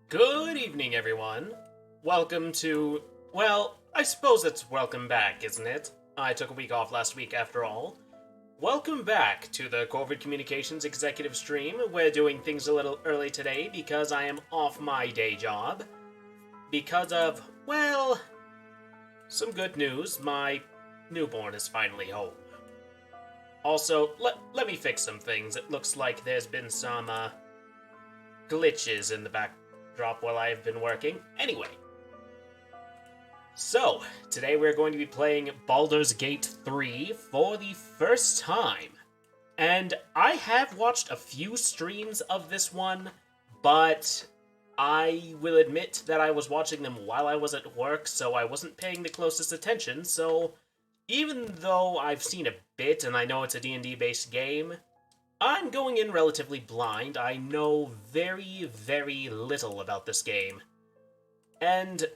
Good evening, everyone. Welcome to, well, I suppose it's welcome back, isn't it? I took a week off last week after all. Welcome back to the Corvid Communications Executive Stream. We're doing things a little early today because I am off my day job. Because of, well, some good news. My newborn is finally home. Also, let me fix some things. It looks like there's been some, glitches in the backdrop while I've been working. Anyway, so today we're going to be playing Baldur's Gate 3 for the first time. And I have watched a few streams of this one, but I will admit that I was watching them while I was at work, so I wasn't paying the closest attention, so even though I've seen a bit and I know it's a D&D based game, I'm going in relatively blind. I know very, very little about this game. And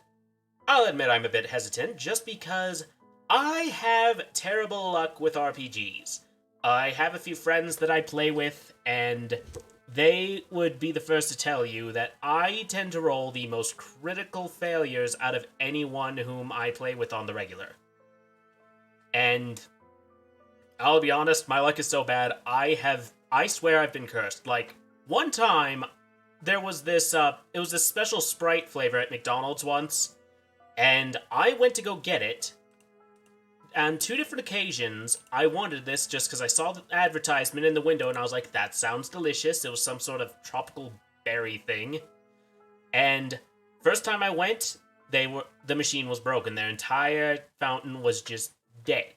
I'll admit I'm a bit hesitant just because I have terrible luck with RPGs. I have a few friends that I play with, and they would be the first to tell you that I tend to roll the most critical failures out of anyone whom I play with on the regular. And I'll be honest, my luck is so bad, I swear I've been cursed. Like, one time, there was this, it was this special Sprite flavor at McDonald's once, and I went to go get it. On two different occasions, I wanted this just because I saw the advertisement in the window and I was like, that sounds delicious. It was some sort of tropical berry thing. And first time I went, the machine was broken. Their entire fountain was just dead.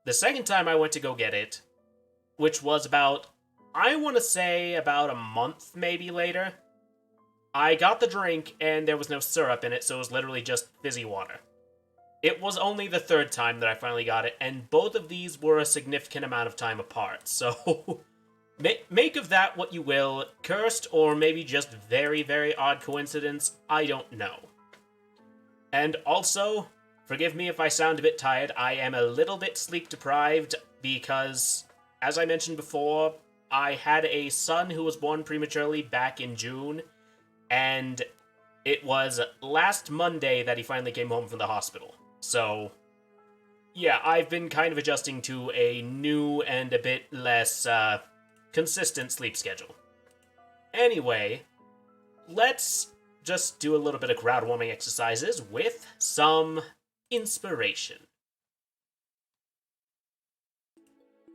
The second time I went to go get it, which was about, I want to say about a month maybe later, I got the drink and there was no syrup in it, so it was literally just fizzy water. It was only the third time that I finally got it, and both of these were a significant amount of time apart, so make of that what you will. Cursed or maybe just very, very odd coincidence, I don't know. And also, forgive me if I sound a bit tired, I am a little bit sleep deprived because, as I mentioned before, I had a son who was born prematurely back in June, and it was last Monday that he finally came home from the hospital. So, yeah, I've been kind of adjusting to a new and a bit less consistent sleep schedule. Anyway, let's just do a little bit of crowd warming exercises with some inspiration.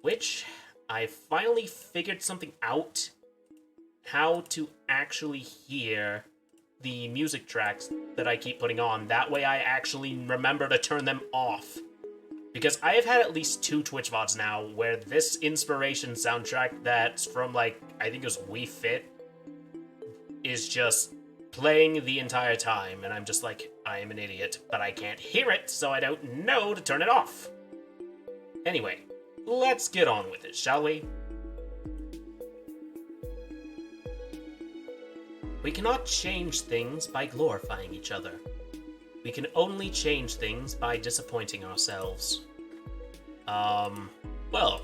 Which, I finally figured something out, how to actually hear the music tracks that I keep putting on. That way I actually remember to turn them off. Because I have had at least 2 Twitch VODs now where this inspiration soundtrack that's from, like, I think it was Wii Fit, is just playing the entire time, and I'm just like, I am an idiot, but I can't hear it, so I don't know to turn it off. Anyway, let's get on with it, shall we? We cannot change things by glorifying each other. We can only change things by disappointing ourselves. Well,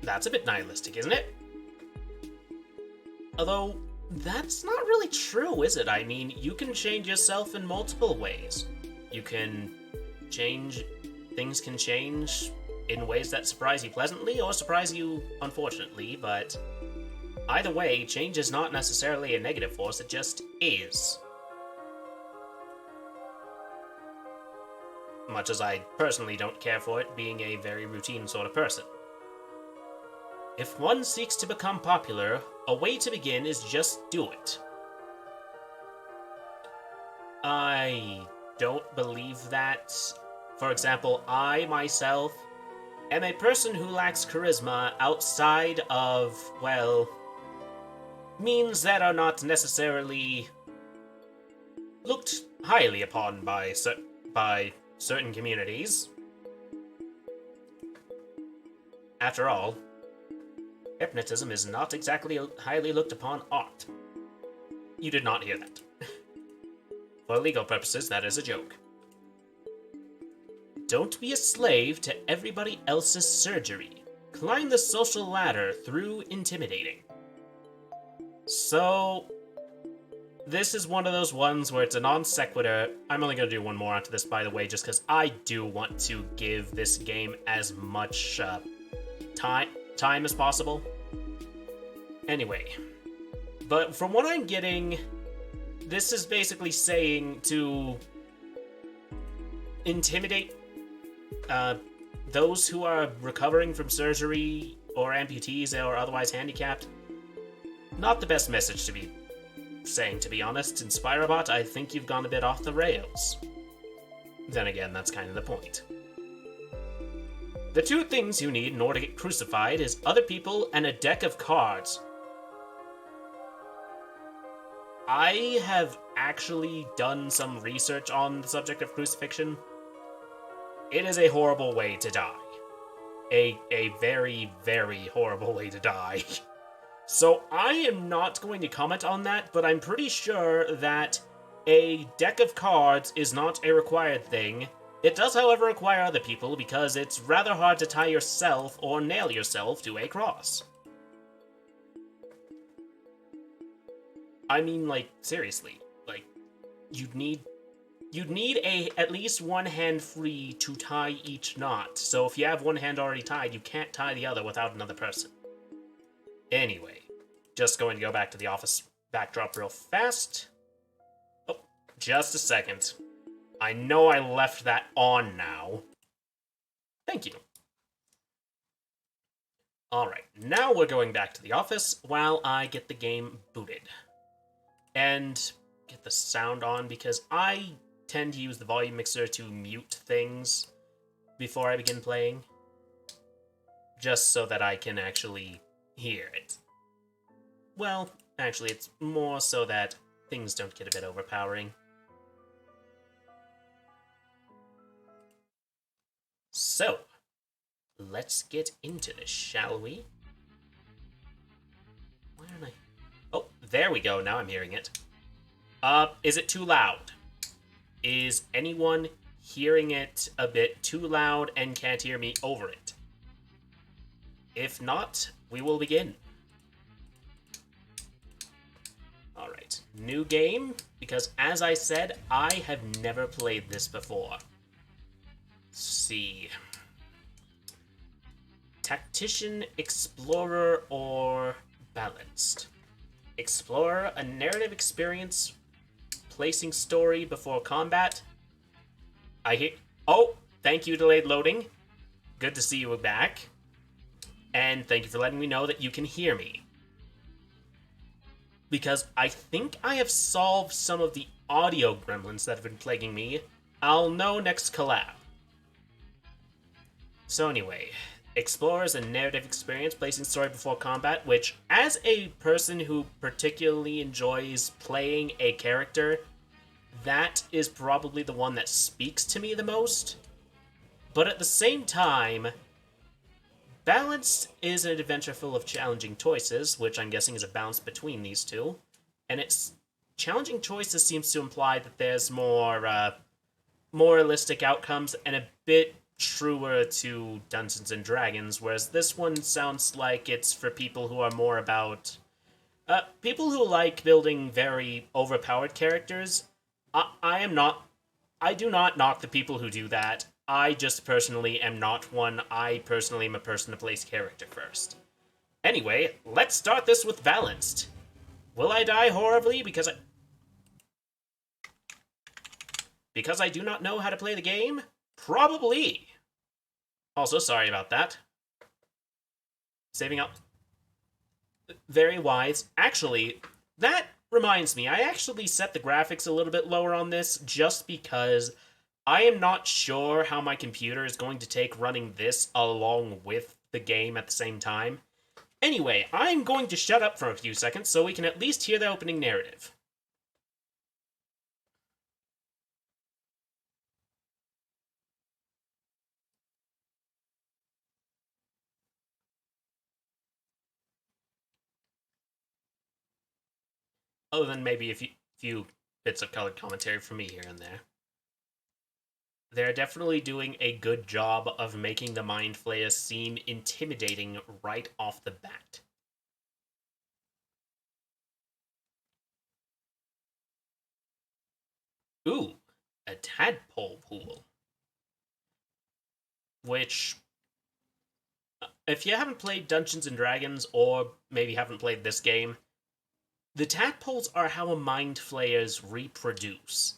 that's a bit nihilistic, isn't it? Although, that's not really true, is it? I mean, you can change yourself in multiple ways. You can change... Things can change in ways that surprise you pleasantly or surprise you unfortunately, but either way, change is not necessarily a negative force, it just is. Much as I personally don't care for it being a very routine sort of person. If one seeks to become popular, a way to begin is just do it. I don't believe that. For example, I, myself, am a person who lacks charisma outside of, well, means that are not necessarily looked highly upon by certain communities. After all, hypnotism is not exactly a highly looked upon art. You did not hear that. For legal purposes, that is a joke. Don't be a slave to everybody else's surgery. Climb the social ladder through intimidating. So, this is one of those ones where it's a non sequitur. I'm only going to do one more after this, by the way, just because I do want to give this game as much time as possible. Anyway, but from what I'm getting, this is basically saying to intimidate those who are recovering from surgery or amputees or otherwise handicapped. Not the best message to be saying, to be honest. Inspirobot, I think you've gone a bit off the rails. Then again, that's kind of the point. The two things you need in order to get crucified is other people and a deck of cards. I have actually done some research on the subject of crucifixion. It is a horrible way to die. A very, very horrible way to die. So I am not going to comment on that, but I'm pretty sure that a deck of cards is not a required thing. It does, however, require other people because it's rather hard to tie yourself or nail yourself to a cross. I mean, like, seriously, like, you'd need at least one hand free to tie each knot. So if you have one hand already tied, you can't tie the other without another person. Anyway, just going to go back to the office backdrop real fast. Oh, just a second. I know I left that on now. Thank you. Alright, now we're going back to the office while I get the game booted. And get the sound on because I tend to use the volume mixer to mute things before I begin playing. Just so that I can actually hear it. Well, actually, it's more so that things don't get a bit overpowering. So, let's get into this, shall we? Why aren't I... Oh, there we go, now I'm hearing it. Is it too loud? Is anyone hearing it a bit too loud and can't hear me over it? If not, we will begin. Alright, new game, because as I said, I have never played this before. Let's see. Tactician, Explorer, or Balanced? Explorer, a narrative experience, placing story before combat. Oh, thank you, delayed loading. Good to see you back. And thank you for letting me know that you can hear me. Because I think I have solved some of the audio gremlins that have been plaguing me. I'll know next collab. So anyway, Explorer is a narrative experience, placing story before combat, which, as a person who particularly enjoys playing a character, that is probably the one that speaks to me the most. But at the same time, Balanced is an adventure full of challenging choices, which I'm guessing is a balance between these two. And its challenging choices seems to imply that there's more realistic outcomes and a bit truer to Dungeons and Dragons, whereas this one sounds like it's for people who are more about people who like building very overpowered characters. I do not knock the people who do that. I just personally am not one. I personally am a person to place character first. Anyway, let's start this with Balanced. Will I die horribly because I do not know how to play the game? Probably. Also, sorry about that. Saving up. Very wise. Actually, that reminds me, I actually set the graphics a little bit lower on this just because I am not sure how my computer is going to take running this along with the game at the same time. Anyway, I'm going to shut up for a few seconds so we can at least hear the opening narrative. Other than maybe a few bits of colored commentary from me here and there. They're definitely doing a good job of making the Mind Flayer seem intimidating right off the bat. Ooh, a tadpole pool. Which, if you haven't played Dungeons and Dragons, or maybe haven't played this game, the tadpoles are how a mind flayers reproduce.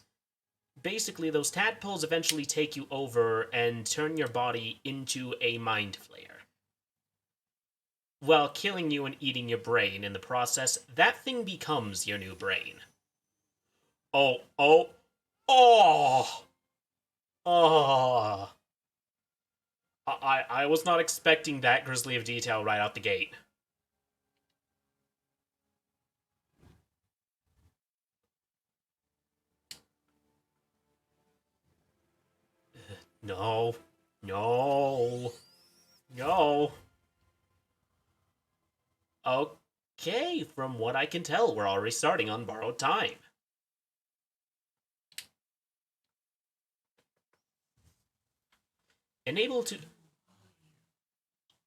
Basically, those tadpoles eventually take you over and turn your body into a mind flayer. While killing you and eating your brain in the process, that thing becomes your new brain. Oh, oh, oh! Oh! I was not expecting that grisly of detail right out the gate. No. No. No. Okay, from what I can tell, we're already starting on borrowed time. Enable to...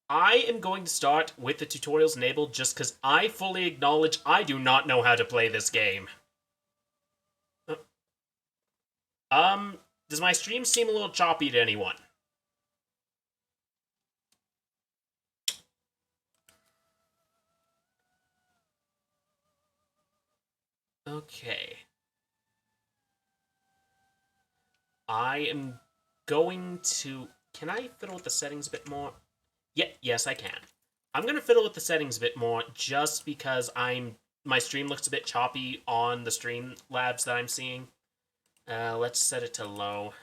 I am going to start with the tutorials enabled just because I fully acknowledge I do not know how to play this game. Does my stream seem a little choppy to anyone? Okay. I am going to... Can I fiddle with the settings a bit more? Yeah, yes, I can. I'm going to fiddle with the settings a bit more just because my stream looks a bit choppy on the stream labs that I'm seeing. Let's set it to low.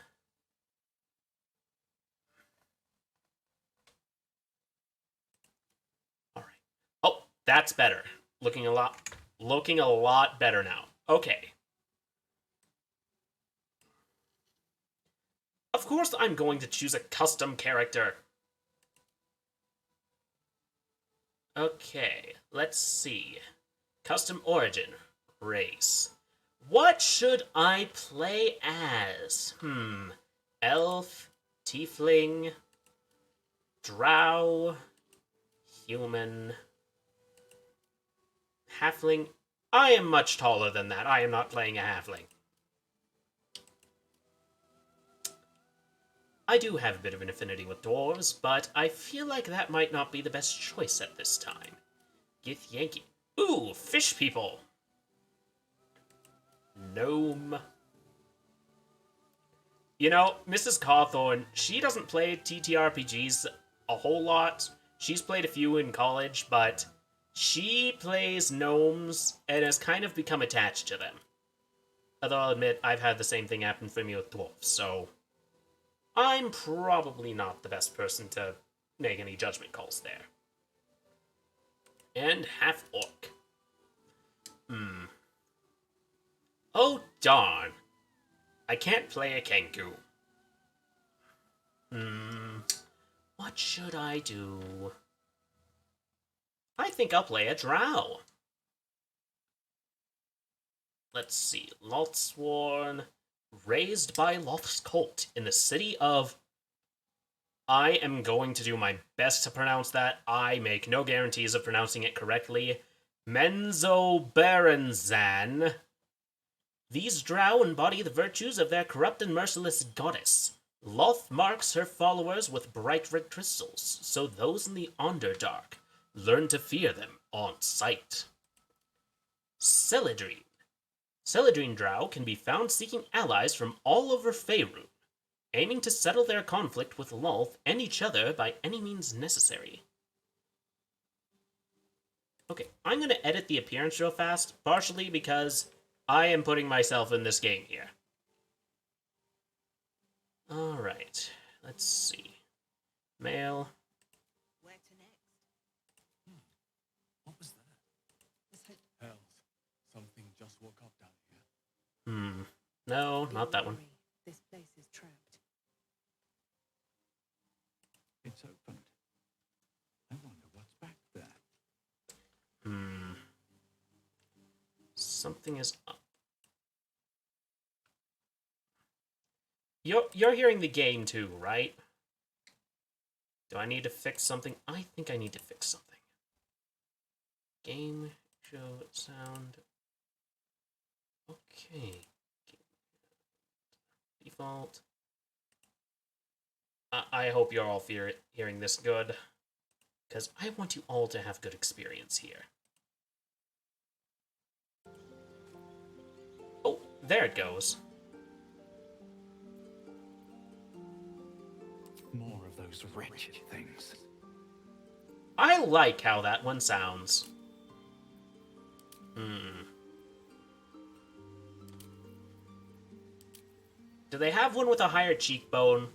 All right. Oh, that's better. Looking a lot better now. Okay. Of course I'm going to choose a custom character. Okay, let's see. Custom origin. Race. What should I play as? Elf, tiefling, drow, human, halfling. I am much taller than that. I am not playing a halfling. I do have a bit of an affinity with dwarves, but I feel like that might not be the best choice at this time. Gith Yankee. Ooh, fish people! Gnome. You know, Mrs. Cawthorn, she doesn't play TTRPGs a whole lot. She's played a few in college, but she plays gnomes and has kind of become attached to them. Although I'll admit, I've had the same thing happen for me with dwarves, so I'm probably not the best person to make any judgment calls there. And half-orc. Oh, darn. I can't play a Kenku. What should I do? I think I'll play a drow. Let's see. Lothsworn. Raised by Loth's cult in the city of... I am going to do my best to pronounce that. I make no guarantees of pronouncing it correctly. Menzoberranzan. These drow embody the virtues of their corrupt and merciless goddess. Loth marks her followers with bright red crystals, so those in the Underdark learn to fear them on sight. Celadrine. Celadrine drow can be found seeking allies from all over Faerun, aiming to settle their conflict with Lolth and each other by any means necessary. Okay, I'm going to edit the appearance real fast, partially because I am putting myself in this game here. Alright, let's see. Male. Where to next? What was that? Hells. Something just woke up down here. No, not that one. This place is trapped. It's opened. I wonder what's back there. Something is up. You're hearing the game too, right? Do I need to fix something? I think I need to fix something. Game, show, sound. Okay. default. I hope you're all hearing this good, because I want you all to have good experience here. Oh, there it goes. More of those wretched things. I like how that one sounds. Do they have one with a higher cheekbone?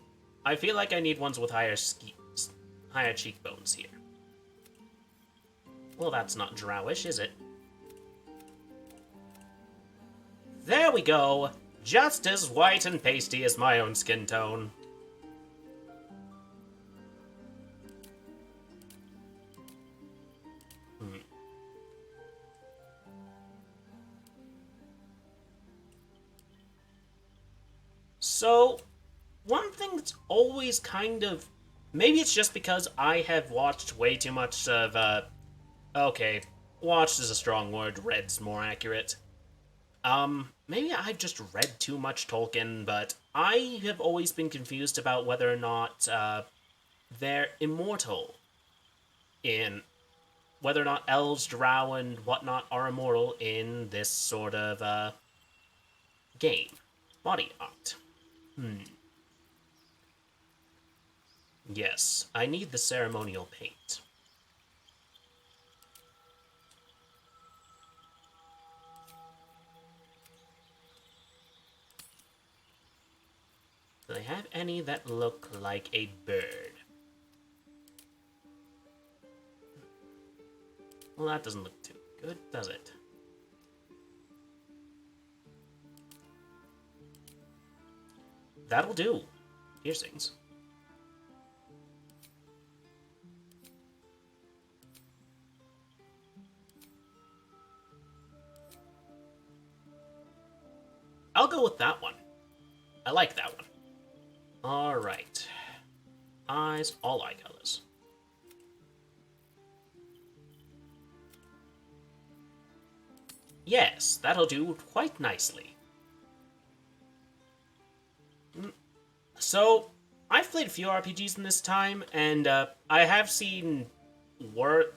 I feel like I need ones with higher cheekbones here. Well, that's not drowish, is it? There we go! Just as white and pasty as my own skin tone. So, one thing that's always kind of... Maybe it's just because I have watched way too much of, okay, watched is a strong word, read's more accurate. Maybe I've just read too much Tolkien, but I have always been confused about whether or not, they're immortal. In whether or not elves, drow, and whatnot are immortal in this sort of, game. Body art. Yes, I need the ceremonial paint. Do they have any that look like a bird? Well, that doesn't look too good, does it? That'll do. Piercings. I'll go with that one. I like that one. Alright. Eyes, all eye colors. Yes, that'll do quite nicely. So, I've played a few RPGs in this time, and I have seen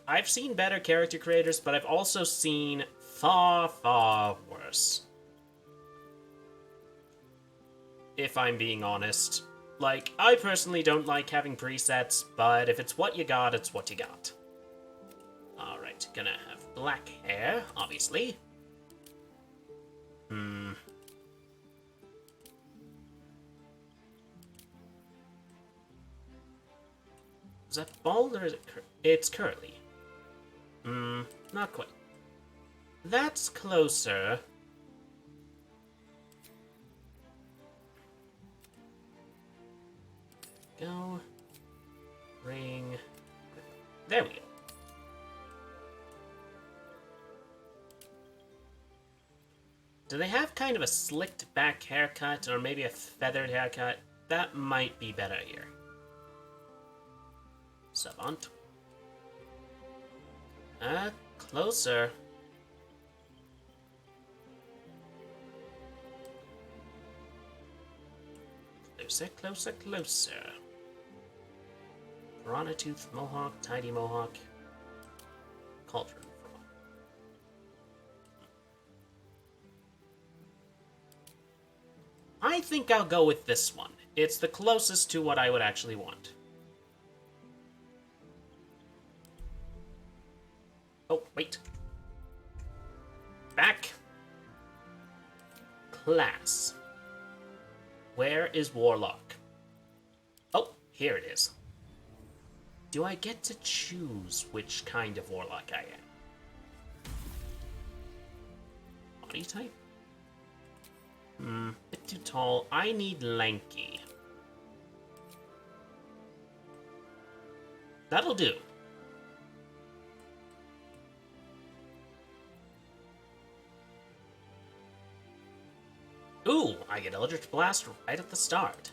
I've seen better character creators, but I've also seen far, far worse. If I'm being honest. Like, I personally don't like having presets, but if it's what you got, it's what you got. Alright, gonna have black hair, obviously. Is that bald or is it it's curly? Not quite. That's closer. Go. Ring. There we go. Do they have kind of a slicked back haircut or maybe a feathered haircut? That might be better here. Savant. Closer. Closer, closer, closer. Piranha Tooth Mohawk, Tidy Mohawk, Cauldron Frog. I think I'll go with this one. It's the closest to what I would actually want. Oh, wait. Back. Class. Where is Warlock? Oh, here it is. Do I get to choose which kind of Warlock I am? Body type? Bit too tall. I need lanky. That'll do. Ooh, I get Eldritch Blast right at the start.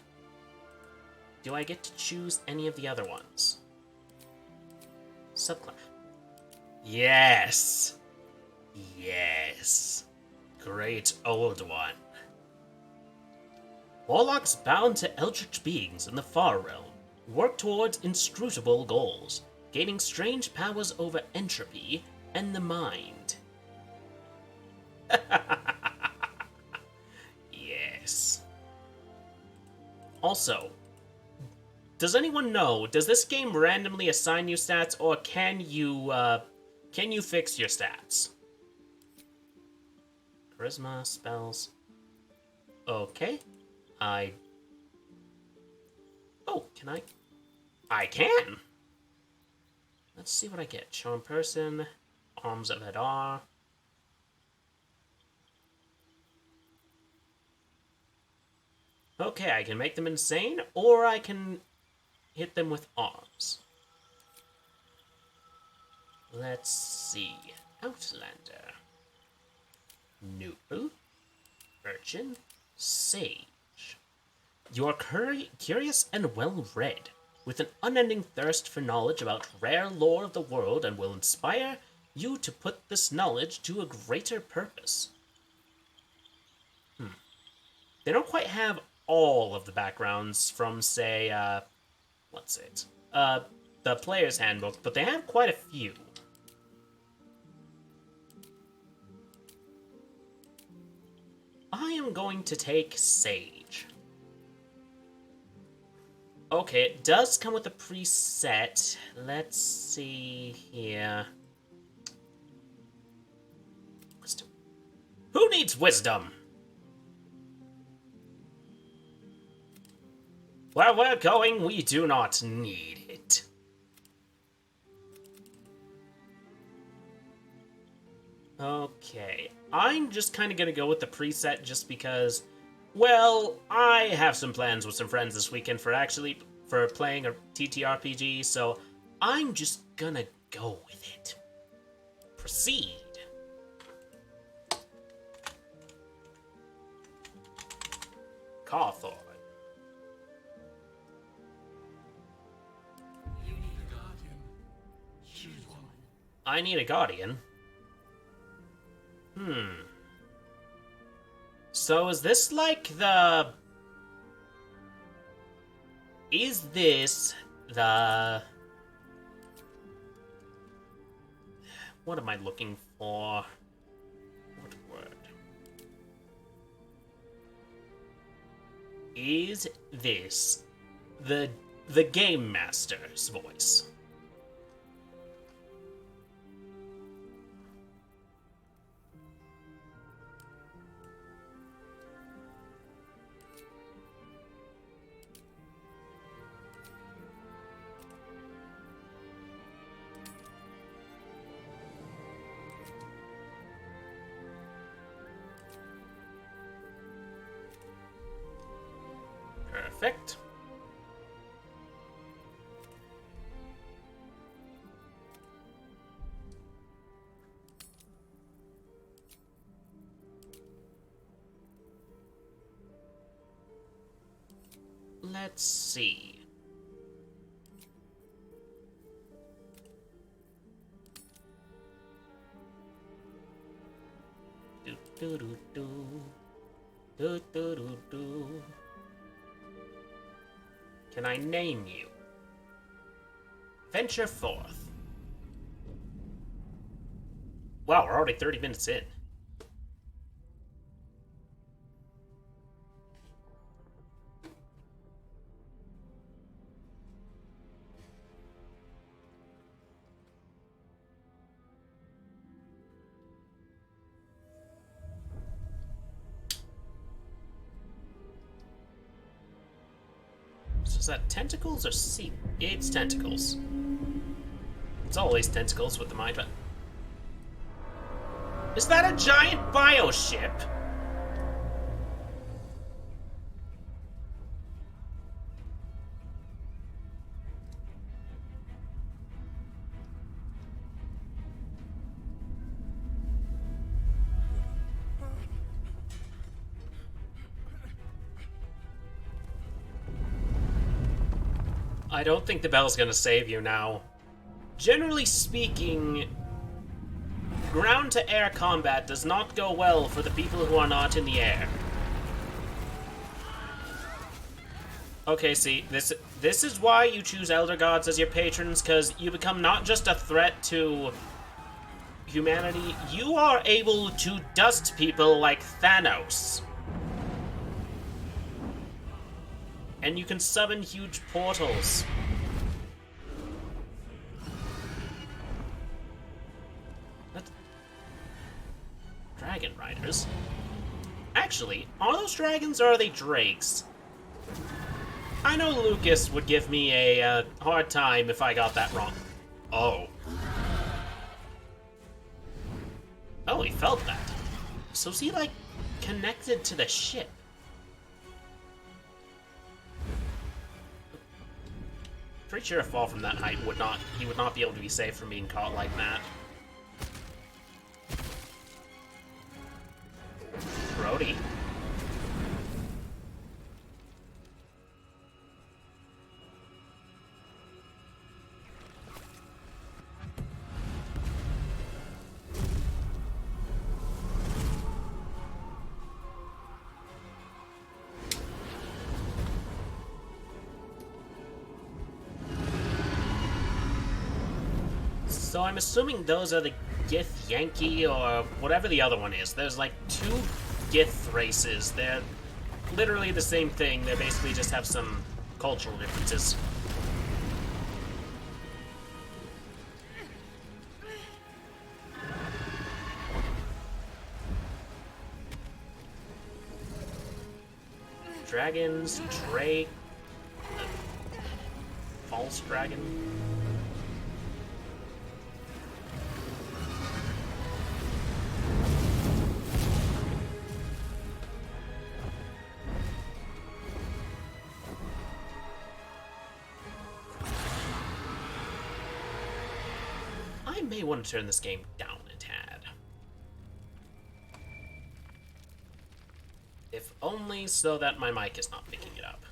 Do I get to choose any of the other ones? Subclass. Yes! Yes. Great old one. Warlocks bound to eldritch beings in the far realm work towards inscrutable goals, gaining strange powers over entropy and the mind. Yes. Also, does anyone know, does this game randomly assign you stats, or can you fix your stats? Charisma, spells. Okay. Oh, can I? I can! Let's see what I get. Charm person, Arms of Hadar. Okay, I can make them insane, or I can hit them with arms. Let's see. Outlander. Noble. Urchin. Sage. You are curious and well-read, with an unending thirst for knowledge about rare lore of the world, and will inspire you to put this knowledge to a greater purpose. They don't quite have all of the backgrounds from, say, what's it? The Player's Handbook, but they have quite a few. I am going to take Sage. Okay, it does come with a preset. Let's see here. Wisdom. Who needs wisdom? Where we're going, we do not need it. Okay, I'm just kind of gonna go with the preset just because, well, I have some plans with some friends this weekend for playing a TTRPG, so I'm just gonna go with it. Proceed. Cawthorn. I need a guardian. So is this like the... Is this the... What am I looking for? What word? Is this the Game Master's voice? Perfect. Let's see. Do do do do do do do do. Can I name you? Venture forth. Wow, we're already 30 minutes in. So is that tentacles or sea? It's tentacles. It's always tentacles with the mind. Is that a giant bioship? I don't think the bell's gonna save you now. Generally speaking, ground-to-air combat does not go well for the people who are not in the air. Okay, see, this is why you choose Elder Gods as your patrons, because you become not just a threat to humanity, you are able to dust people like Thanos. And you can summon huge portals. What? Dragon Riders? Actually, are those dragons or are they drakes? I know Lucas would give me a hard time if I got that wrong. Oh. Oh, he felt that. So is he, like, connected to the ship? Pretty sure a fall from that height would not... He would not be able to be safe from being caught like that. Brody. So I'm assuming those are the Gith Yankee or whatever the other one is. There's like 2 Gith races. They're literally the same thing. They basically just have some cultural differences. Dragons, Drake, false dragon. I may want to turn this game down a tad. If only so that my mic is not picking it up.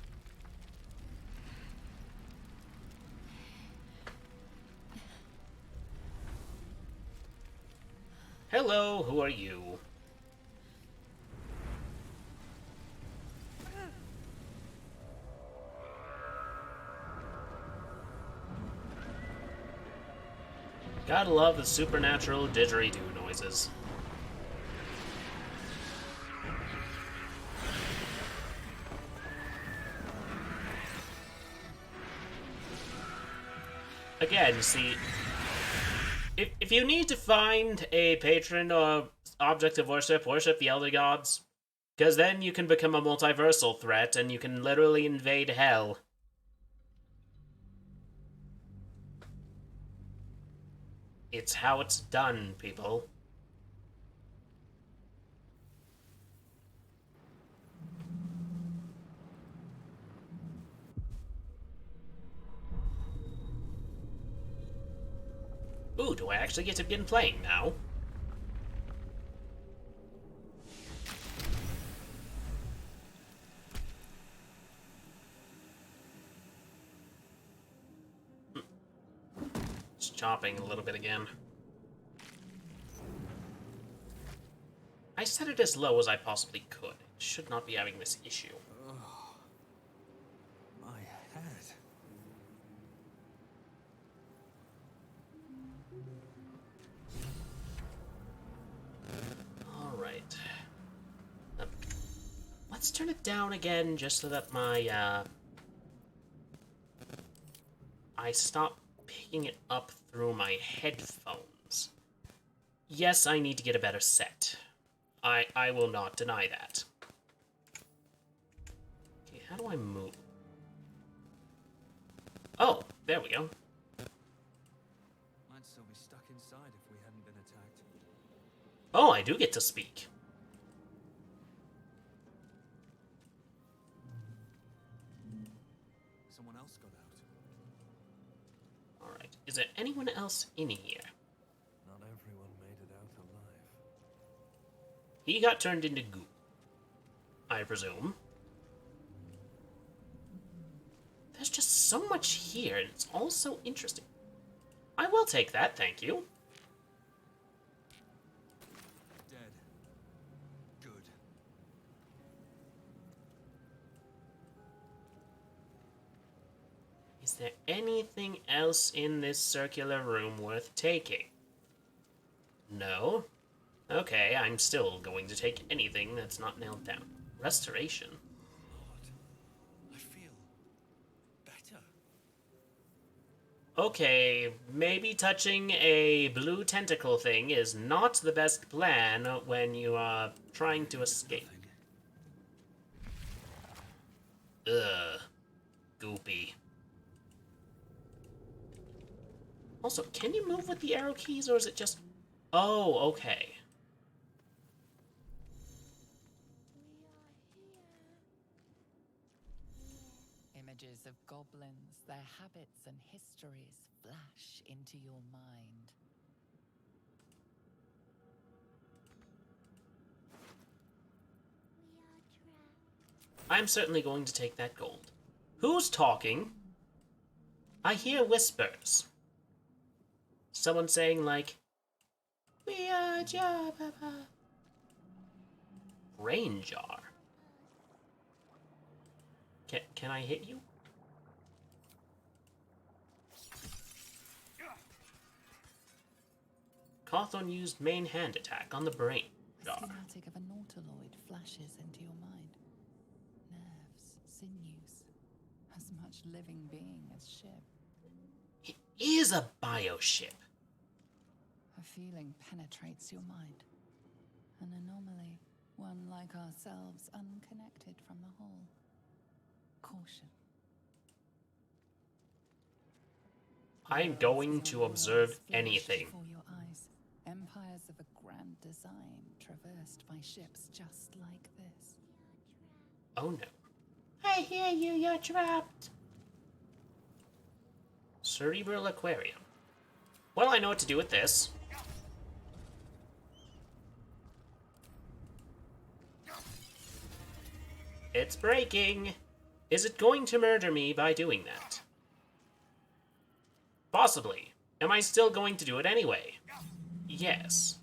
Hello, who are you? Gotta love the supernatural didgeridoo noises. Again, see, if you need to find a patron or object of worship, worship the Elder Gods. Because then you can become a multiversal threat and you can literally invade hell. It's how it's done, people. Ooh, do I actually get to begin playing now? Just chopping a little bit again. I set it as low as I possibly could. Should not be having this issue. My head. Alright. Let's turn it down again just so that my, I stop picking it up through my headphones. Yes, I need to get a better set. I will not deny that. Okay, how do I move? Oh, there we go. Might still be stuck inside if we hadn't been attacked. Oh, I do get to speak. Someone else got out. Alright, is there anyone else in here? Not everyone made it out alive. He got turned into goo, I presume. There's just so much here, and it's all so interesting. I will take that, thank you. Dead. Good. there anything else in this circular room worth taking? No? Okay, I'm still going to take anything that's not nailed down. Restoration? Lord, I feel better. Okay, maybe touching a blue tentacle thing is not the best plan when you are trying to escape. Ugh. Goopy. Also, can you move with the arrow keys, or is it just... Oh, okay. Images of goblins, their habits and histories flash into your mind. I'm certainly going to take that gold. Who's talking? I hear whispers. Someone saying, like, "We are Jabba." Rain jar. Can I hit you? Cawthorn used main hand attack on the brain A jar. schematic of a nautiloid flashes into your mind. Nerves, sinews, as much living being as ship. It is a bioship. A feeling penetrates your mind. An anomaly, one like ourselves, unconnected from the whole. Caution. I'm going to observe Worlds flash anything. before your eyes. Empires of a grand design, traversed by ships just like this. Oh no. I hear you, you're trapped. Cerebral aquarium. Well, I know what to do with this. It's breaking. Is it going to murder me by doing that? Possibly. Am I still going to do it anyway? Yes.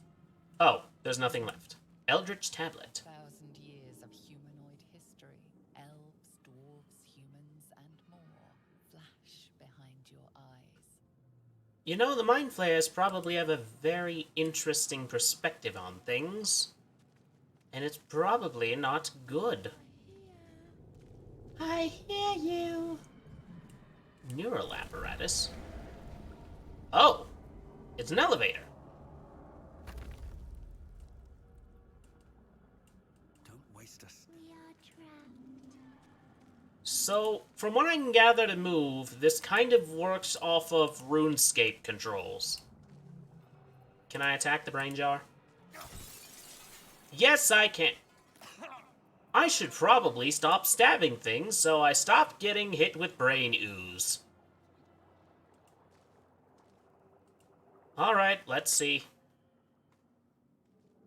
Oh, there's nothing left. Eldritch Tablet. 1,000 years of humanoid history. Elves, dwarves, humans, and more flash behind your eyes. You know, the Mind Flayers probably have a very interesting perspective on things. And it's probably not good. I hear you. Neural apparatus. Oh, it's an elevator. Don't waste us. So, from what I can gather to move, this kind of works off of RuneScape controls. Can I attack the brain jar? Yes, I can. I should probably stop stabbing things so I stop getting hit with brain ooze. Alright, let's see.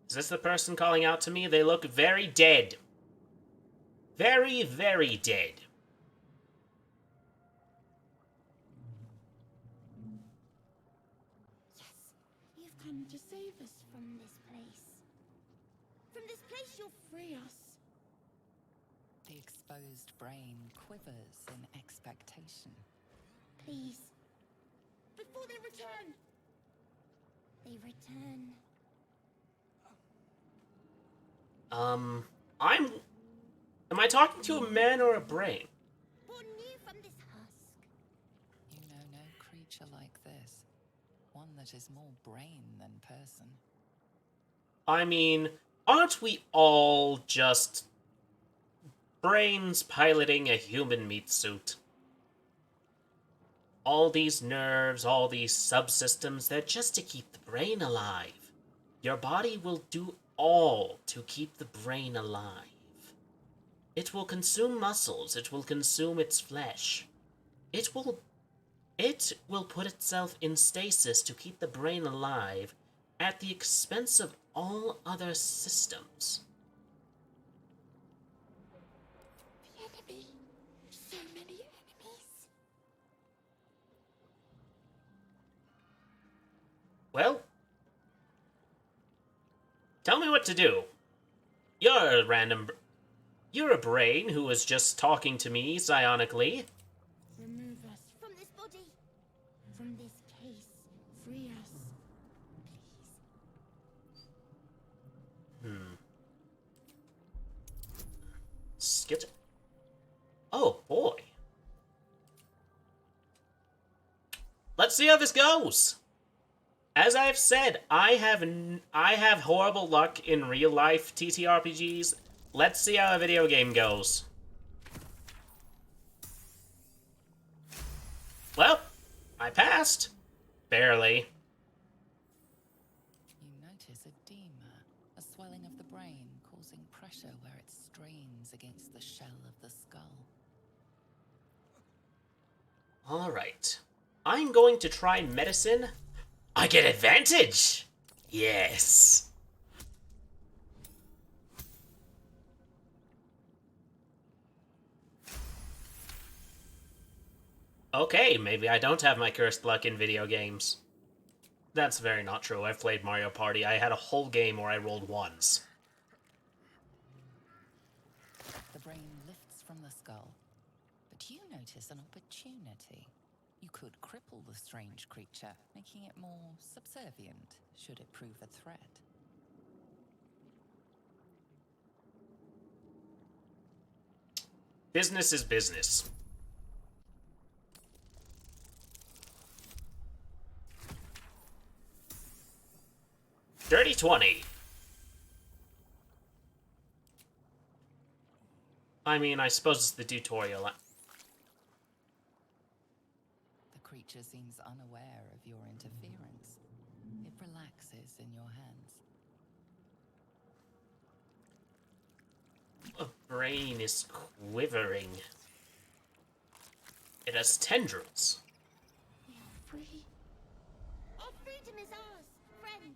Is this the person calling out to me? They look very dead. Very, very dead. Yes, you've come to save us from this place. From this place, you'll free us. The exposed brain quivers in expectation. Please. Before they return. They return. Am I talking to a man or a brain? Born new from this husk. You know no creature like this. One that is more brain than person. I mean, aren't we all just brains piloting a human meat suit? All these nerves, all these subsystems, they're just to keep the brain alive. Your body will do all to keep the brain alive. It will consume muscles, it will consume its flesh. It will put itself in stasis to keep the brain alive at the expense of all other systems. The enemy. So many enemies. Well, tell me what to do. You're a brain who was just talking to me psionically. Remove us from this see how this goes. As I have said, I have horrible luck in real life TTRPGs. Let's see how a video game goes. Well, I passed. Barely. You notice edema, a swelling of the brain causing pressure where it strains against the shell of the skull. Alright. I'm going to try medicine. I get advantage! Yes. Okay, maybe I don't have my cursed luck in video games. That's very not true. I've played Mario Party. I had a whole game where I rolled ones. The brain lifts from the skull, but you notice an opportunity. You could cripple the strange creature, making it more subservient, should it prove a threat. Business is business. Dirty 20. I mean, I suppose it's the tutorial. The creature seems unaware of your interference. It relaxes in your hands. The brain is quivering. It has tendrils. We are free. Our freedom is ours, friend.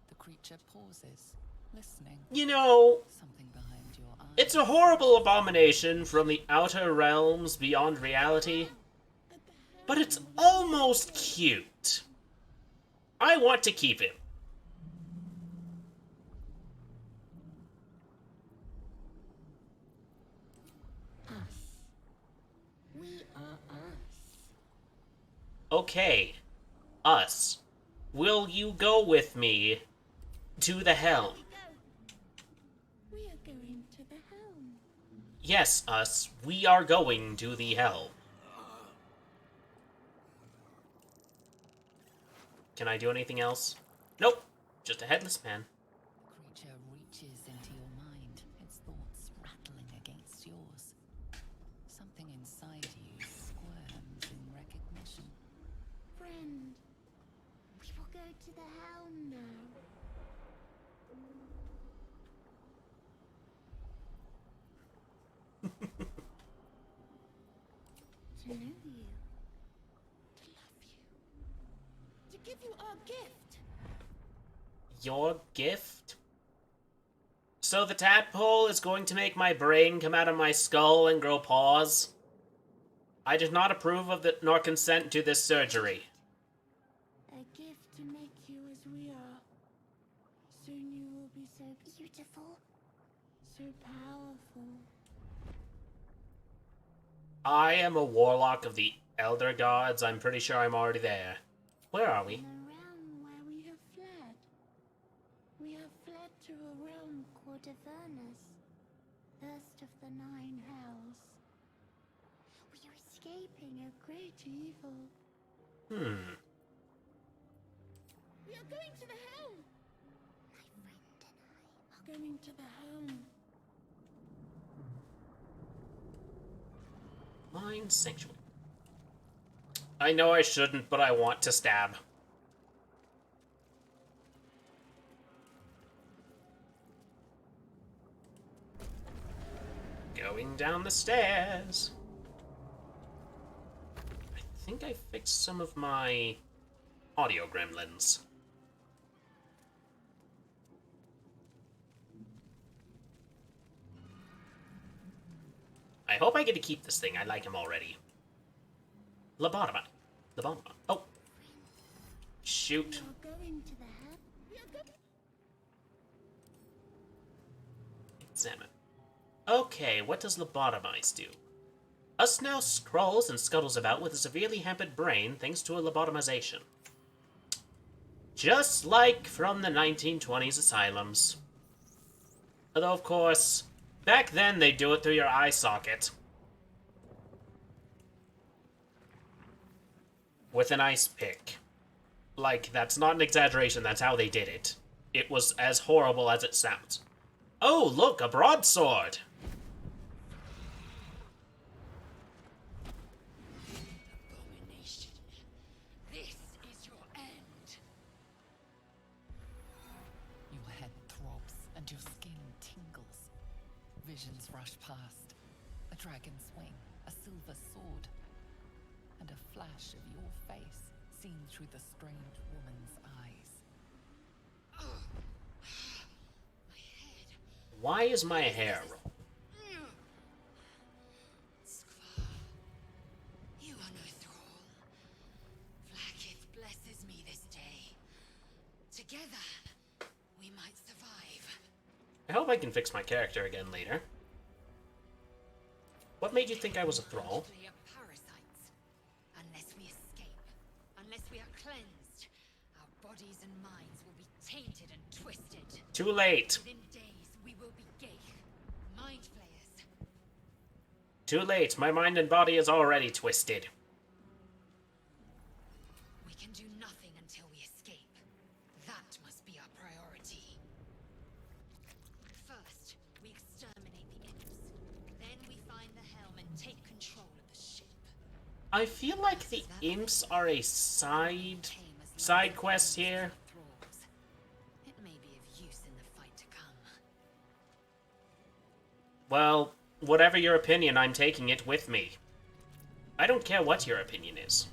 The creature pauses, listening. You know, Something behind your eyes. it's a horrible abomination from the outer realms beyond reality, but it's almost cute. I want to keep him. Us. We are us. Okay, us. Will you go with me to the helm? We are going to the helm. Yes, us. We are going to the helm. Can I do anything else? Nope. Just a headless man. The creature reaches into your mind, its thoughts rattling against yours. Something inside you squirms in recognition. Friend, we will go to the helm now. To know you. To love you. To give you our gift. Your gift? So the tadpole is going to make my brain come out of my skull and grow paws? I do not approve of the nor consent to this surgery. A gift to make you as we are. Soon you will be so beautiful. So powerful. I am a warlock of the Elder Gods. I'm pretty sure I'm already there. Where are we? In a realm where we have fled. We have fled to a realm called Avernus, first of the 9 hells. We are escaping a great evil. We are going to the helm! My friend and I are going to the helm. Mind Sanctuary. I know I shouldn't, but I want to stab. Going down the stairs. I think I fixed some of my audio gremlins. I hope I get to keep this thing. I like him already. Lobotomy. Lobotomy. Oh. Shoot. We are going to the helm. We are going. Examine. Okay, what does lobotomize do? Us now scrolls and scuttles about with a severely hampered brain thanks to a lobotomization. Just like from the 1920s asylums. Although, of course, back then they do it through your eye socket. with an ice pick. Like, that's not an exaggeration, that's how they did it. It was as horrible as it sounds. Oh, look, a broadsword! Abomination. This is your end. Your head throbs and your skin tingles. Visions rush past. A dragon's wing, a silver sword, and a flash of your face seen through the strange woman's eyes. My head. Why is my hair wrong? Skvar. You are no thrall. Vlaakith blesses me this day. Together, we might survive. I hope I can fix my character again later. What made you think I was a thrall? They are parasites. Unless we escape, unless we are cleansed, our bodies and minds will be tainted and twisted. Too late. Within days, we will be Geich, mind flayers. Too late. My mind and body is already twisted. We can do nothing until we escape. That must be our priority. First, we exterminate the imps. Then we find the helm and take control of the ship. I feel like the imps are a side quest here. Thralls. It may be of use in the fight to come. Well, whatever your opinion, I'm taking it with me. I don't care what your opinion is.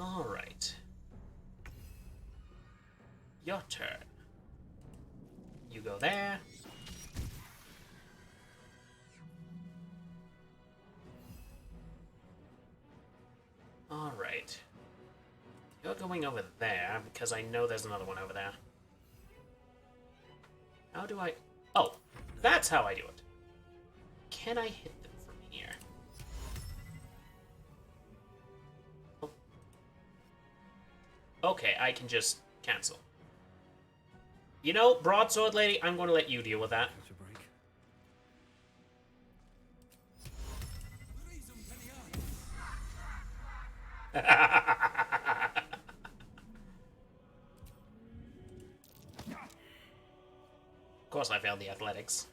Alright. Your turn. You go there. Alright. You're going over there, because I know there's another one over there. How do I... Oh, that's how I do it. Can I hit them from here? Oh. Okay, I can just cancel. You know, broadsword lady, I'm going to let you deal with that. Catch a break. Of course I failed the athletics.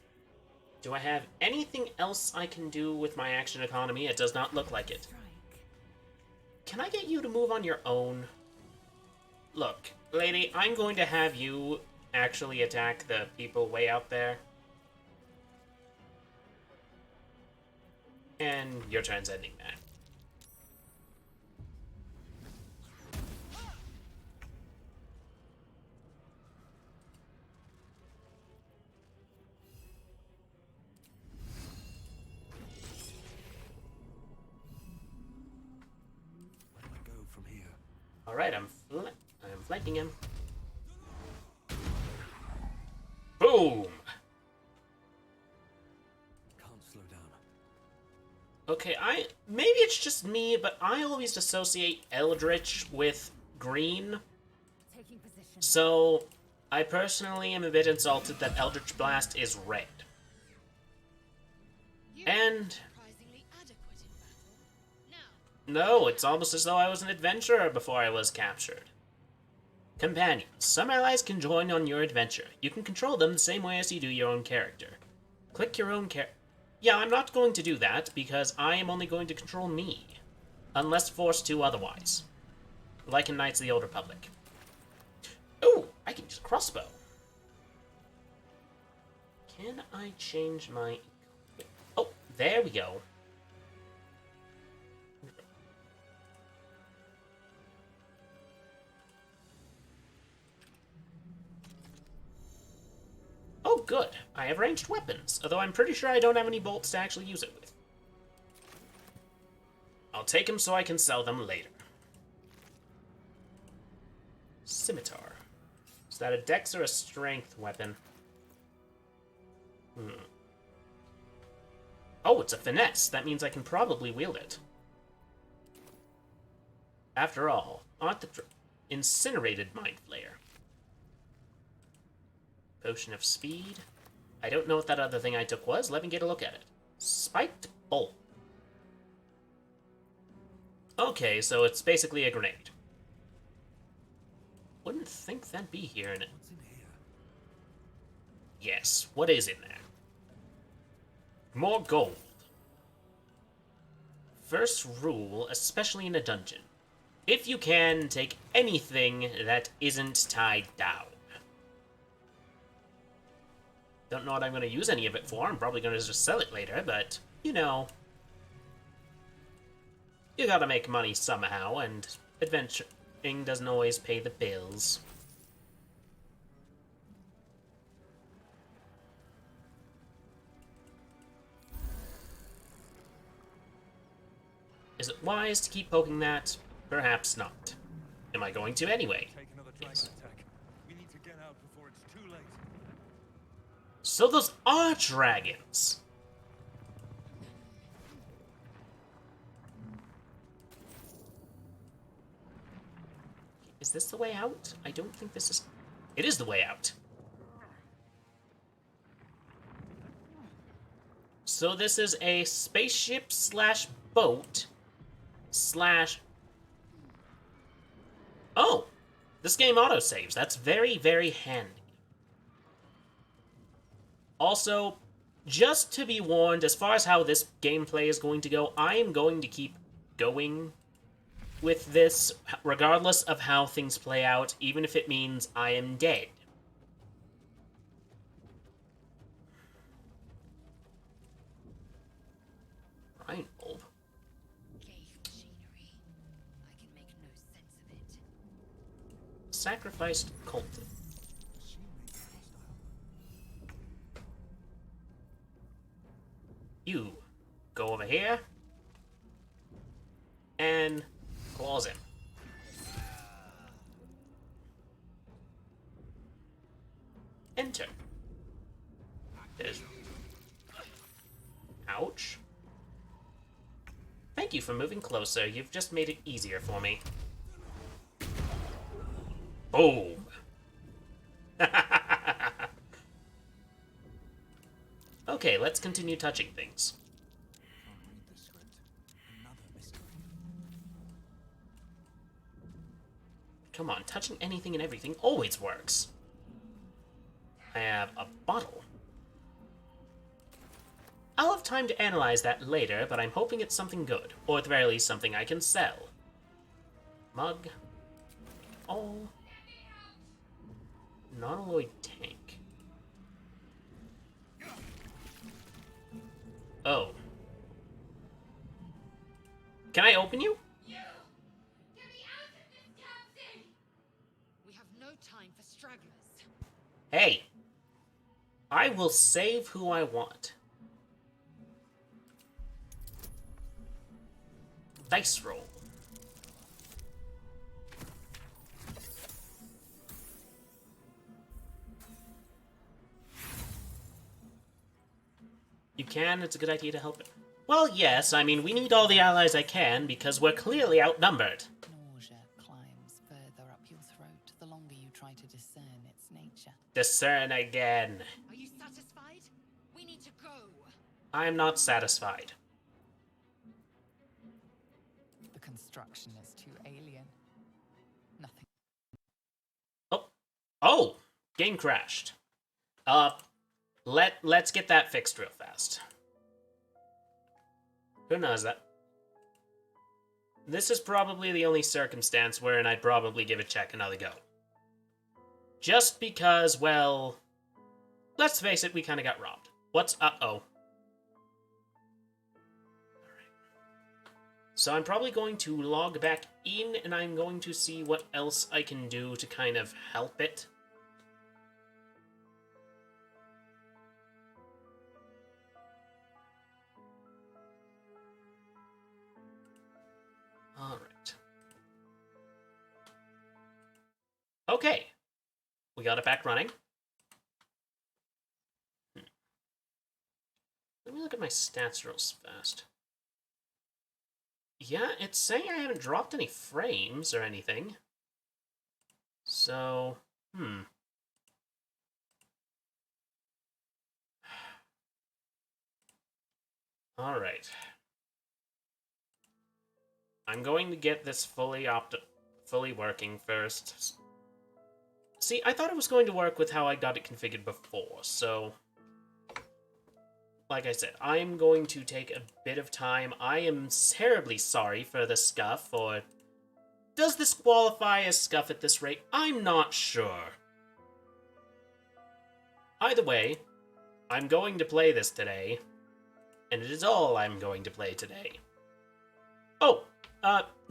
Do I have anything else I can do with my action economy? It does not look like it. Can I get you to move on your own? Look, lady, I'm going to have you actually attack the people way out there. And your turn's ending there. Where do I go from here? Alright, I'm flanking him. Boom! Can't slow down. Okay, maybe it's just me, but I always associate Eldritch with green. Taking position. So, I personally am a bit insulted that Eldritch Blast is red. You And... surprisingly adequate in battle. Now, no, it's almost as though I was an adventurer before I was captured. Companions. Some allies can join on your adventure. You can control them the same way as you do your own character. Click your own Yeah, I'm not going to do that, because I am only going to control me. Unless forced to otherwise. Like in Knights of the Old Republic. Oh, I can use a crossbow. Can I change my... Oh, there we go. Oh, good. I have ranged weapons, although I'm pretty sure I don't have any bolts to actually use it with. I'll take them so I can sell them later. Scimitar. Is that a dex or a strength weapon? Oh, it's a finesse. That means I can probably wield it. After all, aren't the... Incinerated Mind Flayer. Potion of Speed. I don't know what that other thing I took was. Let me get a look at it. Spiked Bolt. Okay, so it's basically a grenade. Wouldn't think that'd be here in it. What's in here? Yes, what is in there? More gold. First rule, especially in a dungeon. If you can, take anything that isn't tied down. Don't know what I'm going to use any of it for. I'm probably going to just sell it later, but, you know. You gotta make money somehow, and adventuring doesn't always pay the bills. Is it wise to keep poking that? Perhaps not. Am I going to anyway? Take another dragon Yes. attack. We need to get out before it's too late. So those are dragons! Is this the way out? I don't think this is... It is the way out. So this is a spaceship slash boat slash... Oh! This game autosaves. That's very, very handy. Also, just to be warned, as far as how this gameplay is going to go, I am going to keep going with this, regardless of how things play out, even if it means I am dead. Rhine bulb. Cave machinery. I can make no sense of it. Sacrificed cultist. You go over here and claws him. Enter. There's... Ouch. Thank you for moving closer. You've just made it easier for me. Boom. Okay, let's continue touching things. Can't read the script. Another mystery. Come on, touching anything and everything always works. I have a bottle. I'll have time to analyze that later, but I'm hoping it's something good, or at the very least something I can sell. Mug. Oh. Non-alloy tank. Oh. Can I open you? You! Get me out of this damn thing! We have no time for stragglers. Hey. I will save who I want. Dice roll. You can, it's a good idea to help him. Well, yes, I mean, we need all the allies I can, because we're clearly outnumbered. Nausea climbs further up your throat the longer you try to discern its nature. Discern again. Are you satisfied? We need to go. I'm not satisfied. The construction is too alien. Nothing. Oh! Game crashed. Let's get that fixed real fast. Who knows that? This is probably the only circumstance wherein I'd probably give a check another go. Just because, well... Let's face it, we kind of got robbed. What's... Uh-oh. So I'm probably going to log back in, and I'm going to see what else I can do to kind of help it. Alright. Okay. We got it back running. Let me look at my stats real fast. Yeah, it's saying I haven't dropped any frames or anything. So, Alright. I'm going to get this fully working first. See, I thought it was going to work with how I got it configured before, so... Like I said, I'm going to take a bit of time. I am terribly sorry for the scuff, or... Does this qualify as scuff at this rate? I'm not sure. Either way, I'm going to play this today, and it is all I'm going to play today. Oh,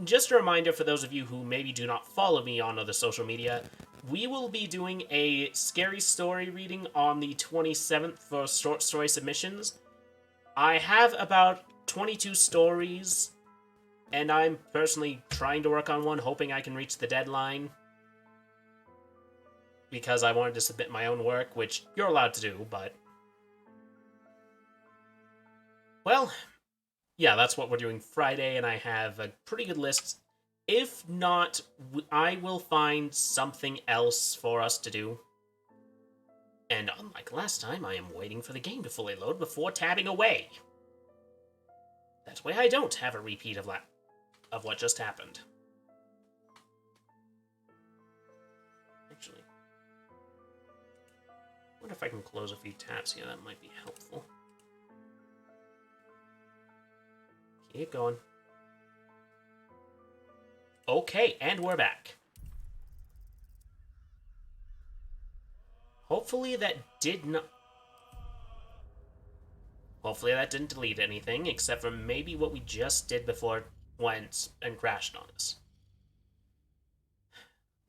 just a reminder for those of you who maybe do not follow me on other social media, we will be doing a scary story reading on the 27th for short story submissions. I have about 22 stories, and I'm personally trying to work on one, hoping I can reach the deadline. Because I wanted to submit my own work, which you're allowed to do, but... Well, yeah, that's what we're doing Friday, and I have a pretty good list. If not, I will find something else for us to do. And unlike last time, I am waiting for the game to fully load before tabbing away. That way I don't have a repeat of what just happened. Actually, I wonder if I can close a few tabs here. That might be helpful. Keep going. Okay, and we're back. Hopefully that didn't delete anything, except for maybe what we just did before it went and crashed on us. I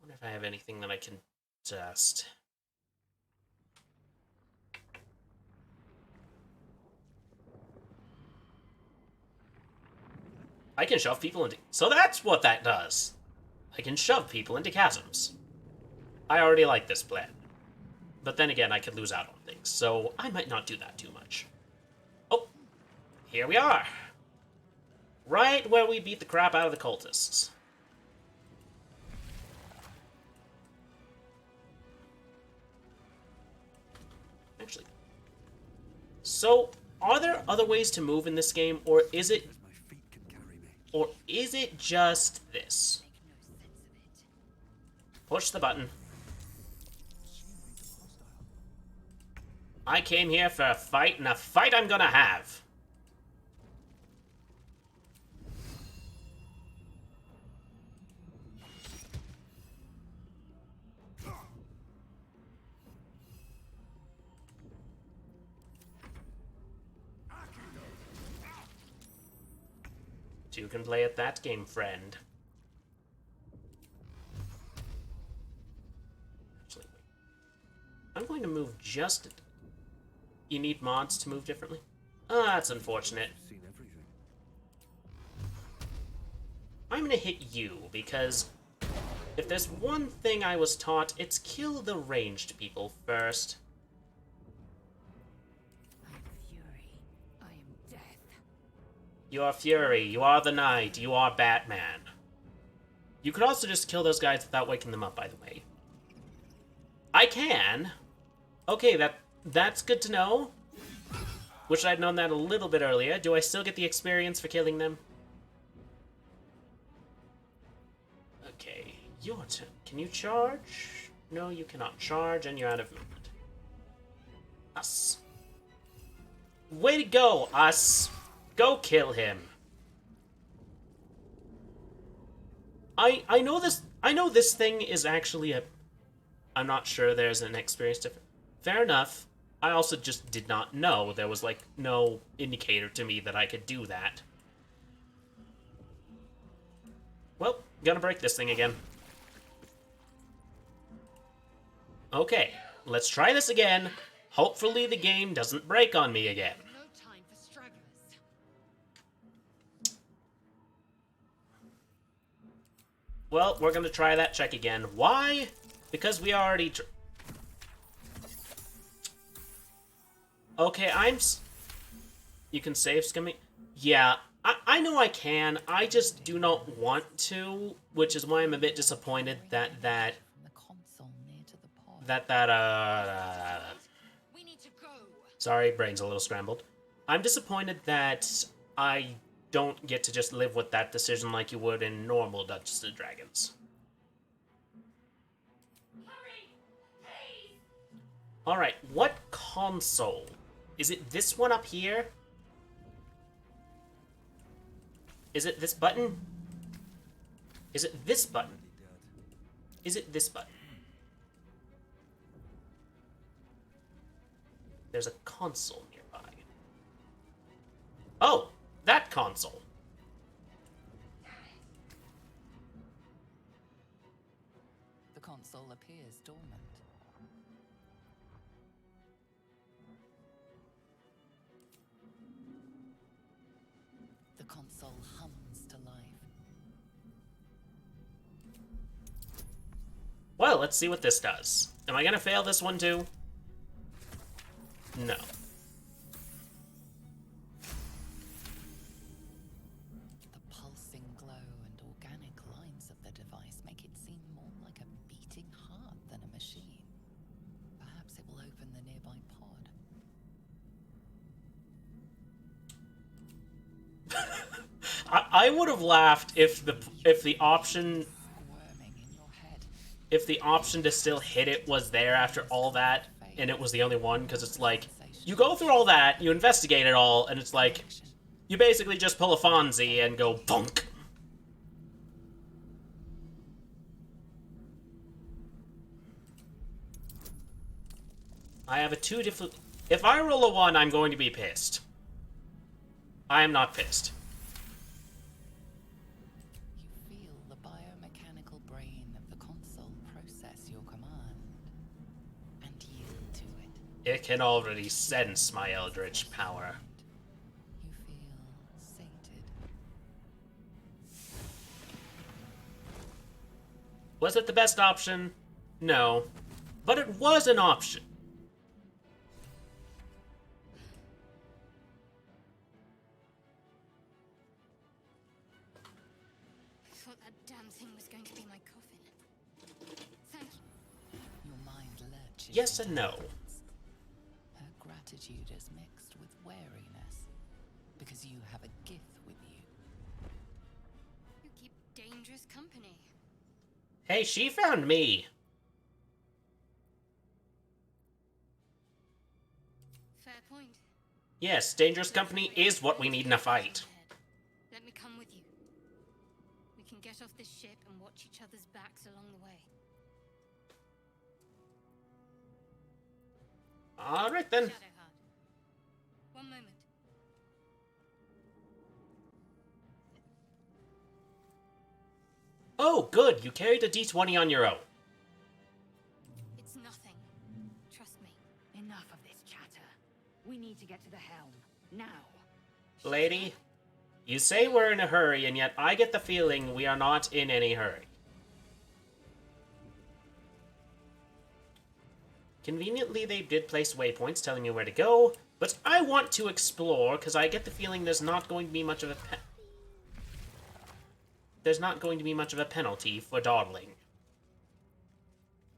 wonder if I have anything that I can test. I can shove people into... So that's what that does! I can shove people into chasms. I already like this plan. But then again, I could lose out on things, so I might not do that too much. Oh! Here we are! Right where we beat the crap out of the cultists. Actually... So, are there other ways to move in this game, or is it... Or is it just this? Push the button. I came here for a fight, and a fight I'm gonna have. You can play at that game, friend. Actually, wait. I'm going to move just... You need mods to move differently? Ah, that's unfortunate. I'm gonna hit you, because if there's one thing I was taught, it's kill the ranged people first. You are Fury, you are the Knight, you are Batman. You could also just kill those guys without waking them up, by the way. I can. Okay, that's good to know. Wish I'd known that a little bit earlier. Do I still get the experience for killing them? Okay, your turn. Can you charge? No, you cannot charge, and you're out of movement. Us. Way to go, us! Go kill him. I know this thing is actually a... I'm not sure there's an experience difference. Fair enough. I also just did not know. There was, like, no indicator to me that I could do that. Well, gonna break this thing again. Okay, let's try this again. Hopefully the game doesn't break on me again. Well, we're gonna try that check again. Why? Because we already... Okay, You can save skimming? Yeah, I know I can. I just do not want to, which is why I'm a bit disappointed that We need to go. Sorry, brain's a little scrambled. I'm disappointed that I don't get to just live with that decision like you would in normal Dungeons and Dragons. Hurry, please. Alright, what console? Is it this one up here? Is it this button? Is it this button? Is it this button? There's a console nearby. Oh, that console. The console appears dormant. The console hums to life. Well, let's see what this does. Am I gonna fail this one too? No. The pulsing glow and organic lines of the device make it seem more like a beating heart than a machine. Perhaps it will open the nearby pod. I would have laughed if the option Squirming in your head. if the option to still hit it was there after all that, and it was the only one, because it's like, you go through all that, you investigate it all, and it's like, you basically just pull a Fonzie and go bonk. I have a 2 different... If I roll a 1, I'm going to be pissed. I am not pissed. You feel the biomechanical brain of the console process your command and yield to it. It can already sense my eldritch power. You feel sated. Was it the best option? No. But it was an option. I thought that damn thing was going to be my coffin. Thank you. Your mind lurches. Yes and no. Her gratitude is mixed with wariness because you have a gift with you. You keep dangerous company. Hey, she found me. Fair point. Yes, dangerous company is what we need in a fight. Let me come with you. We can get off this ship and watch each other's backs along the way. Alright then. Shadowheart. One moment. Oh, good. You carried a d20 on your own. It's nothing. Trust me. Enough of this chatter. We need to get to the helm. Now. Lady, you say we're in a hurry, and yet I get the feeling we are not in any hurry. Conveniently, they did place waypoints telling me where to go, but I want to explore, because I get the feeling there's not going to be much of a penalty for dawdling.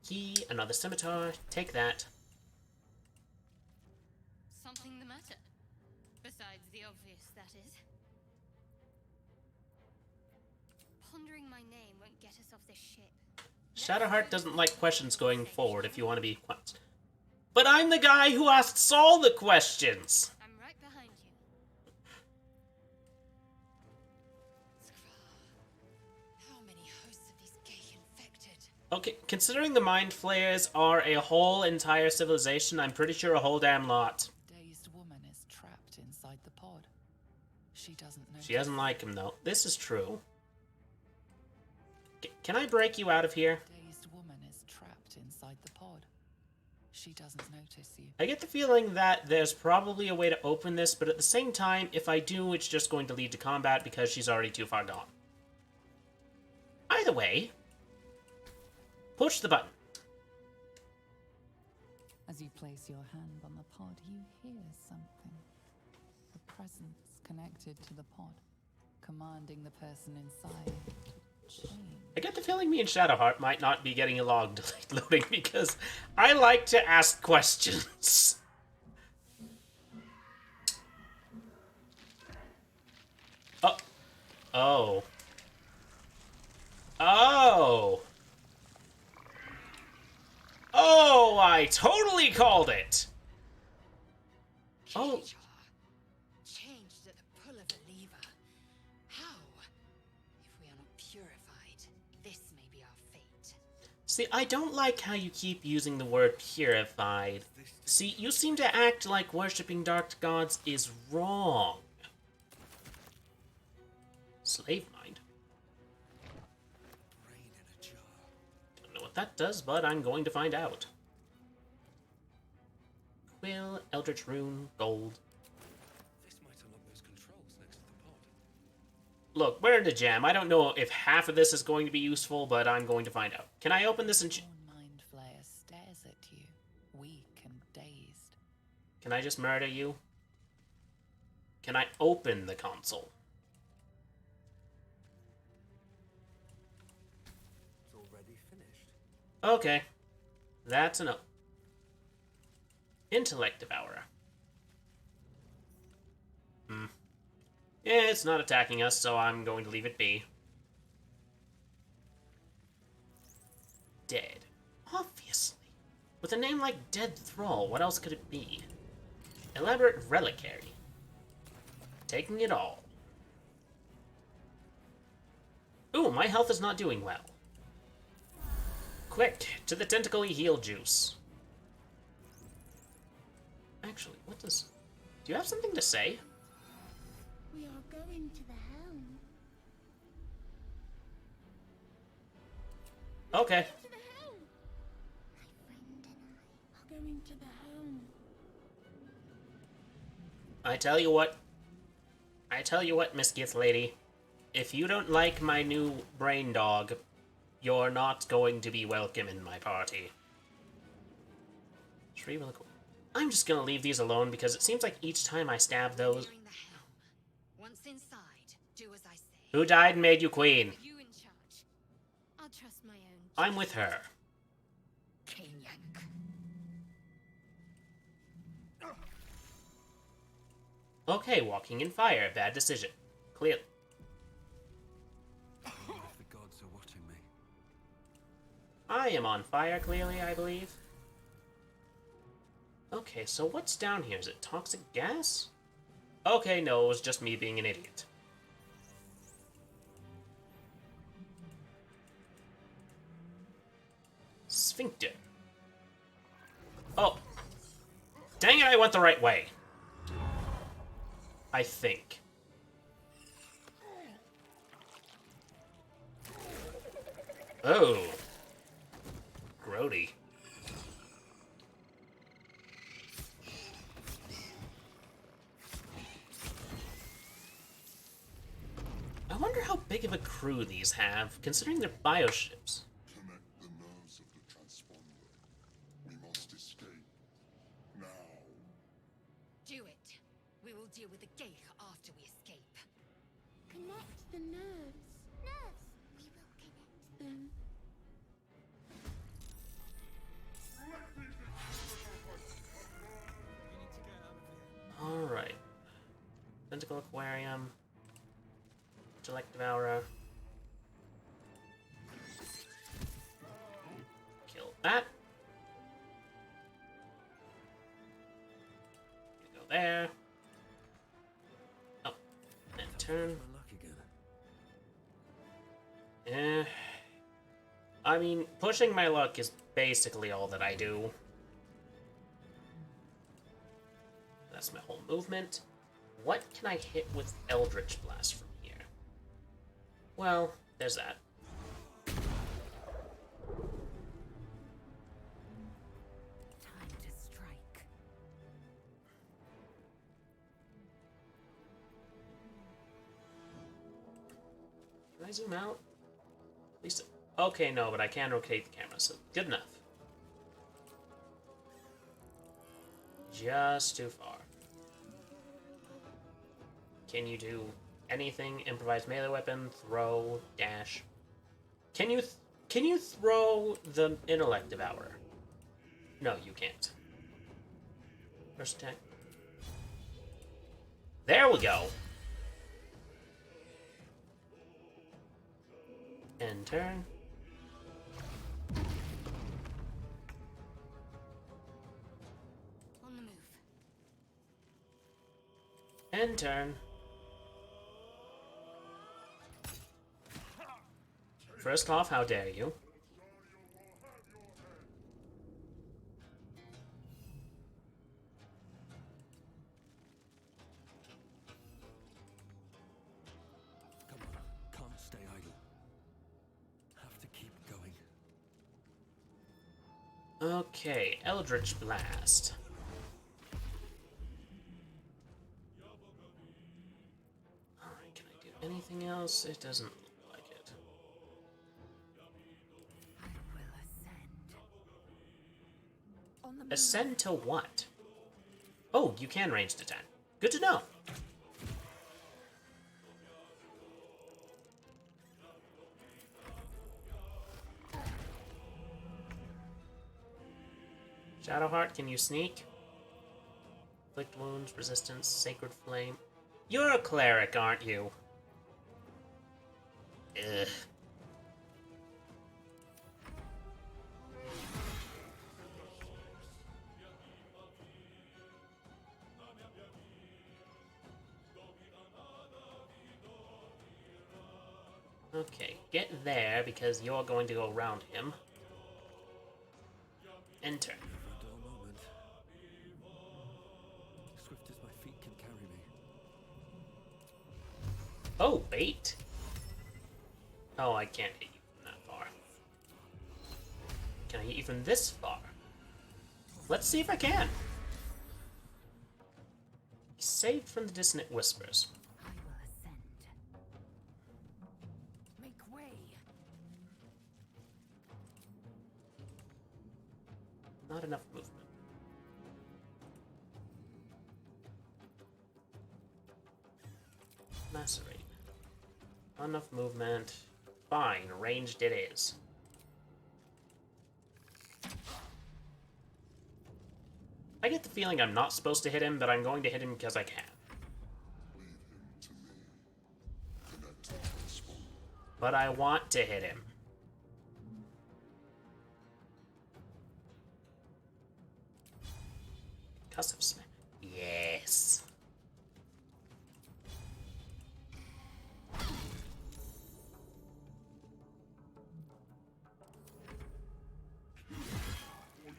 Key, another scimitar, take that. Something the matter? Besides the obvious, that is. Pondering my name won't get us off this ship. Shadowheart doesn't like questions going forward if you want to be... But I'm the guy who asks all the questions! I'm right behind you. Skra. How many hosts of these gay infected? Okay, considering the Mind Flayers are a whole entire civilization, I'm pretty sure a whole damn lot. Dazed woman is trapped inside the pod. She doesn't know. She doesn't like him, though. This is true. Can I break you out of here? Dazed woman is trapped inside the pod. She doesn't notice you. I get the feeling that there's probably a way to open this, but at the same time, if I do, it's just going to lead to combat because she's already too far gone. Either way, push the button. As you place your hand on the pod, you hear something. A presence connected to the pod, commanding the person inside I get the feeling me and Shadowheart might not be getting along delayed loading because I like to ask questions. Oh. Oh. Oh. Oh, I totally called it. Oh. Changed at the pull of a lever. How? If we are not purified, this may be our fate. See, I don't like how you keep using the word purified. See, you seem to act like worshipping dark gods is wrong. Slave mind. Brain in a jar. Don't know what that does, but I'm going to find out. Quill, Eldritch Rune, Gold. This might unlock those controls next to the pod. Look, we're in a jam. I don't know if half of this is going to be useful, but I'm going to find out. Can I open this and... Mind Flayer stares at you, weak and dazed. Can I just murder you? Can I open the console? It's already finished. Okay. That's enough. Intellect Devourer. Yeah, it's not attacking us, so I'm going to leave it be. Dead. Obviously. With a name like Dead Thrall, what else could it be? Elaborate Reliquary. Taking it all. Ooh, my health is not doing well. Quick, to the tentacle-y heal juice. Actually, what does... Do you have something to say? We are going to the helm. Okay. To the helm! My friend and I are going to the helm. I tell you what, Miss Gith Lady. If you don't like my new brain dog, you're not going to be welcome in my party. Shri really cool. I'm just gonna leave these alone because it seems like each time I stab those... Nearing the helm. Once inside, do as I say. Who died and made you queen? You in charge. I'll trust my own. I'm with her. Kanyak. Okay, walking in fire. Bad decision. Clearly. If the gods are watching me. I am on fire, clearly, I believe. Okay, so what's down here? Is it toxic gas? Okay, no, it was just me being an idiot. Sphincter. Oh. Dang it, I went the right way. I think. Oh. Grody. I wonder how big of a crew these have, considering they're bioships. Connect the nerves of the transponder. We must escape. Now. Do it. We will deal with the Geich after we escape. Connect the nerves. Nerves! We will connect them. Alright. Tentacle Aquarium. Intellect Devourer. Kill that. Go there. Oh. And turn. My luck again. Eh. I mean, pushing my luck is basically all that I do. That's my whole movement. What can I hit with Eldritch Blast from here? Well, there's that. Time to strike. Can I zoom out? At least... Okay, no, but I can rotate the camera, so good enough. Just too far. Can you do anything? Improvised melee weapon, throw, dash. Can you throw the intellect devourer? No, you can't. First attack. There we go. End turn. On the move. End turn. First off, how dare you? Come on, can't stay idle. Have to keep going. Okay, Eldritch Blast. Alright, can I do anything else? It doesn't look like it. I will ascend. On the move. Ascend to what? Oh, you can ranged attack. Good to know. Shadowheart, can you sneak? Inflict wounds, resistance, sacred flame. You're a cleric, aren't you? Ugh. Okay, get there because you're going to go around him. Enter. For a dull moment. Swift as my feet can carry me. Oh, bait. Oh, I can't hit you from that far. Can I hit you from this far? Let's see if I can. Saved from the dissonant whispers. I will ascend. Make way. Not enough movement. Macerate. Not enough movement. Fine, ranged it is. I get the feeling I'm not supposed to hit him, but I'm going to hit him because I can. Leave him to me. Connect to transponder. But I want to hit him. Concussive smash. Yes.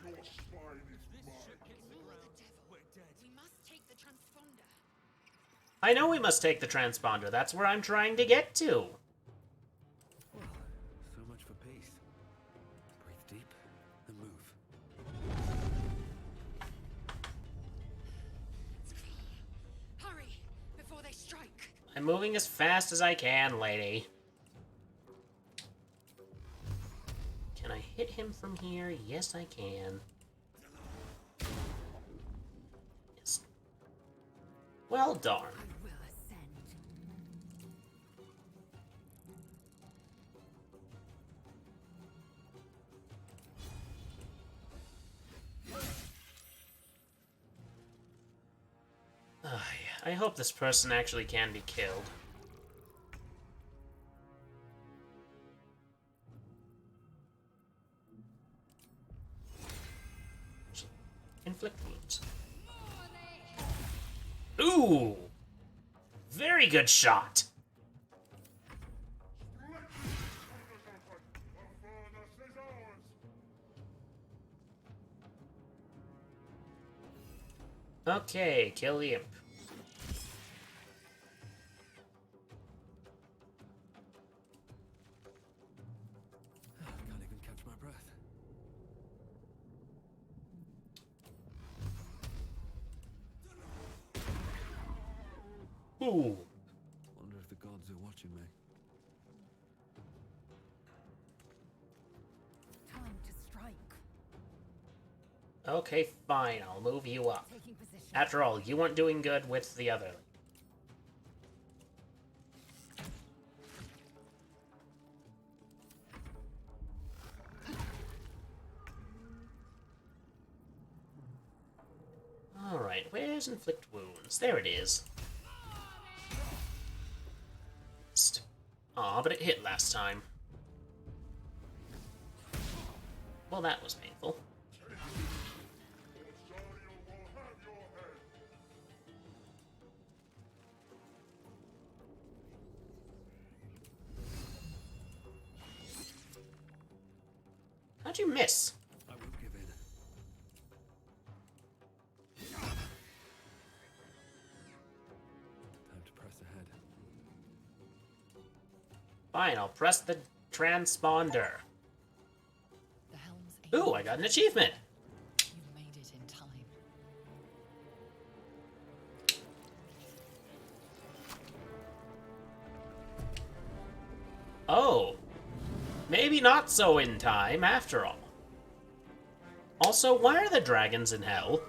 Or your spine is mine. Ignore the devil. We must take the transponder. I know we must take the transponder. That's where I'm trying to get to. Well, so much for peace. Breathe deep and move. Hurry, before they strike. I'm moving as fast as I can, lady. Can I hit him from here? Yes, I can. Yes. Well, darn. I will ascend. I hope this person actually can be killed. Inflict wounds. Ooh! Very good shot! Okay, kill the imp. Can't even catch my breath. Ooh. Wonder if the gods are watching me. Time to strike. Okay, fine, I'll move you up. Taking position. After all, you weren't doing good with the other. Alright, where's inflict wounds? There it is. Aw, but it hit last time. Well, that was painful. How'd you miss? I will give in. Time to press ahead. Fine, I'll press the transponder. The helm's Ooh, I got an achievement! You made it in time. Oh. Maybe not so in time, after all. Also, why are the dragons in hell?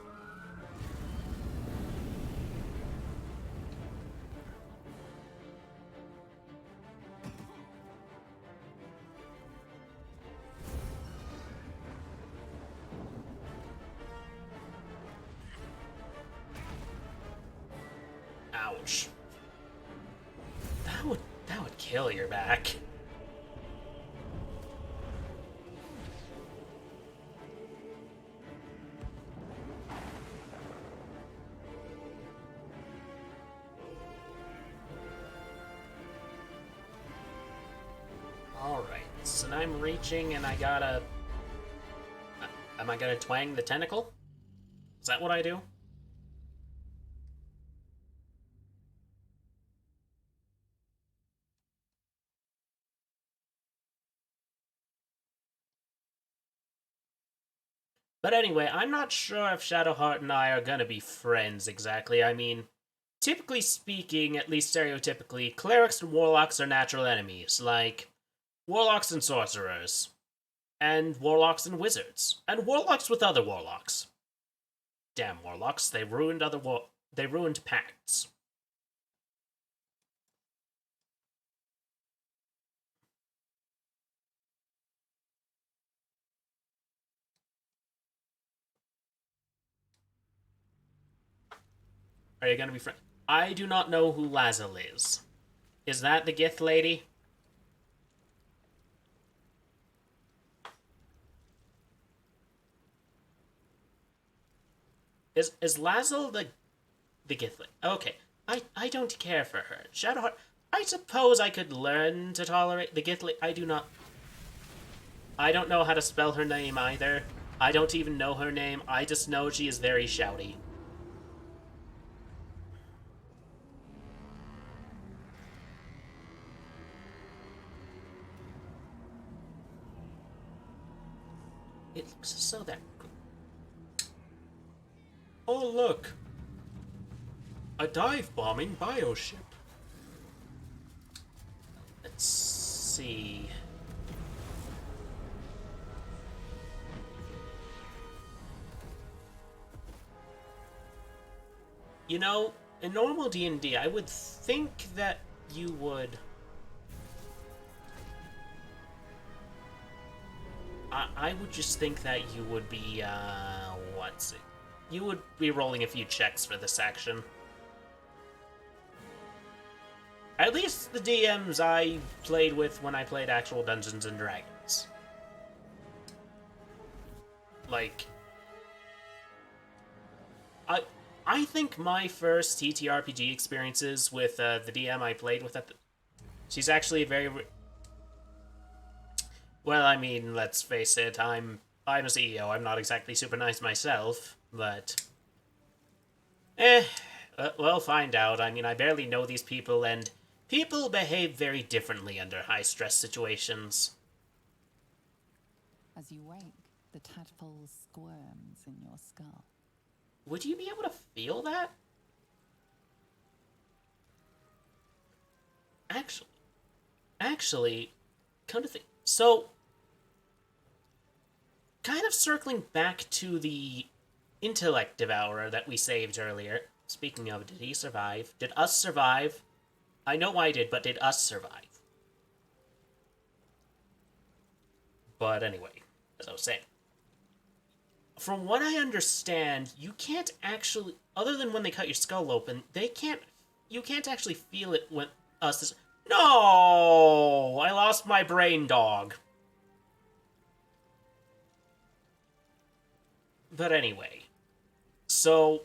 Ouch. That would kill your back. Alright, so now I'm reaching and I gotta... Am I gonna twang the tentacle? Is that what I do? But anyway, I'm not sure if Shadowheart and I are gonna be friends exactly. I mean, typically speaking, at least stereotypically, clerics and warlocks are natural enemies, like warlocks and sorcerers, and warlocks and wizards, and warlocks with other warlocks. Damn warlocks, they ruined they ruined pacts. Are you gonna be friends? I do not know who Lazel is. Is that the Gith lady? Is Lazel the Gith lady? Okay, I don't care for her. Shadowheart. I suppose I could learn to tolerate the Gith lady. I do not. I don't know how to spell her name either. I don't even know her name. I just know she is very shouty. It looks as though that... Oh, look! A dive-bombing bioship. Let's see... You know, in normal D&D, I would think that you would... I would just think that you would be, what's it? You would be rolling a few checks for this action. At least the DMs I played with when I played actual Dungeons and Dragons. Like... I think my first TTRPG experiences with the DM I played with she's actually very... Well, I mean, let's face it, I'm a CEO, I'm not exactly super nice myself, but... we'll find out. I mean, I barely know these people, and people behave very differently under high-stress situations. As you wake, the tadpole squirms in your skull. Would you be able to feel that? Actually, come to think... So, kind of circling back to the intellect devourer that we saved earlier. Speaking of, did he survive? Did us survive? I know I did, but did us survive? But anyway, as I was saying, from what I understand, you can't actually, other than when they cut your skull open, you can't actually feel it when us. No! I lost my brain dog. But anyway, so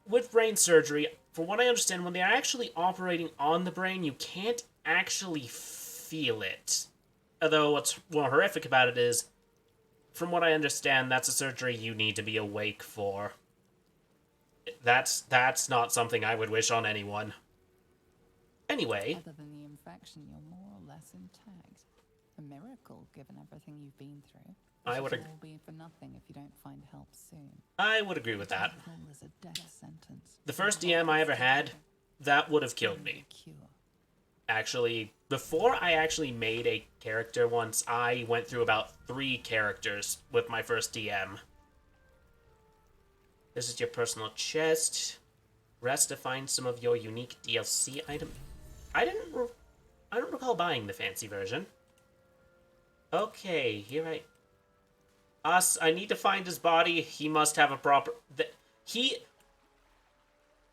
with brain surgery, from what I understand, when they are actually operating on the brain, you can't actually feel it. Although what's more horrific about it is, from what I understand, that's a surgery you need to be awake for. That's not something I would wish on anyone. Anyway. Other than the infection, you're more or less intact. A miracle, given everything you've been through. I would It will be for nothing if you don't find help soon. I would agree with that. Is a death sentence. The first DM I ever had, that would have killed me. Actually, before I actually made a character once, I went through about 3 characters with my first DM. This is your personal chest. Rest to find some of your unique DLC item. I don't recall buying the fancy version. Okay, here I need to find his body. He must have a proper...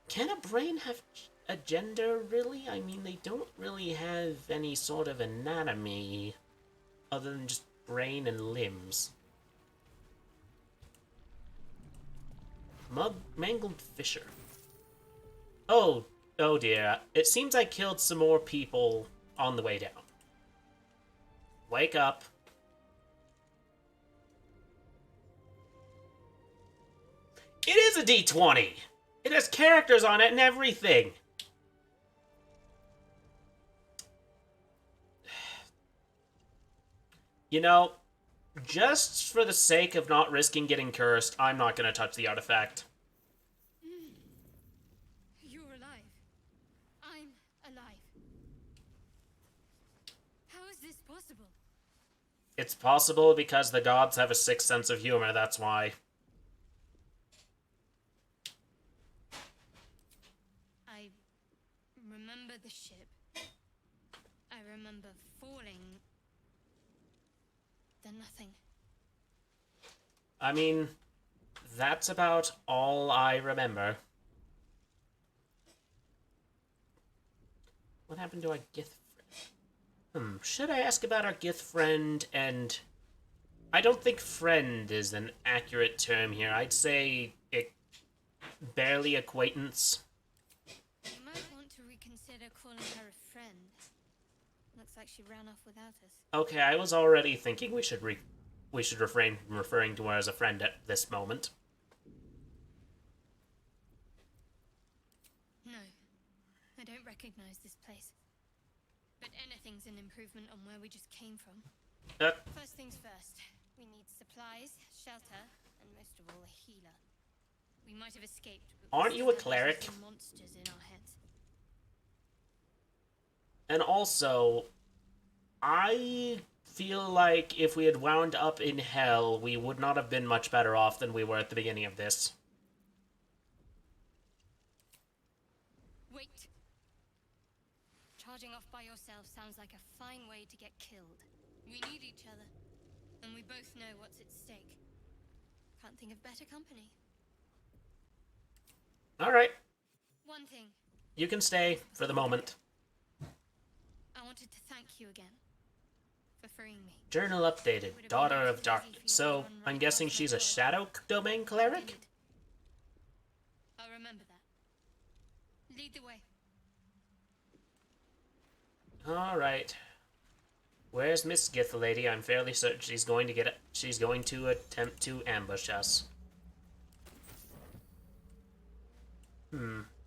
Can a brain have a gender, really? I mean, they don't really have any sort of anatomy other than just brain and limbs. Mangled Fisher. Oh dear. It seems I killed some more people on the way down. Wake up. It is a D20! It has characters on it and everything! You know, just for the sake of not risking getting cursed, I'm not gonna touch the artifact. You're alive. I'm alive. How is this possible? It's possible because the gods have a sick sense of humor, that's why. I remember the ship. I remember falling. Then nothing. I mean, that's about all I remember. What happened to our Gith friend? Should I ask about our Gith friend and... I don't think friend is an accurate term here. I'd say barely acquaintance. You might want to reconsider calling her a friend. Looks like she ran off without us. Okay, I was already thinking we should refrain from referring to her as a friend at this moment. No, I don't recognize this place. But anything's an improvement on where we just came from. First things first, we need supplies, shelter, and most of all, a healer. We might have escaped, but Aren't you a cleric? Monsters in our heads. And also, I feel like if we had wound up in hell, we would not have been much better off than we were at the beginning of this. Wait! Charging off by yourself sounds like a fine way to get killed. We need each other, and we both know what's at stake. Can't think of better company. Alright, One thing, you can stay for the moment. I wanted to thank you again for freeing me. Journal updated, Daughter of Darkness. So, I'm guessing she's a Shadow Domain cleric? I'll remember that. Lead the way. Alright. Where's Miss Gith Lady? I'm fairly certain she's going to attempt to ambush us.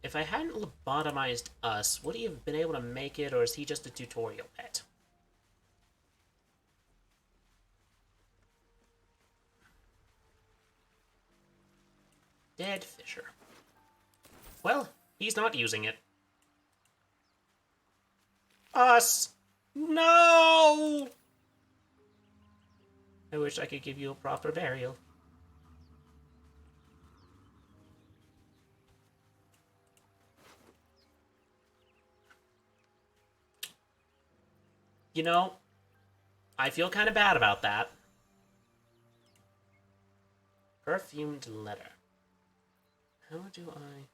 If I hadn't lobotomized us, would he have been able to make it, or is he just a tutorial pet? Dead Fisher. Well, he's not using it. Us! No! I wish I could give you a proper burial. You know, I feel kind of bad about that. Perfumed letter. How do I...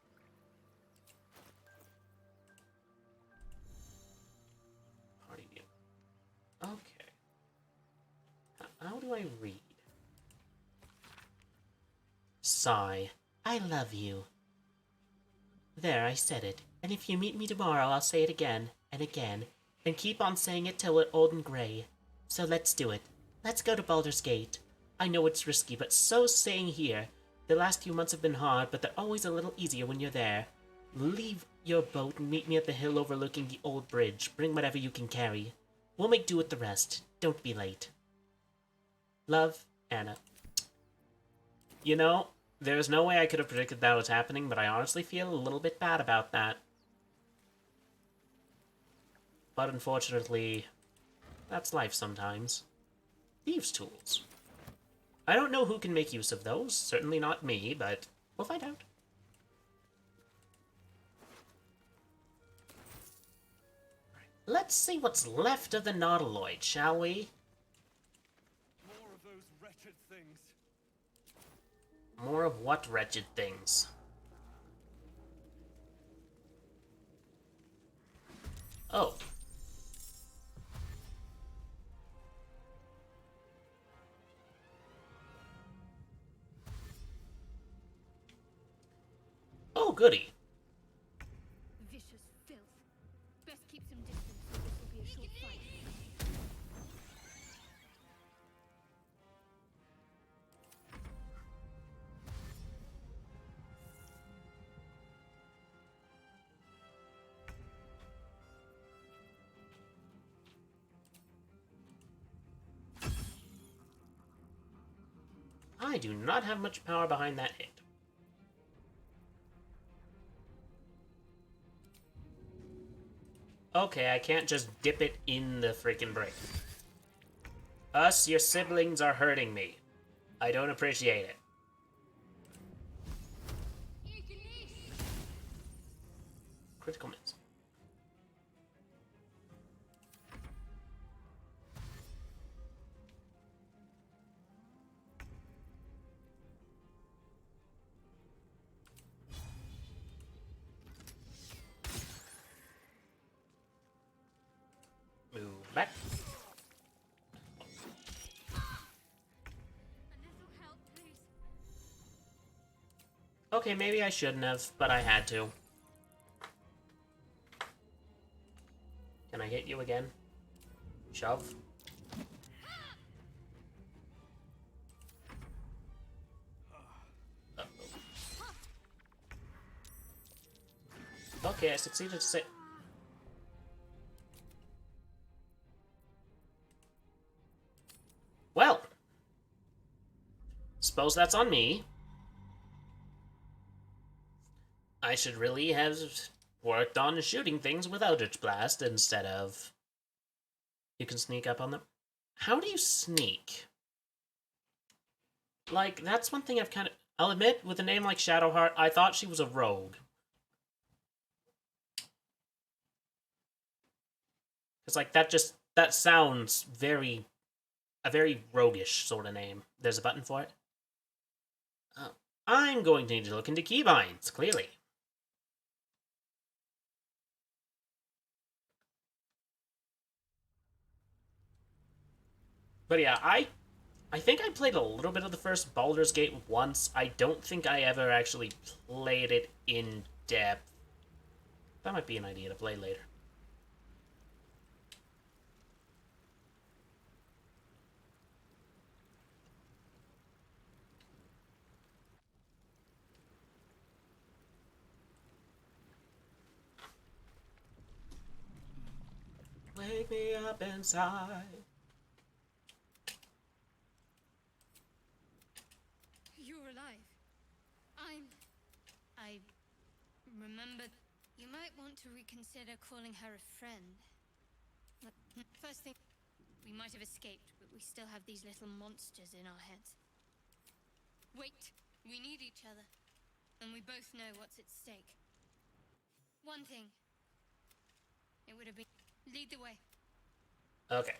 Party view. Okay. How do I read? Sigh. I love you. There, I said it. And if you meet me tomorrow, I'll say it again, and again, and keep on saying it till we're old and gray. So let's do it. Let's go to Baldur's Gate. I know it's risky, but so's staying here. The last few months have been hard, but they're always a little easier when you're there. Leave your boat and meet me at the hill overlooking the old bridge. Bring whatever you can carry. We'll make do with the rest. Don't be late. Love, Anna. You know, there's no way I could have predicted that was happening, but I honestly feel a little bit bad about that. But unfortunately, that's life sometimes. Thieves' tools. I don't know who can make use of those. Certainly not me, but we'll find out. Let's see what's left of the Nautiloid, shall we? More of those wretched things. More of what wretched things? Oh. Oh, goody. Vicious filth. Best keep some distance, or this will be a short fight. I do not have much power behind that hit. Okay, I can't just dip it in the freaking break. Us, your siblings, are hurting me. I don't appreciate it. Critical miss. Move back. Okay, maybe I shouldn't have, but I had to. Can I hit you again? Shove. Uh-oh. Okay, I succeeded to say... Well, suppose that's on me. I should really have worked on shooting things with Eldritch Blast instead of... You can sneak up on them. How do you sneak? Like, that's one thing I've kind of... I'll admit, with a name like Shadowheart, I thought she was a rogue. It's like, that sounds very... A very roguish sort of name. There's a button for it? Oh. I'm going to need to look into keybinds, clearly. But yeah, I think I played a little bit of the first Baldur's Gate once. I don't think I ever actually played it in depth. That might be an idea to play later. Wake me up inside. You're alive. I remember. You might want to reconsider calling her a friend. Look, first thing, we might have escaped, but we still have these little monsters in our heads. Wait, we need each other, and we both know what's at stake. One thing. It would have been... Lead the way. Okay.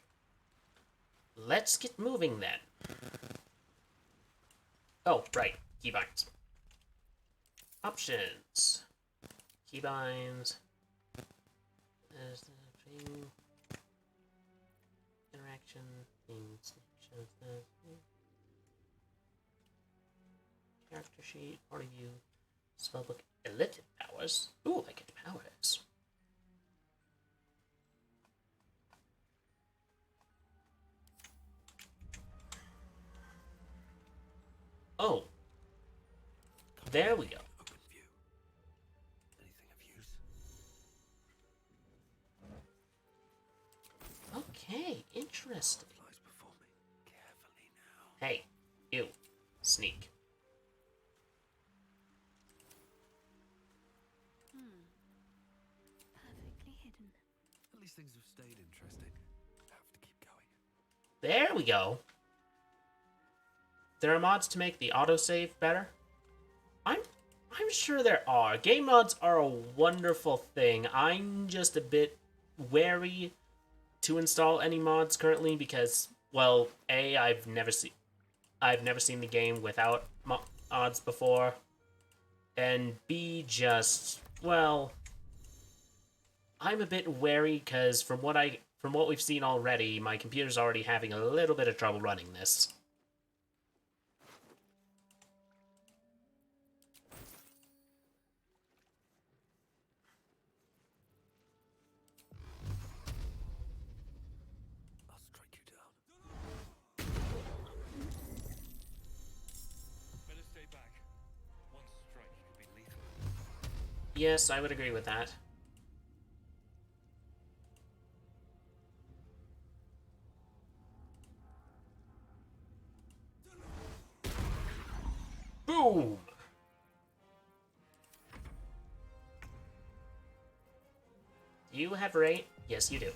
Let's get moving then. Oh, right. Keybinds. Options. Keybinds. There's the thing. Interaction. Things. Character sheet. Part of you. Spellbook. Elliptic powers. Ooh, I get powers. Oh. There we go. Open view. Anything of use? Okay, interesting. Flies before me. Carefully now. Hey, you. Sneak. Perfectly hidden. At least things have stayed interesting. Have to keep going. There we go. There are mods to make the autosave better? I'm sure there are. Game mods are a wonderful thing. I'm just a bit wary to install any mods currently because, well, A, I've never seen the game without mods before, and B, just, well, I'm a bit wary because from what we've seen already, my computer's already having a little bit of trouble running this. I'll strike you down. Better stay back. One strike could be lethal. Yes, I would agree with that. Boom! You have rate? Yes, you do.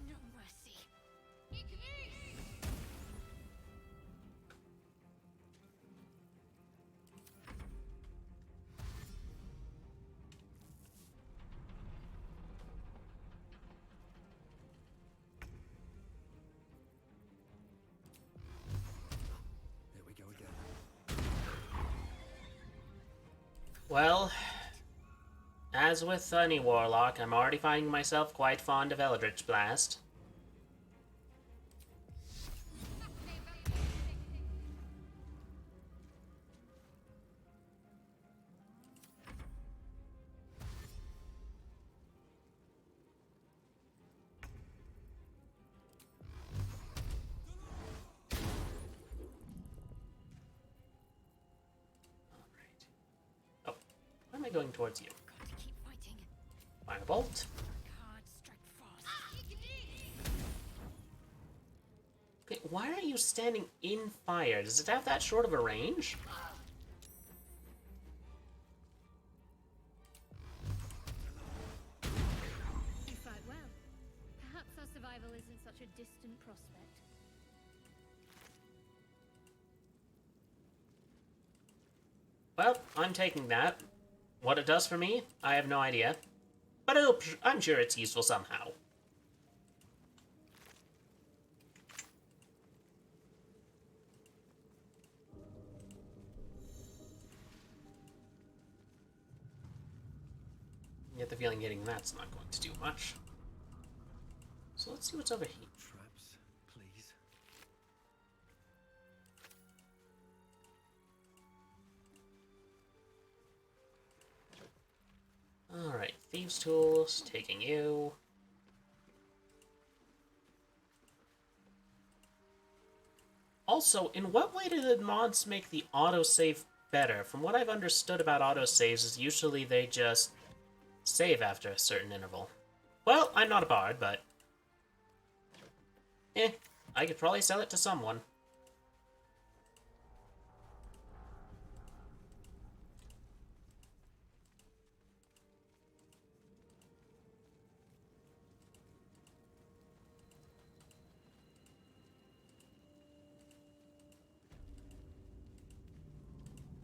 No mercy. Here we go again. Well, as with any warlock, I'm already finding myself quite fond of Eldritch Blast. Alright. Oh, why am I going towards you? Got to keep fighting. Firebolt. Work hard, strike fast. Okay, why are you standing in fire? Does it have that short of a range? You fight well. Perhaps our survival isn't such a distant prospect. Well, I'm taking that. What it does for me, I have no idea. But I'm sure it's useful somehow. I get the feeling getting that's not going to do much. So let's see what's over here. Traps, please. Alright, Thieves' Tools, taking you. Also, in what way do the mods make the autosave better? From what I've understood about autosaves is usually they just save after a certain interval. Well, I'm not a bard, but... I could probably sell it to someone.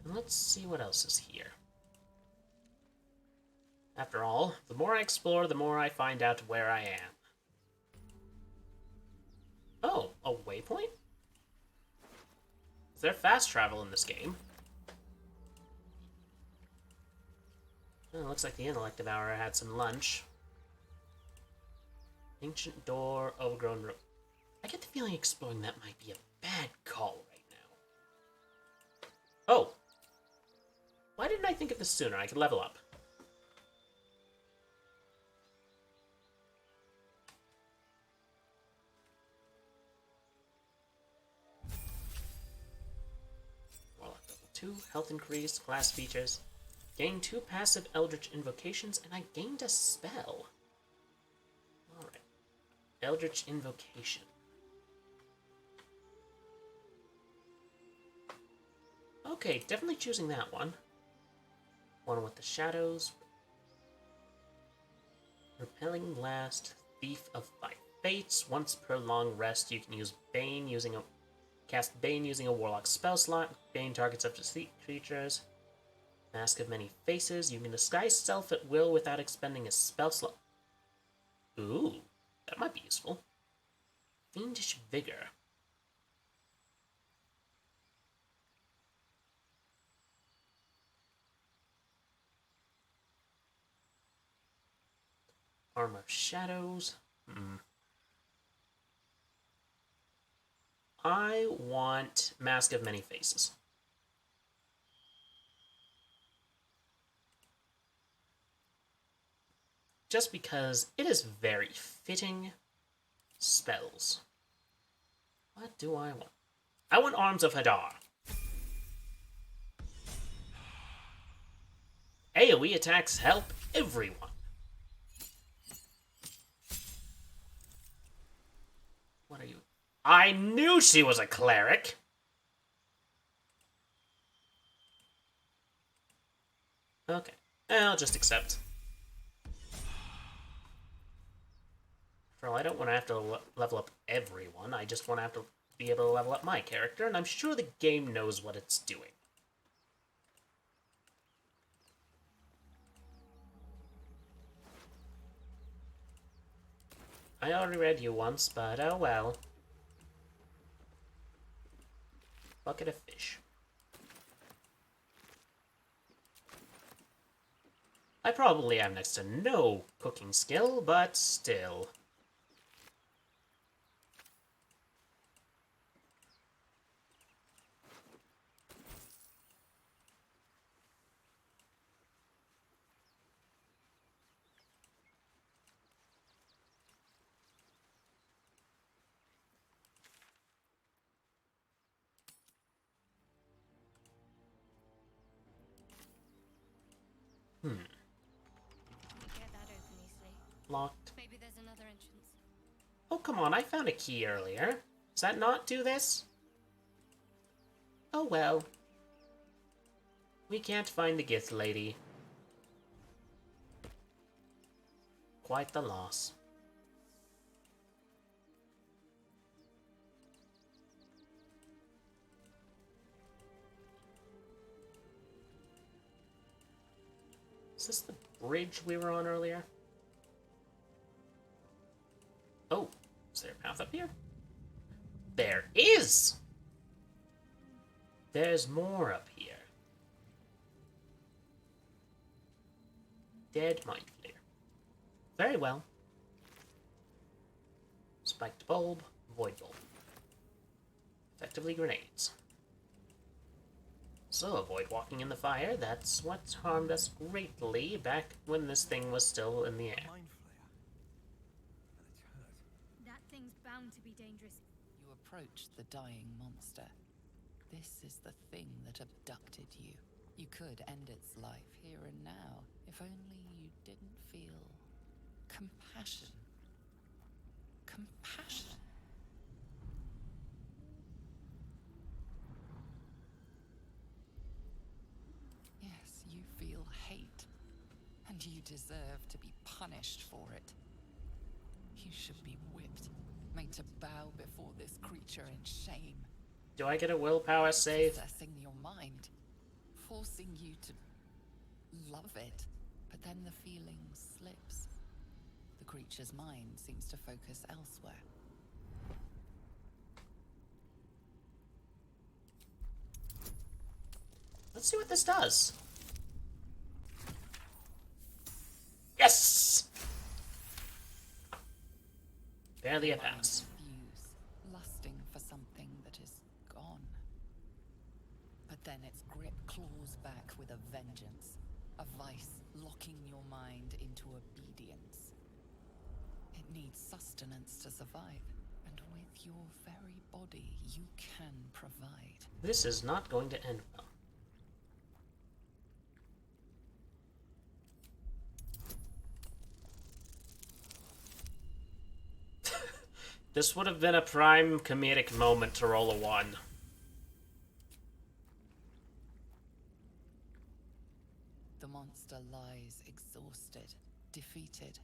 And let's see what else is here. After all, the more I explore, the more I find out where I am. Oh, a waypoint? Is there fast travel in this game? Oh, looks like the intellect devourer had some lunch. Ancient door, overgrown room. I get the feeling exploring that might be a bad call right now. Oh! Why didn't I think of this sooner? I could level up. Warlock level 2, health increase, class features. Gain 2 passive Eldritch invocations, and I gained a spell. Alright. Eldritch invocation. Okay, definitely choosing that one. One with the shadows. Repelling blast, thief of 5 fates. Once per long rest, you can use Bane using a cast Bane using a warlock spell slot. Bane targets up to 3 creatures. Mask of many faces. You can disguise self at will without expending a spell slot. Ooh, that might be useful. Fiendish vigor. Armor of Shadows. I want Mask of Many Faces. Just because it is very fitting. Spells. What do I want? I want Arms of Hadar. AoE attacks help everyone. What are you? I knew she was a cleric! Okay. I'll just accept. After all, I don't want to have to level up everyone. I just want to have to be able to level up my character, and I'm sure the game knows what it's doing. I already read you once, but oh well. Bucket of fish. I probably have next to no cooking skill, but still. Get that open easily. Locked. Maybe there's another entrance. Oh, come on, I found a key earlier. Does that not do this? Oh well. We can't find the gift lady. Quite the loss. Is this the bridge we were on earlier? Oh, is there a path up here? There is! There's more up here. Dead mind flare. Very well. Spiked bulb, void bulb. Effectively grenades. So avoid walking in the fire. That's what's harmed us greatly back when this thing was still in the air. Mind flayer. And it's hurt. That thing's bound to be dangerous. You approach the dying monster. This is the thing that abducted you. You could end its life here and now, if only you didn't feel compassion. Compassion. Yes, you feel hate, and you deserve to be punished for it. You should be whipped, made to bow before this creature in shame. Do I get a willpower save? Possessing your mind, forcing you to love it, but then the feeling slips. The creature's mind seems to focus elsewhere. Let's see what this does. Yes! Barely a pass. Views, lusting for something that is gone. But then its grip claws back with a vengeance, a vice locking your mind into obedience. It needs sustenance to survive, and with your very body, you can provide. This is not going to end well. This would have been a prime comedic moment to roll a 1. The monster lies exhausted, defeated.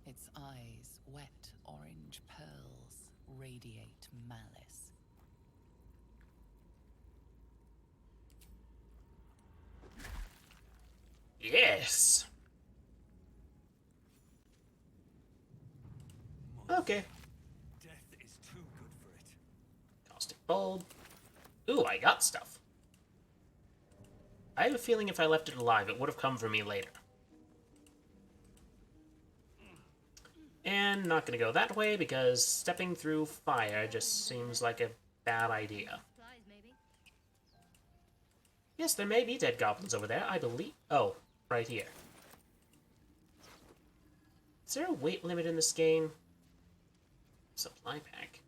Its eyes, wet orange pearls, radiate malice. Yes! Okay. Death is too good for it. Caustic bulb. Ooh, I got stuff. I have a feeling if I left it alive, it would have come for me later. And not gonna go that way, because stepping through fire just seems like a bad idea. Supplies, maybe. Yes, there may be dead goblins over there, I believe. Oh, right here. Is there a weight limit in this game? Supply pack.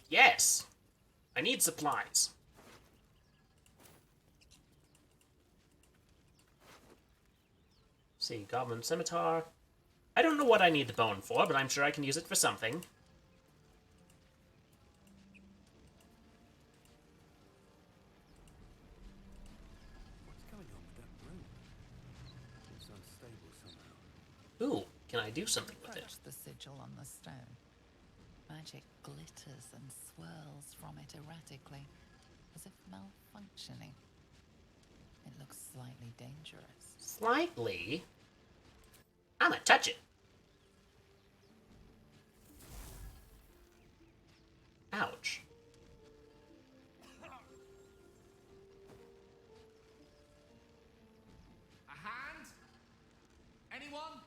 Yes! I need supplies. See, goblin scimitar. I don't know what I need the bone for, but I'm sure I can use it for something. What's going on with that room? It's unstable somehow. Ooh, can I do something with it? Approach the sigil on the stone. Magic glitters and swirls from it erratically, as if malfunctioning. It looks slightly dangerous. Slightly? I'm gonna touch it. Ouch. A hand? Anyone?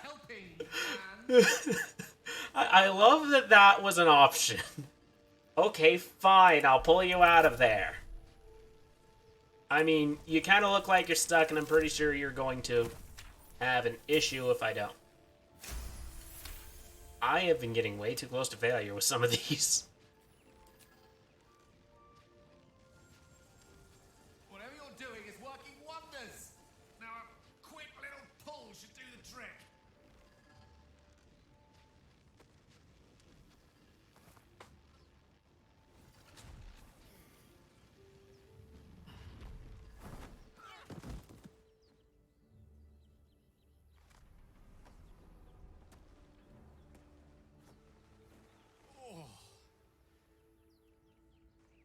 Helping hand. I love that that was an option. Okay, fine, I'll pull you out of there. I mean, you kind of look like you're stuck, and I'm pretty sure you're going to have an issue if I don't. I have been getting way too close to failure with some of these. Whatever you're doing is working wonders. Now a quick little pull should do the trick.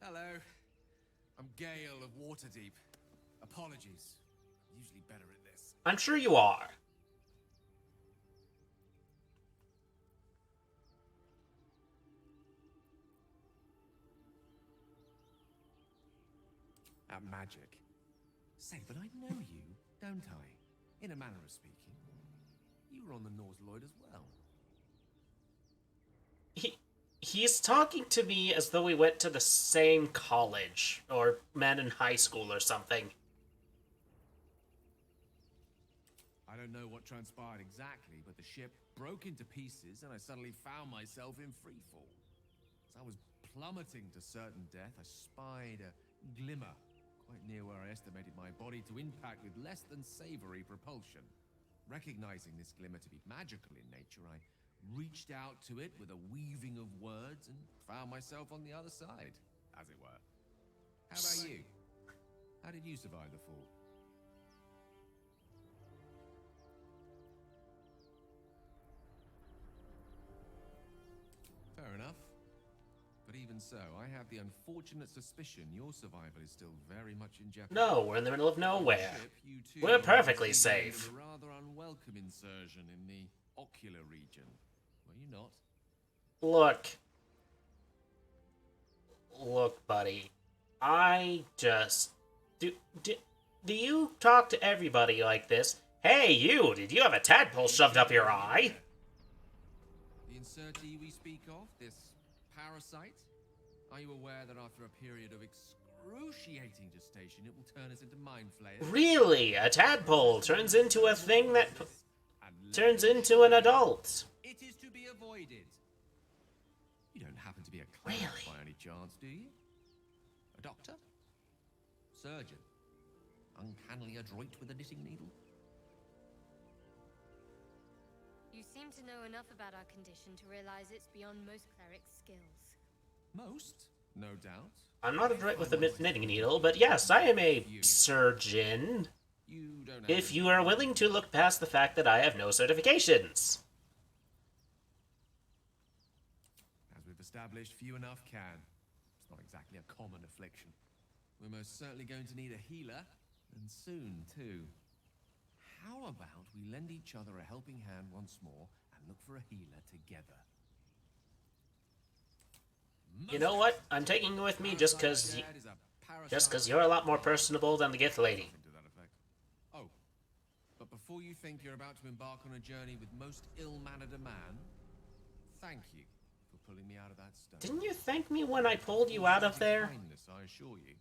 Hello. I'm Gale of Waterdeep. Apologies. I'm usually better at this. I'm sure you are. At magic. Say, but I know you, don't I? In a manner of speaking. You were on the Norse Lloyd as well. He's talking to me as though we went to the same college, or met in high school or something. I don't know what transpired exactly, but the ship broke into pieces and I suddenly found myself in freefall. As I was plummeting to certain death, I spied a glimmer quite near where I estimated my body to impact with less than savory propulsion. Recognizing this glimmer to be magical in nature, I reached out to it with a weaving of words and found myself on the other side, as it were. How about you? How did you survive the fall? Fair enough. But But even so, I have the unfortunate suspicion your survival is still very much in jeopardy. No, we're in the middle of nowhere. Ship, you two We're are perfectly obviously going safe. with a rather unwelcome insertion in the ocular region. Were you not? Look, buddy. I just... Do you talk to everybody like this? Hey, you! Did you have a tadpole shoved up your eye? The insertee we speak of, this parasite? Are you aware that after a period of excruciating gestation, it will turn us into mind flayers? Really? A tadpole turns into a thing that turns into an adult. It is to be avoided. You don't happen to be a cleric Really? by any chance, do you? A doctor? Surgeon? Uncannily adroit with a knitting needle? You seem to know enough about our condition to realize it's beyond most clerics' skills. Most, no doubt. I'm not adroit with a knitting needle, but yes, I am a surgeon. You don't have If you are willing to look past the fact that I have no certifications. As we've established, few enough can. It's not exactly a common affliction. We're most certainly going to need a healer, and soon, too. How about we lend each other a helping hand once more and look for a healer together? You know what? I'm taking you with me just because you're a lot more personable than the gift lady. To that effect. Oh, but before you think you're about to embark on a journey with most ill-mannered a man, thank you for pulling me out of that stone. Didn't you thank me when I pulled you out of there? Kindness, I assure you.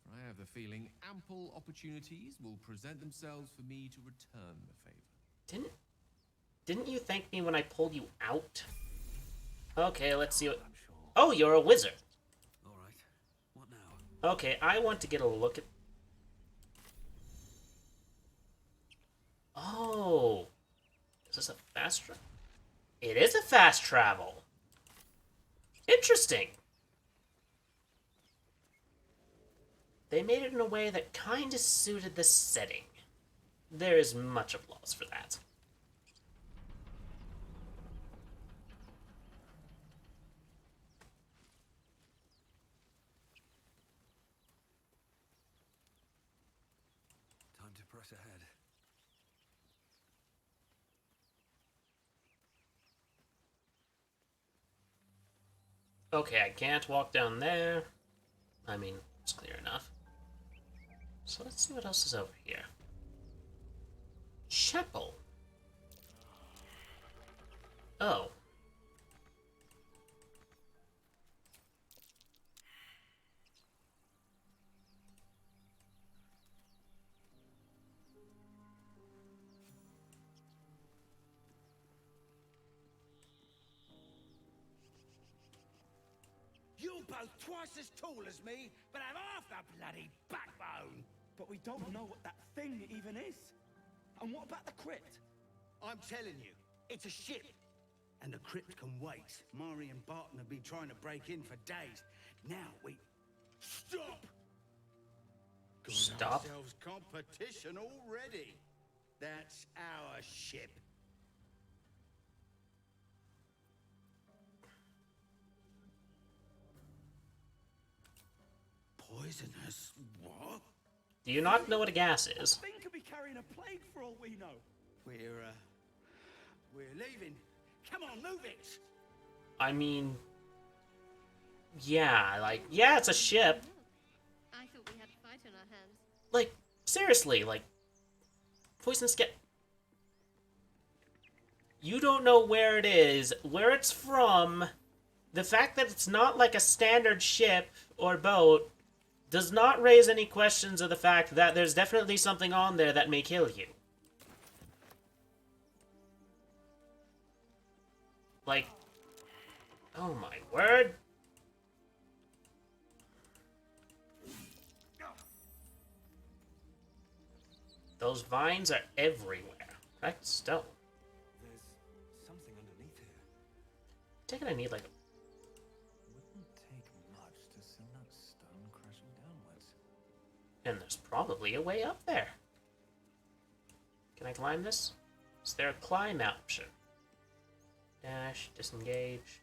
For I have the feeling ample opportunities will present themselves for me to return the favor. Didn't you thank me when I pulled you out? Okay, let's see what... Oh, you're a wizard. All right. What now? Okay, I want to get a look at... Oh. Is this a fast travel? It is a fast travel. Interesting. They made it in a way that kind of suited the setting. There is much applause for that. Time to press ahead. Okay, I can't walk down there. I mean, it's clear enough. So let's see what else is over here. Chapel. Oh. You're both twice as tall as me, but have half the bloody backbone. But we don't know what that thing even is. And what about the crypt? I'm telling you, it's a ship. And the crypt can wait. Mari and Barton have been trying to break in for days. Now we... Stop! Got Stop? ourselves competition already. That's our ship. Poisonous? What? Do you not know what a gas is? Thing could be carrying a plague for all we know. We're leaving. Come on, move it. I mean... Yeah, like, yeah, it's a ship. I thought we had a fight on our hands. Like, seriously, like... Poisonous get... You don't know where it is, where it's from. The fact that it's not like a standard ship or boat does not raise any questions of the fact that there's definitely something on there that may kill you. Like, oh my word. Those vines are everywhere. Correct stone. There's something underneath here. Take it I need like a... Wouldn't take much to send that stone crashing downwards. And there's probably a way up there. Can I climb this? Is there a climb option? Dash, disengage.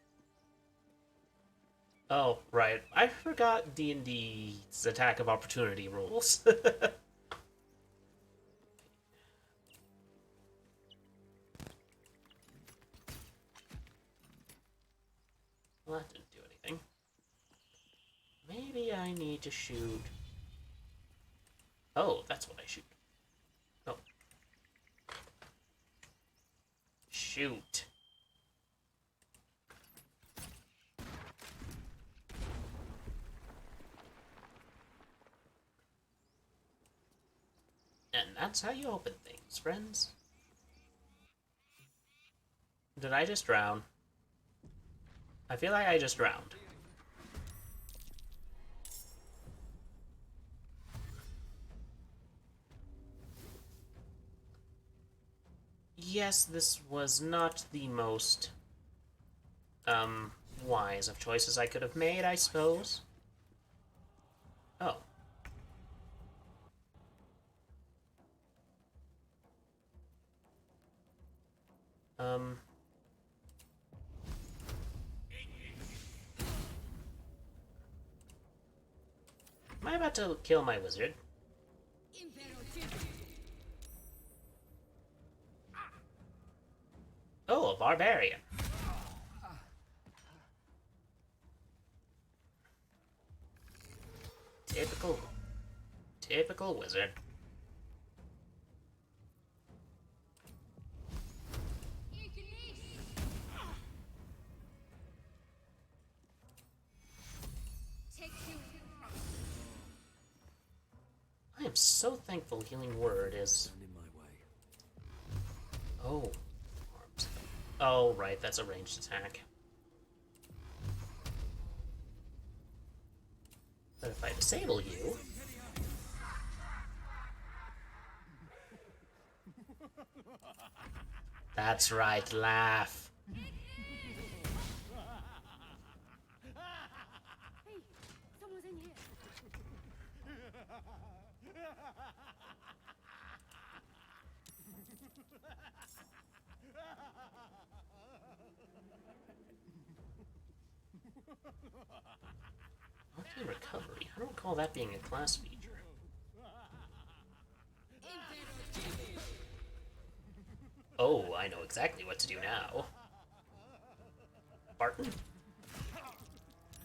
Oh, right. I forgot D&D's attack of opportunity rules. Well, that didn't do anything. Maybe I need to shoot... Oh, that's what I shoot. Oh. Shoot. And that's how you open things, friends. Did I just drown? I feel like I just drowned. Yes, this was not the most, wise of choices I could have made, I suppose. Oh. Am I about to kill my wizard? Oh, a barbarian. Typical wizard. I am so thankful Healing Word is... Oh. Arms. Oh, right, that's a ranged attack. But if I disable you... That's right, laugh. Hey, someone's in here. Okay, recovery. I don't recall that being a class feature. Oh, I know exactly what to do now. Barton?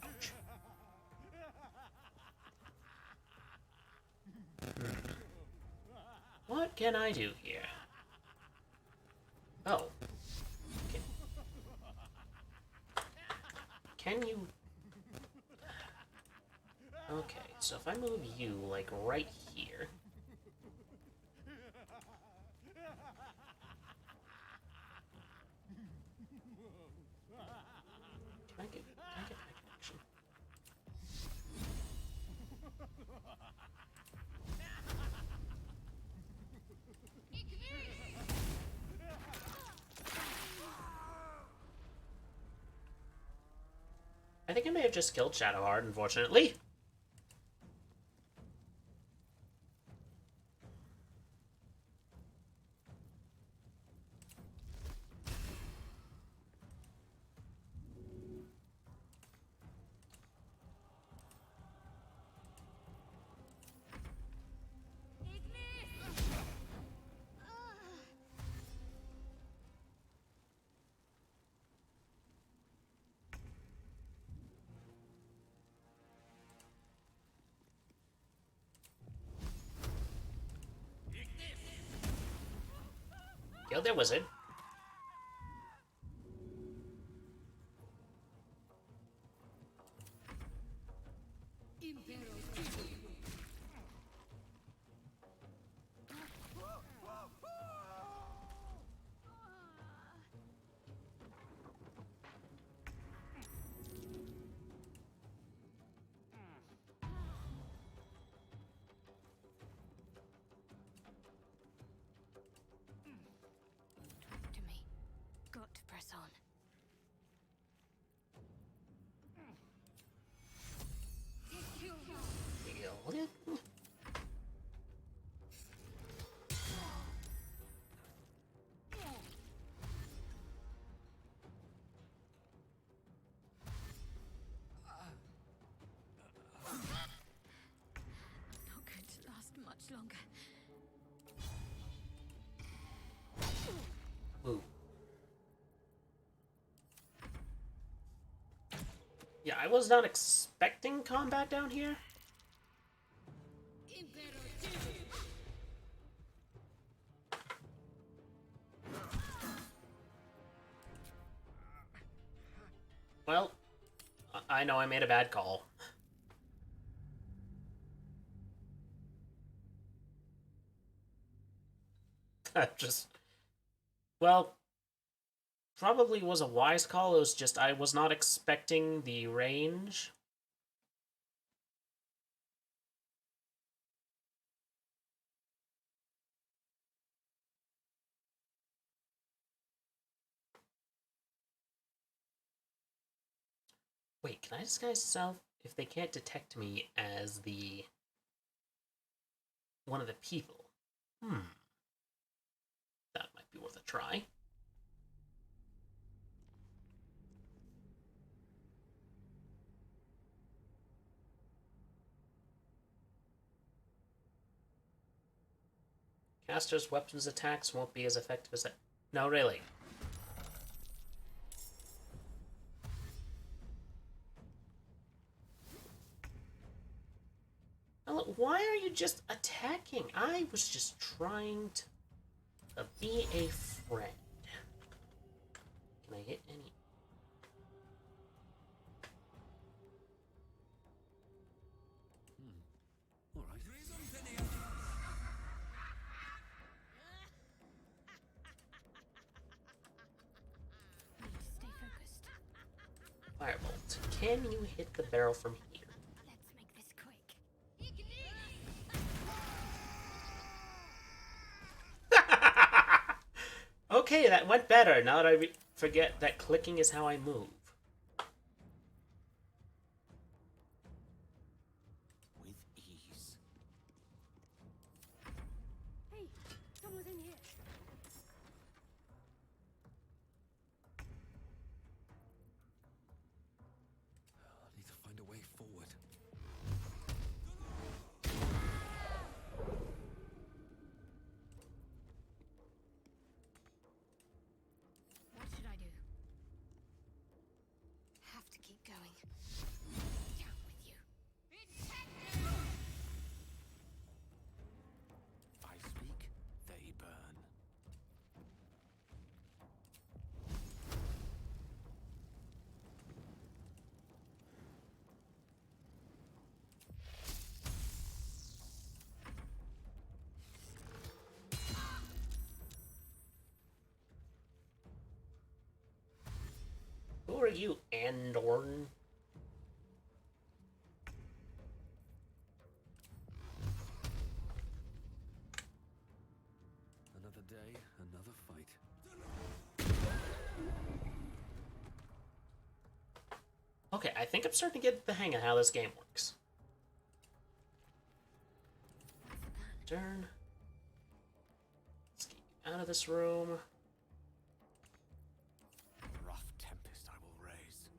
Ouch. What can I do here? Oh. Can you... Okay, so if I move you, like, right here... Can I get that connection? I think I may have just killed Shadowheart, unfortunately. Killed their wizard. longer. Ooh. Yeah, I was not expecting combat down here. Well, I know I made a bad call. Just, well, probably was a wise call. It was just I was not expecting the range. Wait, can I disguise self if they can't detect me as the one of the people? That might be worth a try. Caster's weapons attacks won't be as effective as that. No, really. Why are you just attacking? I was just trying to be a friend. Can I hit any? All right. Stay focused. Firebolt. Can you hit the barrel from here? Let's make this quick. Okay, that went better. Now that I forget that clicking is how I move. With ease. Hey, someone's in here. I need to find a way forward. What should I do? Have to keep going. Down with you. I speak, they burn. Who are you, Andorn? Another day, another fight. Okay, I think I'm starting to get the hang of how this game works. Turn. Let's get you out of this room. A rough tempest I will raise.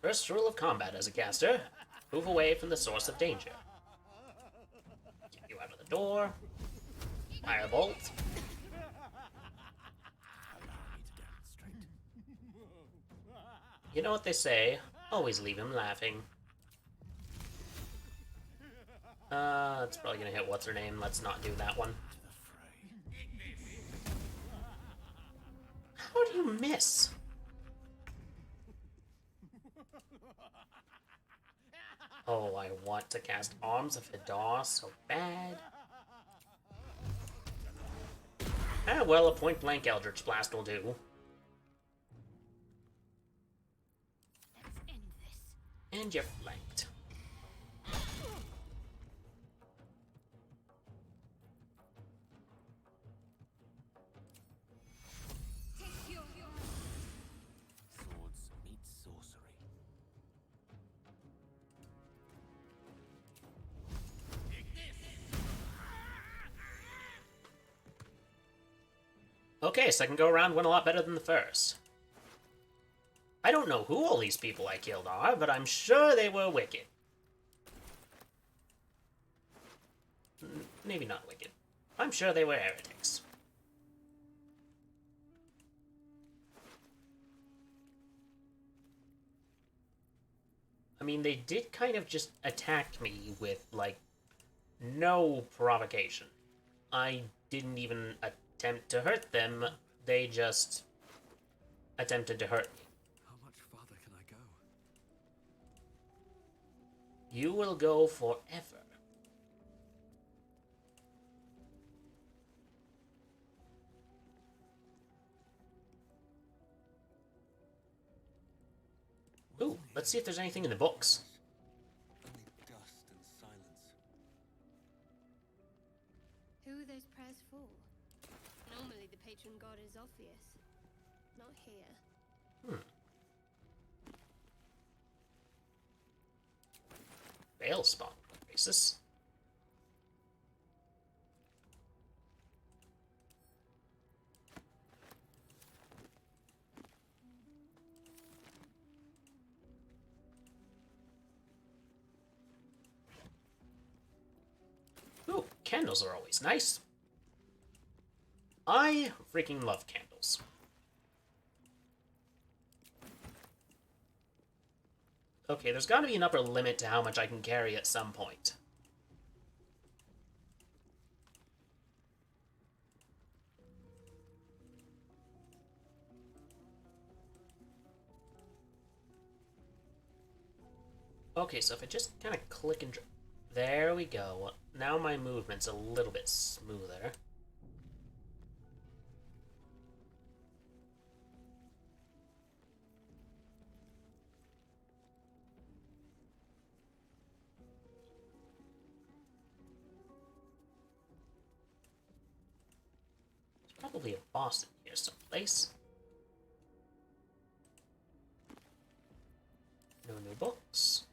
First rule of combat as a caster, move away from the source of danger. Get you out of the door. Firebolt. Allow me to demonstrate. You know what they say, always leave him laughing. It's probably gonna hit what's her name. Let's not do that one. How do you miss? Oh, I want to cast Arms of Hadar so bad. Ah, well, a point-blank Eldritch Blast will do. Let's end this. And you're flanked. Take your Swords meet swords. Okay, second go around went a lot better than the first. I don't know who all these people I killed are, but I'm sure they were wicked. Maybe not wicked. I'm sure they were heretics. I mean, they did kind of just attack me with, like, no provocation. I didn't even attempt to hurt them. They just attempted to hurt me. How much farther can I go? You will go forever. Ooh, let's see if there's anything in the books. Only dust and silence. Who are those prayers for? Normally the patron god is obvious. Not here. Veil spawn basis. Ooh, candles are always nice. I freaking love candles. Okay, there's gotta be an upper limit to how much I can carry at some point. Okay, so if I just kind of click and... There we go. Now my movement's a little bit smoother. There's probably a boss in here someplace. No new books.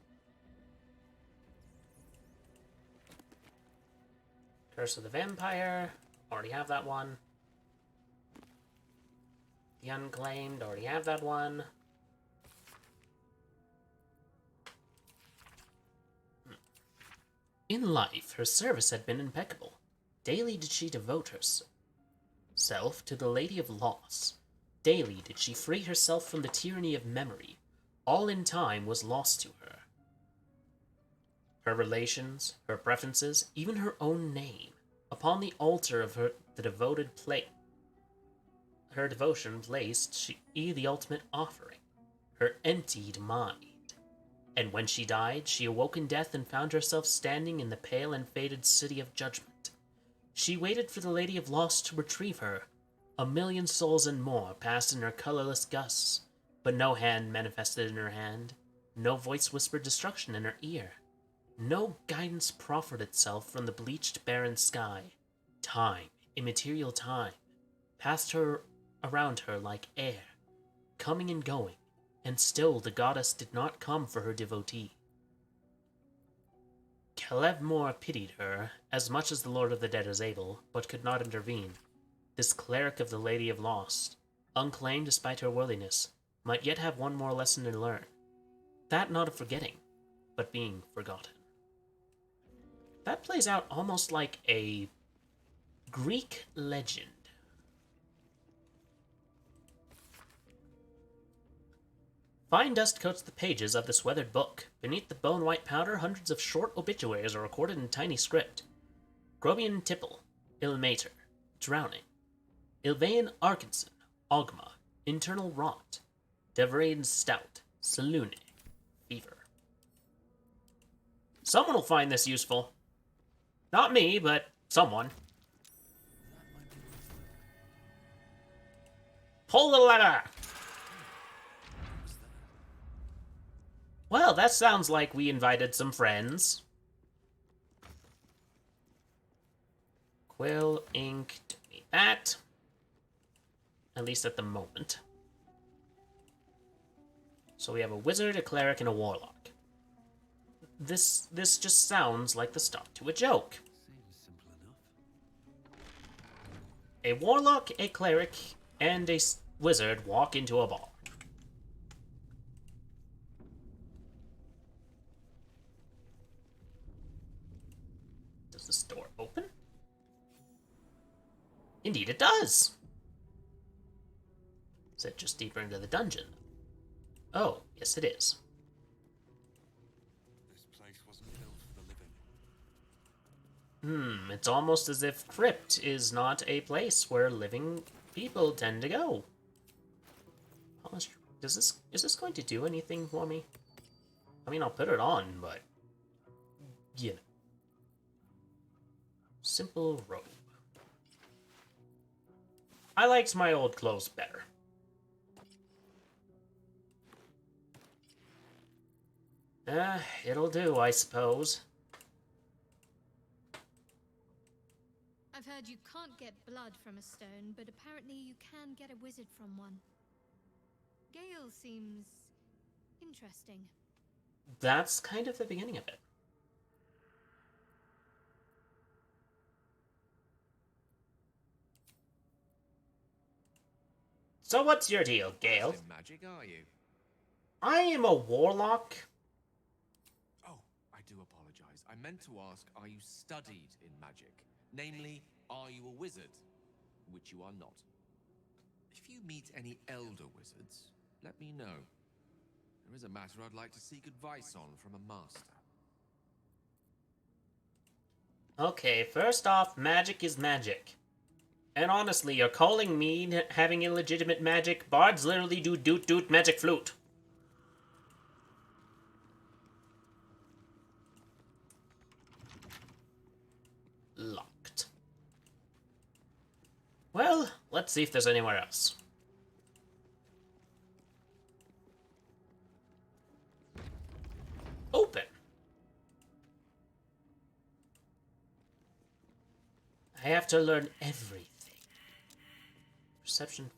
Curse of the Vampire. Already have that one. The Unclaimed. Already have that one. In life, her service had been impeccable. Daily did she devote herself to the Lady of Loss. Daily did she free herself from the tyranny of memory. All in time was lost to her. Her relations, her preferences, even her own name. Upon the altar of her devotion placed she the ultimate offering, her emptied mind. And when she died, she awoke in death and found herself standing in the pale and faded city of judgment. She waited for the Lady of Loss to retrieve her. 1,000,000 souls and more passed in her colorless gusts, but no hand manifested in her hand, no voice whispered destruction in her ear. No guidance proffered itself from the bleached barren sky. Time, immaterial time, passed her around her like air, coming and going, and still the goddess did not come for her devotee. Kelevmore pitied her, as much as the Lord of the Dead is able, but could not intervene. This cleric of the Lady of Lost, unclaimed despite her worthiness, might yet have one more lesson to learn. That not of forgetting, but being forgotten. That plays out almost like a Greek legend. Fine dust coats the pages of this weathered book. Beneath the bone-white powder, hundreds of short obituaries are recorded in tiny script. Grobian Tipple, ill mater, drowning. Ilvain Arkinson, Ogma, internal rot. Devrain Stout, Salune, fever. Someone will find this useful. Not me, but someone. Pull the lever! Well, that sounds like we invited some friends. Quill, ink, don't need that. At least at the moment. So we have a wizard, a cleric, and a warlock. This just sounds like the start to a joke. Seems simple enough. A warlock, a cleric, and a wizard walk into a bar. Does this door open? Indeed it does! Is it just deeper into the dungeon? Oh, yes it is. This place wasn't built for the living. It's almost as if Crypt is not a place where living people tend to go. Is this going to do anything for me? I mean, I'll put it on, but... you know. Simple robe. I liked my old clothes better. It'll do, I suppose. I've heard you can't get blood from a stone, but apparently you can get a wizard from one. Gale seems interesting. That's kind of the beginning of it. So what's your deal, Gale? What in magic are you? I am a warlock. Oh, I do apologize. I meant to ask, are you studied in magic? Namely, are you a wizard? Which you are not. If you meet any elder wizards, let me know. There is a matter I'd like to seek advice on from a master. Okay, first off, magic is magic. And honestly, you're calling me having illegitimate magic? Bards literally do doot-doot magic flute. Locked. Well, let's see if there's anywhere else. Open. I have to learn everything. Perception.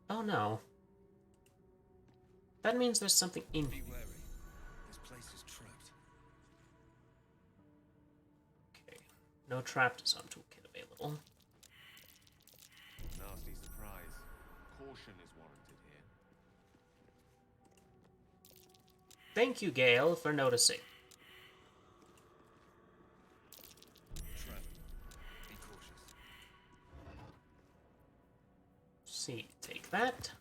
Oh no. That means there's something in here. Be wary. This place is trapped. Okay. No trapped zone toolkit available. Nasty surprise. Caution is warranted here. Thank you, Gale, for noticing. Trap. Be cautious. See, take that.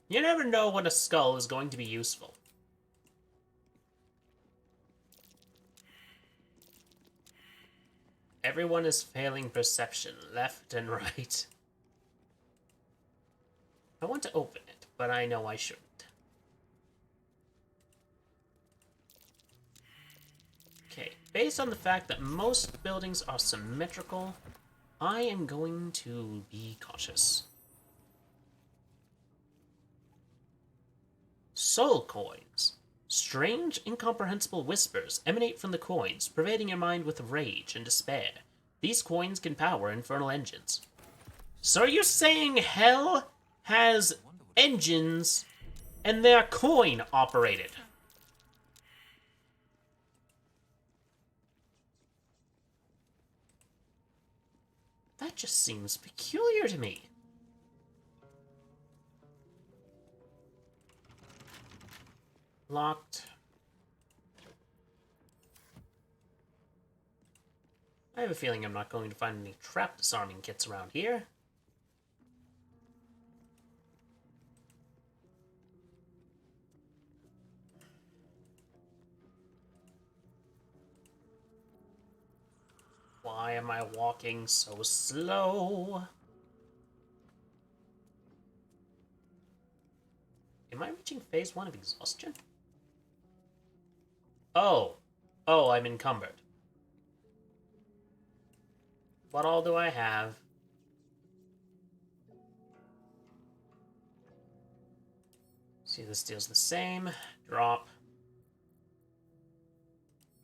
You never know when a skull is going to be useful. Everyone is failing perception, left and right. I want to open it, but I know I shouldn't. Okay, based on the fact that most buildings are symmetrical, I am going to be cautious. Soul coins. Strange, incomprehensible whispers emanate from the coins, pervading your mind with rage and despair. These coins can power infernal engines. So are you saying hell has engines and they're coin operated? That just seems peculiar to me. Locked. I have a feeling I'm not going to find any trap disarming kits around here. Why am I walking so slow? Am I reaching phase 1 of exhaustion? Oh, I'm encumbered. What all do I have? See, this deals the same. Drop.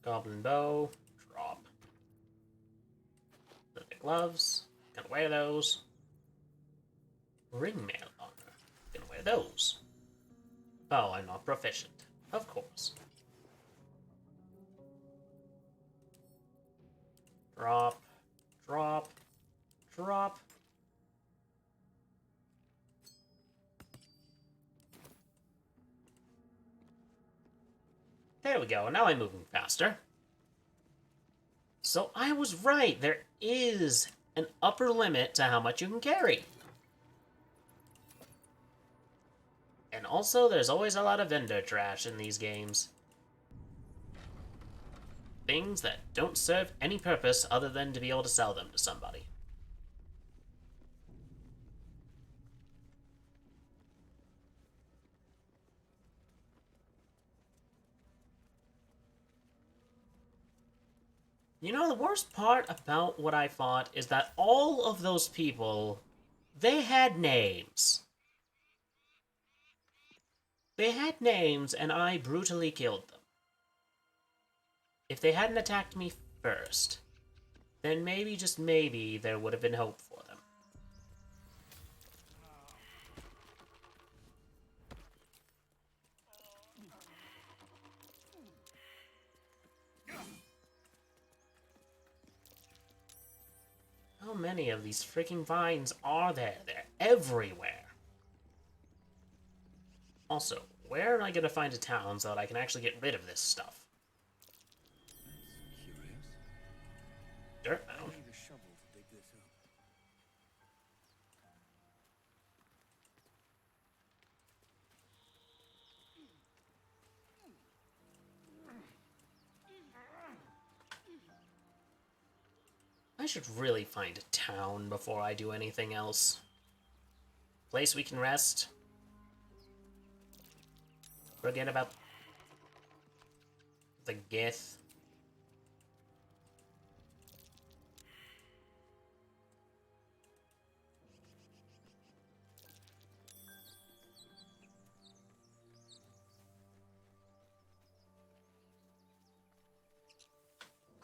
Goblin bow. Drop. The gloves. Gonna wear those. Ringmail armor. Gonna wear those. Oh, I'm not proficient. Of course. Drop. Drop. Drop. There we go. Now I'm moving faster. So I was right. There is an upper limit to how much you can carry. And also, there's always a lot of vendor trash in these games. Things that don't serve any purpose other than to be able to sell them to somebody. You know, the worst part about what I fought is that all of those people, they had names. They had names, and I brutally killed them. If they hadn't attacked me first, then maybe, just maybe, there would have been hope for them. How many of these freaking vines are there? They're everywhere. Also, where am I going to find a town so that I can actually get rid of this stuff? Dirt mound. Need a shovel to dig this up. I should really find a town before I do anything else. Place we can rest. Forget about the Gith.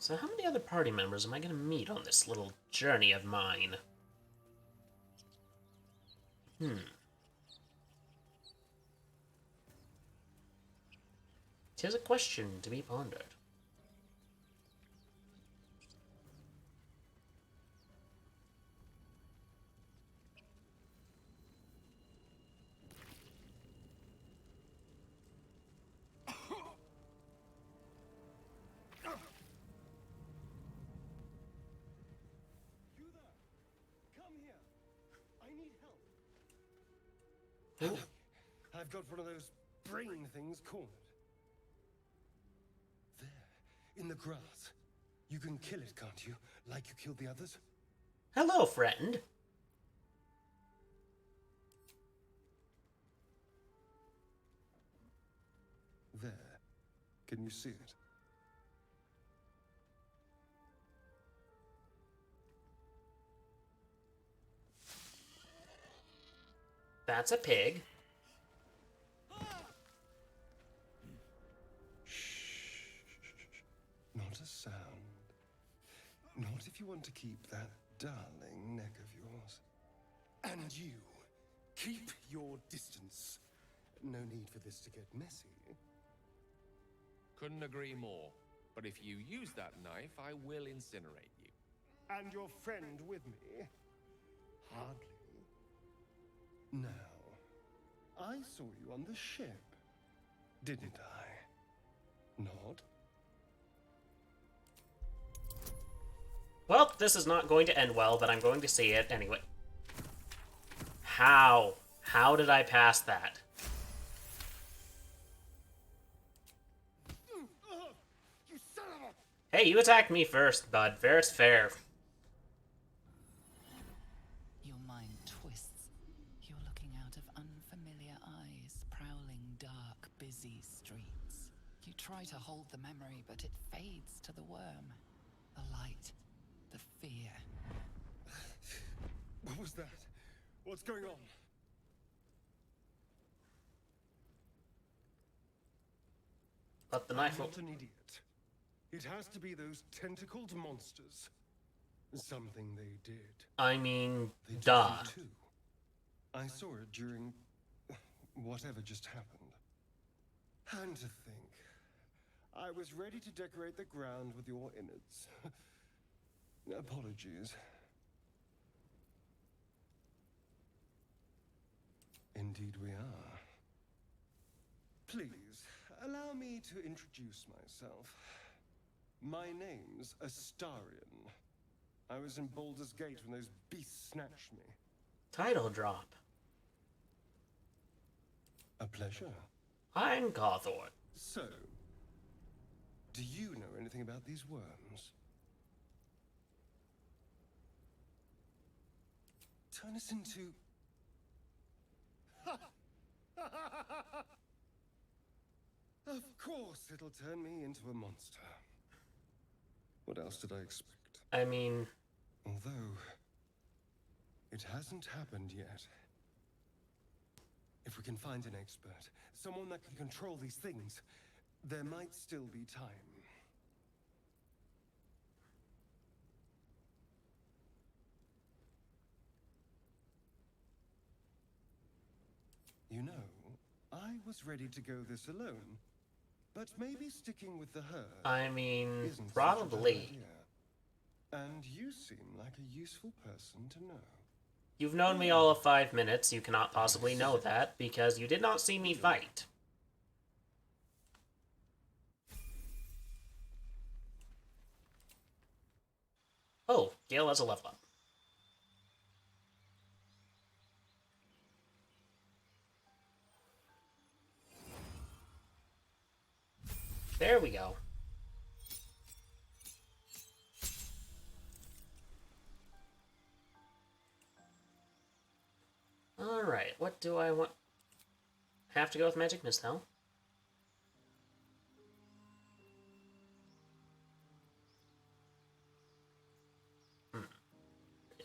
So how many other party members am I going to meet on this little journey of mine? Tis a question to be pondered. I've got one of those brain things cornered. There, in the grass. You can kill it, can't you? Like you killed the others? Hello, friend. There. Can you see it? That's a pig. Not a sound. Not if you want to keep that darling neck of yours. And you, keep your distance. No need for this to get messy. Couldn't agree more. But if you use that knife, I will incinerate you. And your friend with me? Hardly. Now, I saw you on the ship, didn't I? Not? Well, this is not going to end well, but I'm going to see it anyway. How? How did I pass that? You son of a... Hey, you attacked me first, bud. Fair is fair. Your mind twists. You're looking out of unfamiliar eyes, prowling dark, busy streets. You try to hold the memory, but it fades to the worm. The light. The fear. What was that? What's going on? But the knife I'm will... not an idiot. It has to be those tentacled monsters. Something they did. I mean, They did duh. you too. I saw it during whatever just happened. And to think, I was ready to decorate the ground with your innards. Apologies. Indeed we are. Please, Allow me to introduce myself. My name's Astarion. I was in Baldur's Gate when those beasts snatched me. Title drop. A pleasure. I'm Cawthorn. So, do you know anything about these worms? Turn us into... Of course it'll turn me into a monster. What else did I expect? I mean... Although, it hasn't happened yet. If we can find an expert, someone that can control these things, there might still be time. You know, I was ready to go this alone, but maybe sticking with the herd I mean, isn't probably. such a bad idea. And you seem like a useful person to know. You've known me all of 5 minutes. You cannot possibly know that, because you did not see me fight. Oh, Gale has a level up. There we go. Alright, what do I want? Have to go with Magic Missile.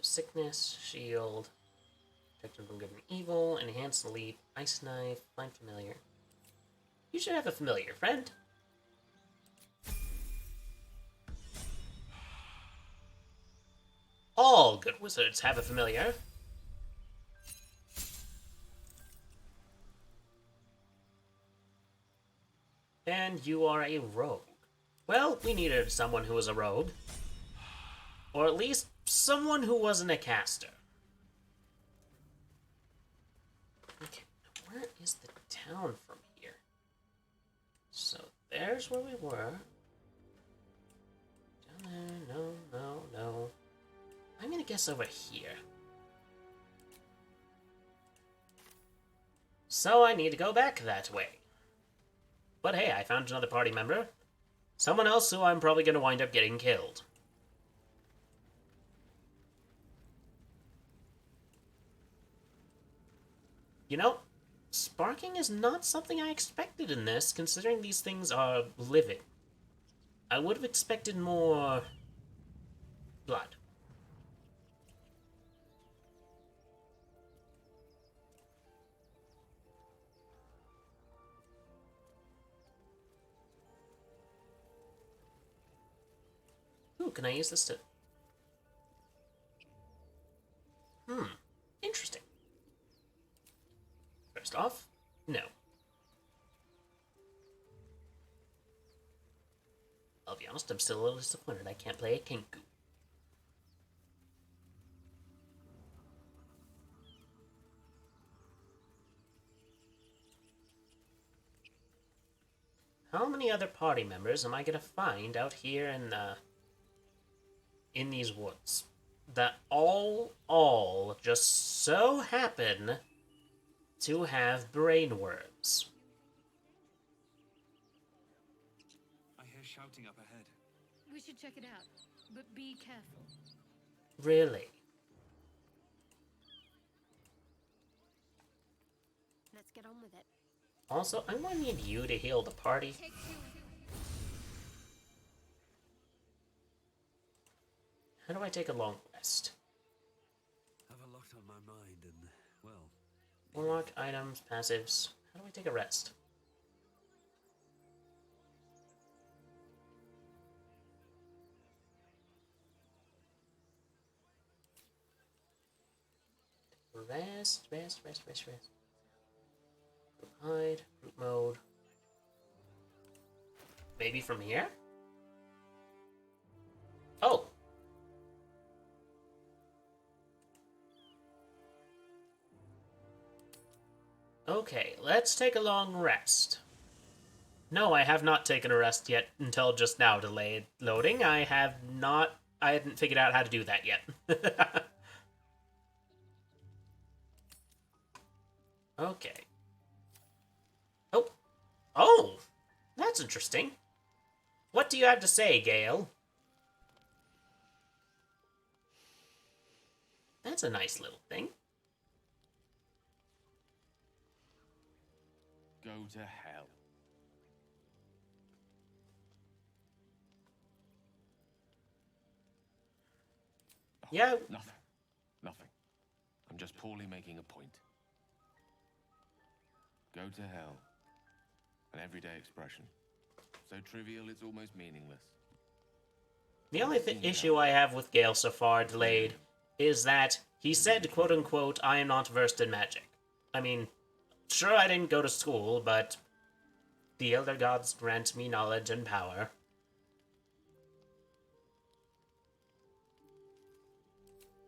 Sickness, Shield, Protect him from good and evil, Enhance Leap, Ice Knife, Find Familiar. You should have a familiar, friend. All good wizards have a familiar. And you are a rogue. Well, we needed someone who was a rogue. Or at least someone who wasn't a caster. Okay, where is the town from here? So there's where we were. Down there, no. I'm gonna guess over here. So I need to go back that way. But hey, I found another party member. Someone else who I'm probably gonna wind up getting killed. You know, sparking is not something I expected in this, considering these things are living. I would have expected more blood. Ooh, can I use this to... Interesting. First off, no. I'll be honest, I'm still a little disappointed I can't play a Kenku. How many other party members am I gonna find out here in these woods that all just so happen to have brain worms? I hear shouting up ahead. We should check it out, but be careful. Really? Let's get on with it. Also, I'm gonna need you to heal the party. How do I take a long rest? Have a lot on my mind and, well... Unlock items, passives. How do I take a rest? Rest. Group hide, group mode. Maybe from here? Oh! Okay, let's take a long rest. No, I have not taken a rest yet until just now delayed loading. I hadn't figured out how to do that yet. Okay. Oh. Oh! That's interesting. What do you have to say, Gale? That's a nice little thing. Go to hell. Yeah. Nothing. Nothing. I'm just poorly making a point. Go to hell. An everyday expression. So trivial it's almost meaningless. The only issue I have with Gale so far, delayed, is that he said, quote-unquote, I am not versed in magic. I mean, sure I didn't go to school, but the Elder Gods grant me knowledge and power.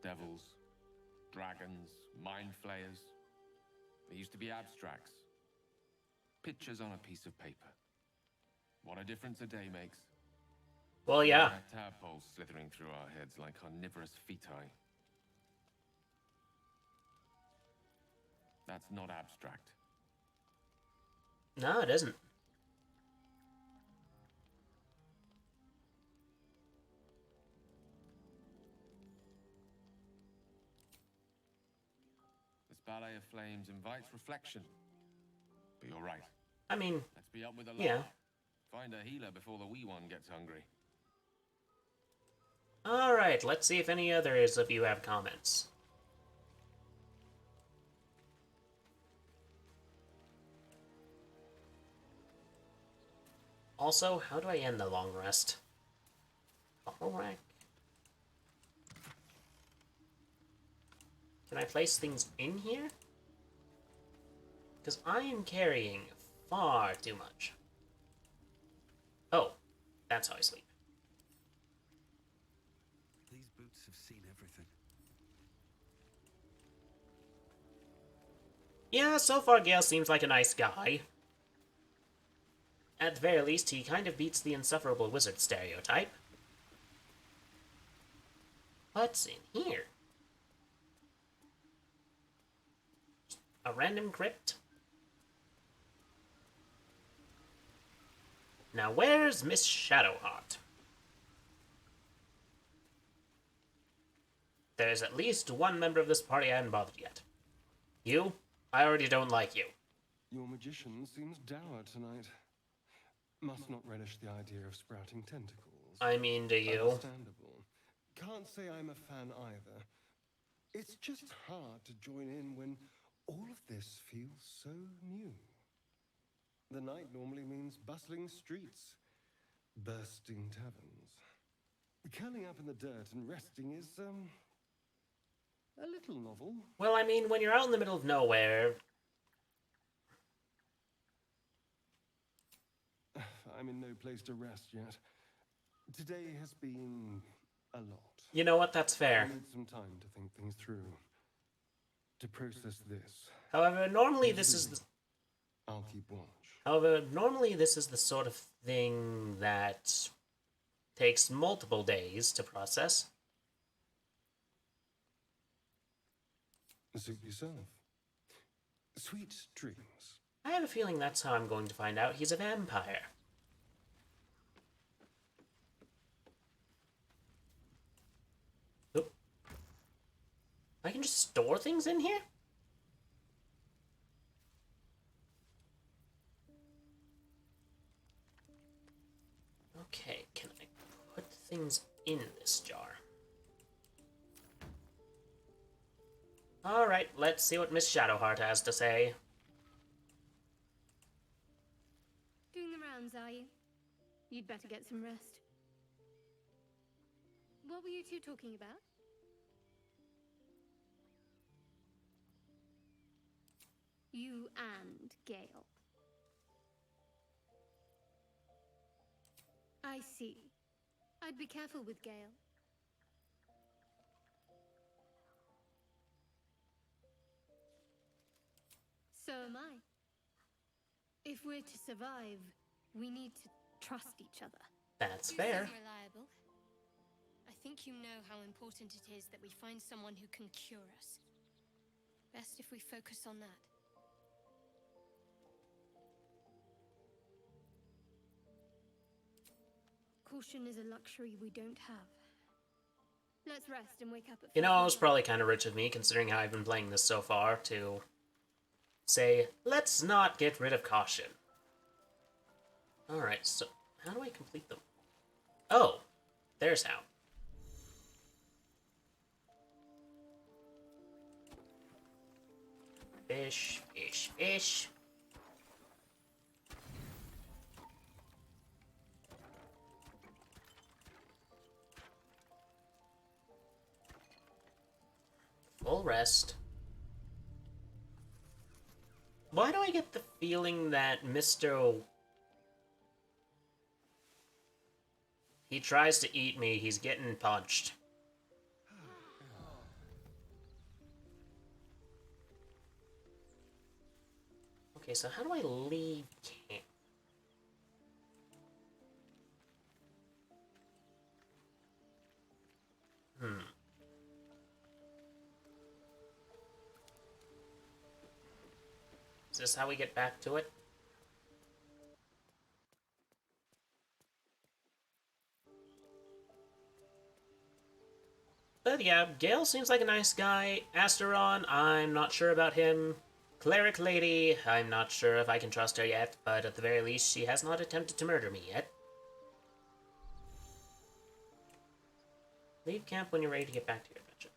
Devils, dragons, mind flayers. They used to be abstracts. Pictures on a piece of paper. What a difference a day makes. Well, yeah. Tadpoles slithering through our heads like carnivorous feti. That's not abstract. No, it isn't. This ballet of flames invites reflection. But you're right. I mean, let's be up with the yeah. law. Find a healer before the wee one gets hungry. Alright, let's see if any others of you have comments. Also, how do I end the long rest? Bottle rack? Can I place things in here? Because I am carrying far too much. Oh, that's how I sleep. These boots have seen everything. Yeah, so far Gale seems like a nice guy. At the very least, he kind of beats the insufferable wizard stereotype. What's in here? A random crypt? Now where's Miss Shadowheart? There's at least one member of this party I haven't bothered yet. You? I already don't like you. Your magician seems dour tonight. Must not relish the idea of sprouting tentacles. I mean, do you? Understandable. Can't say I'm a fan either. It's just hard to join in when all of this feels so new. The night normally means bustling streets, bursting taverns. Curling up in the dirt and resting is, a little novel. Well, I mean, when you're out in the middle of nowhere... I'm in no place to rest yet. Today has been a lot. You know what? That's fair. I need some time to think things through. To process this. However, normally this is the... I'll keep watch. However, normally this is the sort of thing that takes multiple days to process. Suit yourself. Sweet dreams. I have a feeling that's how I'm going to find out he's a vampire. Oop. I can just store things in here? Okay, can I put things in this jar? Alright, let's see what Miss Shadowheart has to say. Doing the rounds, are you? You'd better get some rest. What were you two talking about? You and Gale. I see. I'd be careful with Gale. So am I. If we're to survive, We need to trust each other. That's You fair. seem reliable. I think you know how important it is that we find someone who can cure us. Best if we focus on that. Caution is a luxury we don't have. Let's rest and wake up at You know, it was first light. probably kind of rich of me, considering how I've been playing this so far, to say, let's not get rid of caution. Alright, so how do I complete them? Oh, there's how. Fish, fish, fish. Full rest. Why do I get the feeling that Mr. He tries to eat me, he's getting punched. Okay, so how do I leave camp? Is this how we get back to it? But yeah, Gale seems like a nice guy. Asteron, I'm not sure about him. Cleric Lady, I'm not sure if I can trust her yet, but at the very least, she has not attempted to murder me yet. Leave camp when you're ready to get back to your adventure.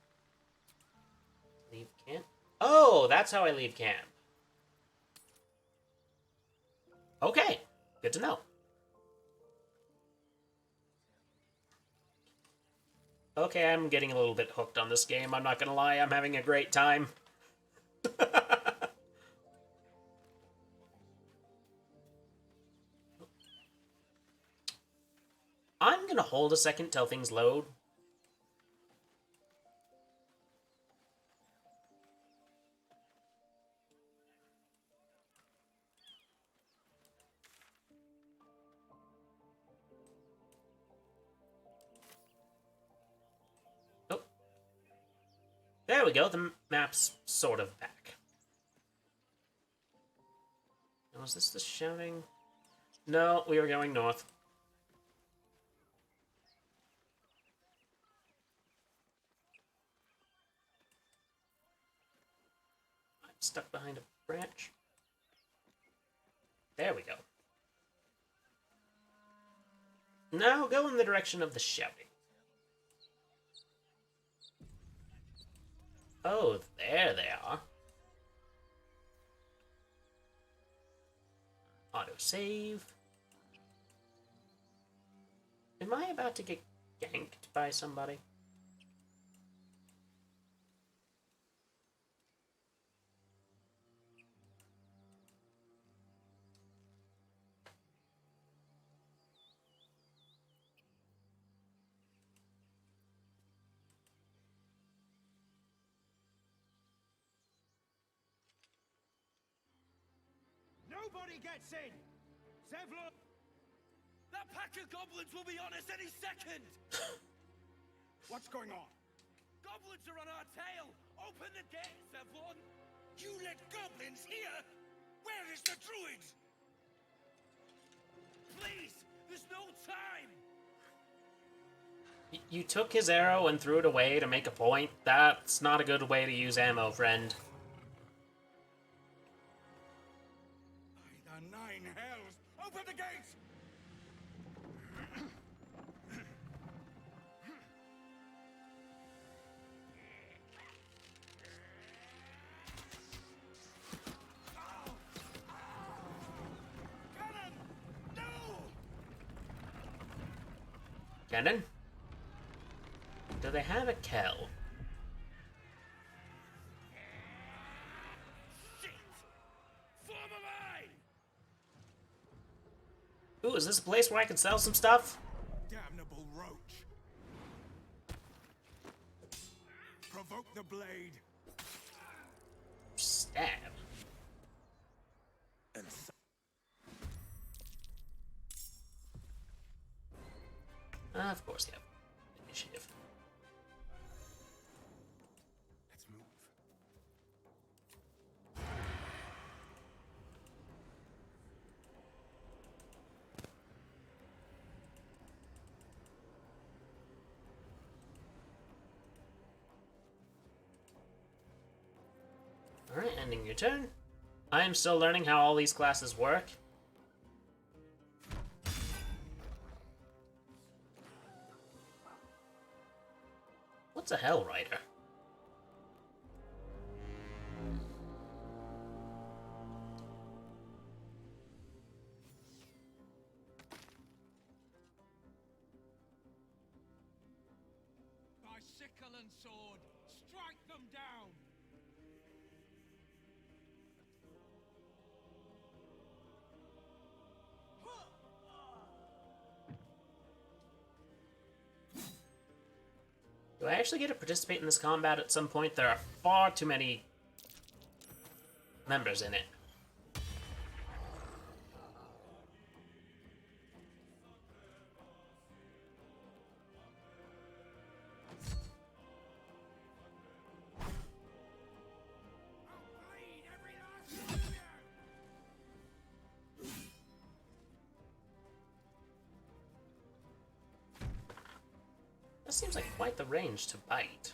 Leave camp? Oh, that's how I leave camp. Okay, good to know. Okay, I'm getting a little bit hooked on this game, I'm not gonna lie, I'm having a great time. I'm gonna hold a second till things load. Oh. There we go, the map's sort of back. Now, was this the shouting? No, we were going north. I'm stuck behind a branch. There we go. Now go in the direction of the shouting. Oh, there they are. Autosave. Am I about to get ganked by somebody? Nobody gets in! Zevlon! That pack of goblins will be on us any second! What's going on? Goblins are on our tail! Open the gate, Zevlon! You let goblins here? Where is the druid? Please! There's no time! You took his arrow and threw it away to make a point? That's not a good way to use ammo, friend. By the nine hells! Open the gates! Cannon! No! Cannon? Do they have a Kell? Shit! Form a line! Ooh, is this a place where I can sell some stuff? Damnable roach! Provoke the blade! Stab. And Of course, yeah. Initiative. Let's move. Alright, ending your turn. I am still learning how all these classes work. What's a Hell Rider? By sickle and sword, strike them down! Do I actually get to participate in this combat at some point? There are far too many members in it. That seems like quite the range to bite.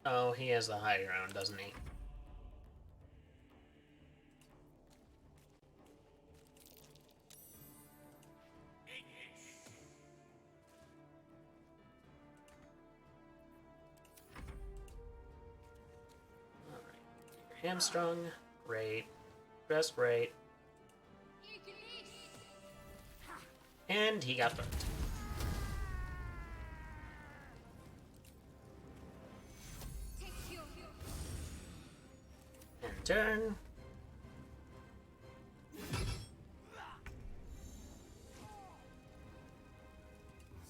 Oh, he has the high ground, doesn't he? Hamstrung, great. Rest, great. And he got burnt. And turn.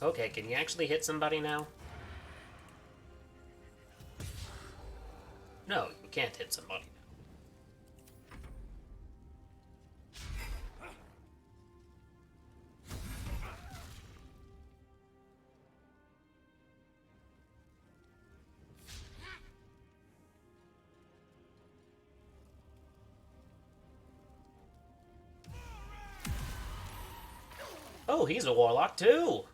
Okay, can you actually hit somebody now? No, you can't hit somebody now. Oh, he's a warlock too!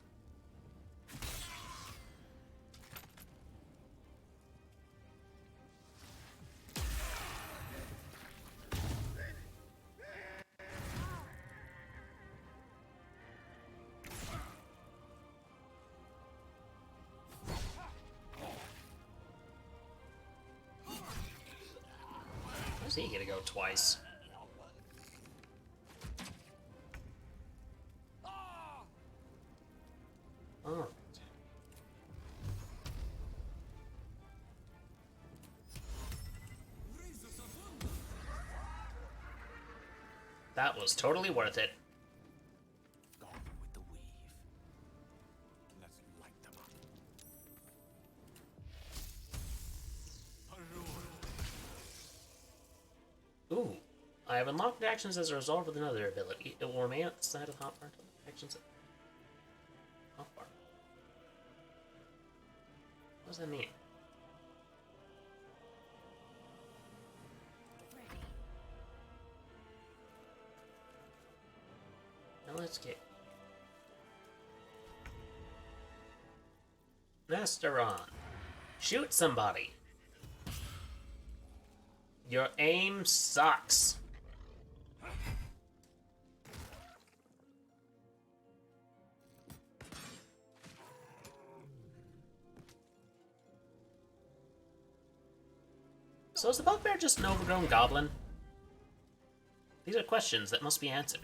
Where's he gonna go twice? Oh. That was totally worth it. Gone with the weave. Let's light them up. Ooh. I have unlocked actions as a result of another ability. It will remain at the side of the hotbar until the actions. Hotbar. What does that mean? Now let's get Masteron. Shoot somebody. Your aim sucks. So is the bugbear just an overgrown goblin? These are questions that must be answered.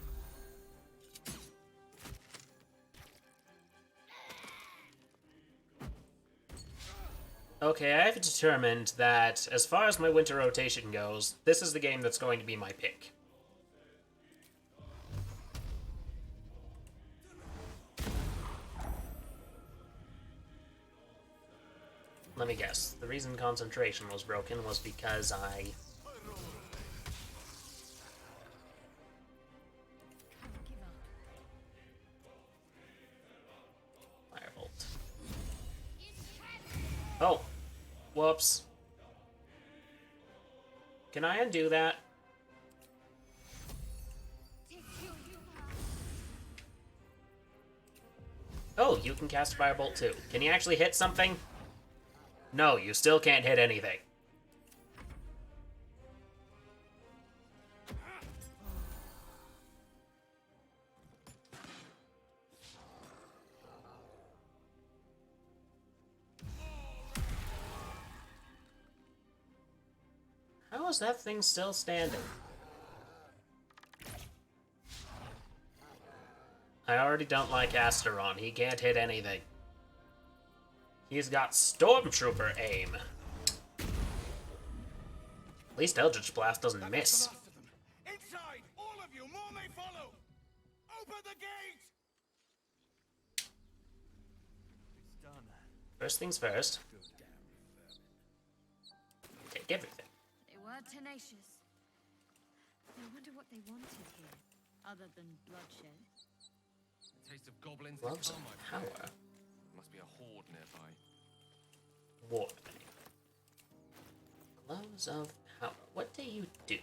Okay, I have determined that, as far as my winter rotation goes, this is the game that's going to be my pick. Let me guess. The reason concentration was broken was because I... Firebolt. Oh! Whoops. Can I undo that? Oh, you can cast Firebolt too. Can you actually hit something? No, you still can't hit anything. How is that thing still standing? I already don't like Asteron. He can't hit anything. He's got Stormtrooper aim. At least Eldritch Blast doesn't miss. Inside! All of you! More may follow! Open the gate! It's done. First things first. Take everything. They were tenacious. I wonder what they wanted here, other than bloodshed. A taste of goblins. Gloves of power. Must be a horde nearby. War. Gloves of power. What do you do?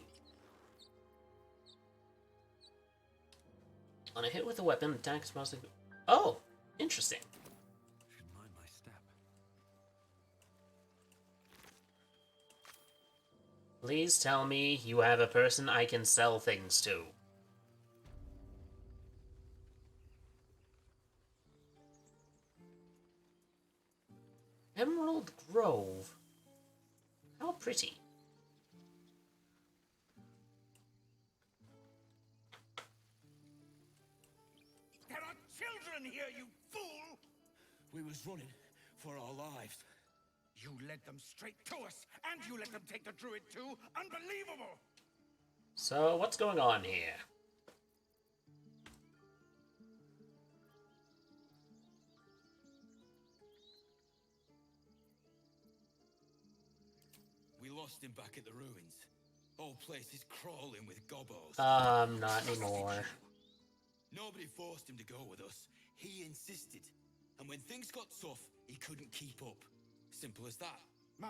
On a hit with a weapon, attack is mostly... Oh! Interesting. Should mind my step. Please tell me you have a person I can sell things to. Emerald Grove. How pretty. There are children here, you fool! We was running for our lives. You led them straight to us, and you let them take the druid too? Unbelievable! So, what's going on here? We lost him back at the ruins. Whole place is crawling with gobos. Not anymore. Nobody forced him to go with us. He insisted. And when things got tough, he couldn't keep up. Simple as that. My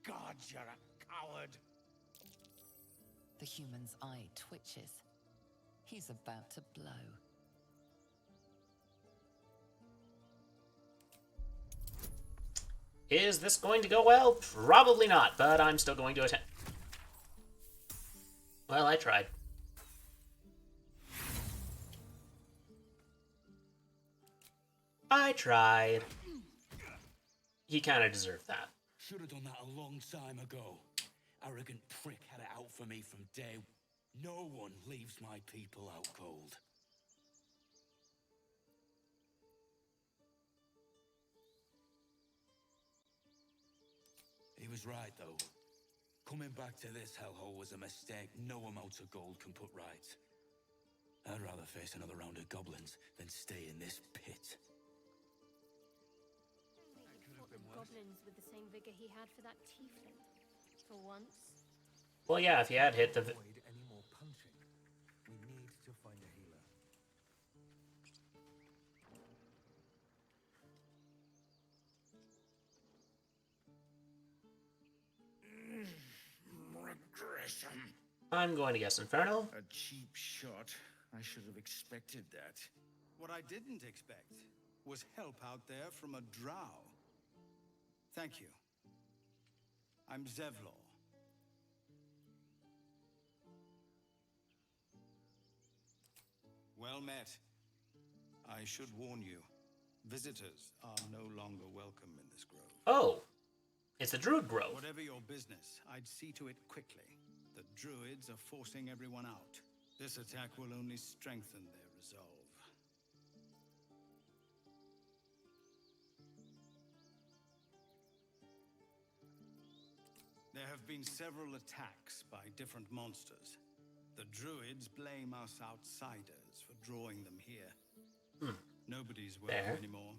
God, you're a coward! The human's eye twitches. He's about to blow. Is this going to go well? Probably not, but I'm still going to attempt. Well, I tried. I tried. He kind of deserved that. Should have done that a long time ago. Arrogant prick had it out for me from day. No one leaves my people out cold. He was right, though. Coming back to this hellhole was a mistake no amount of gold can put right. I'd rather face another round of goblins than stay in this pit. Goblins with the same vigor he had for that tiefling. For once. Well, yeah, if you had hit the... Avoid any more punching. We need to find a healer. Regression. I'm going to guess Inferno. A cheap shot. I should have expected that. What I didn't expect was help out there from a drow. Thank you. I'm Zevlor. Well met. I should warn you, visitors are no longer welcome in this grove. Oh, it's the Druid Grove. Whatever your business, I'd see to it quickly. The druids are forcing everyone out. This attack will only strengthen their resolve. There have been several attacks by different monsters. The druids blame us outsiders for drawing them here. Nobody's welcome anymore.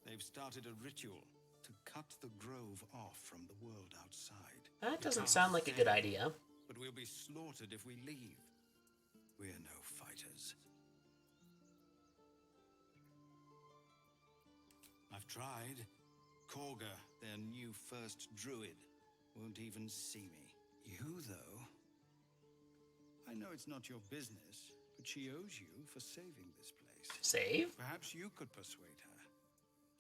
They've started a ritual to cut the grove off from the world outside. That doesn't sound like a good idea. But we'll be slaughtered if we leave. We're no fighters. I've tried. Korga, their new first druid, won't even see me. You, though? I know it's not your business, but she owes you for saving this place. Save? Perhaps you could persuade her.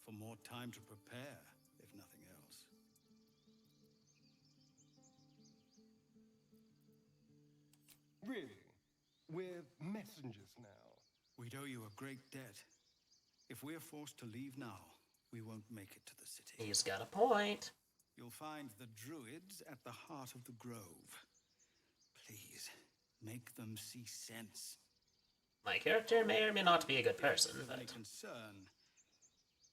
For more time to prepare, if nothing else. Really? We're messengers now. We'd owe you a great debt. If we're forced to leave now, we won't make it to the city. He's got a point. You'll find the druids at the heart of the grove. Please, make them see sense. My character may or may not be a good person, If but... any concern,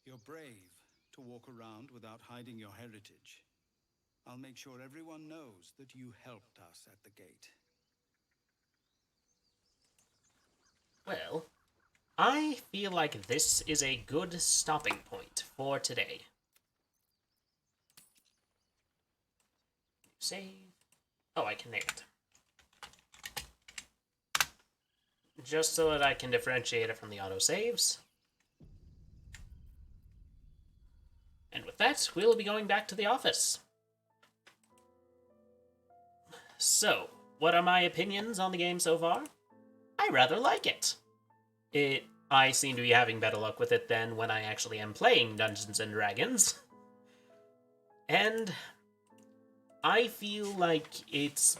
you're brave to walk around without hiding your heritage. I'll make sure everyone knows that you helped us at the gate. Well, I feel like this is a good stopping point for today. Save. Oh, I can name it. Just so that I can differentiate it from the autosaves. And with that, we'll be going back to the office. So, what are my opinions on the game so far? I rather like it. I seem to be having better luck with it than when I actually am playing Dungeons & Dragons. And I feel like it's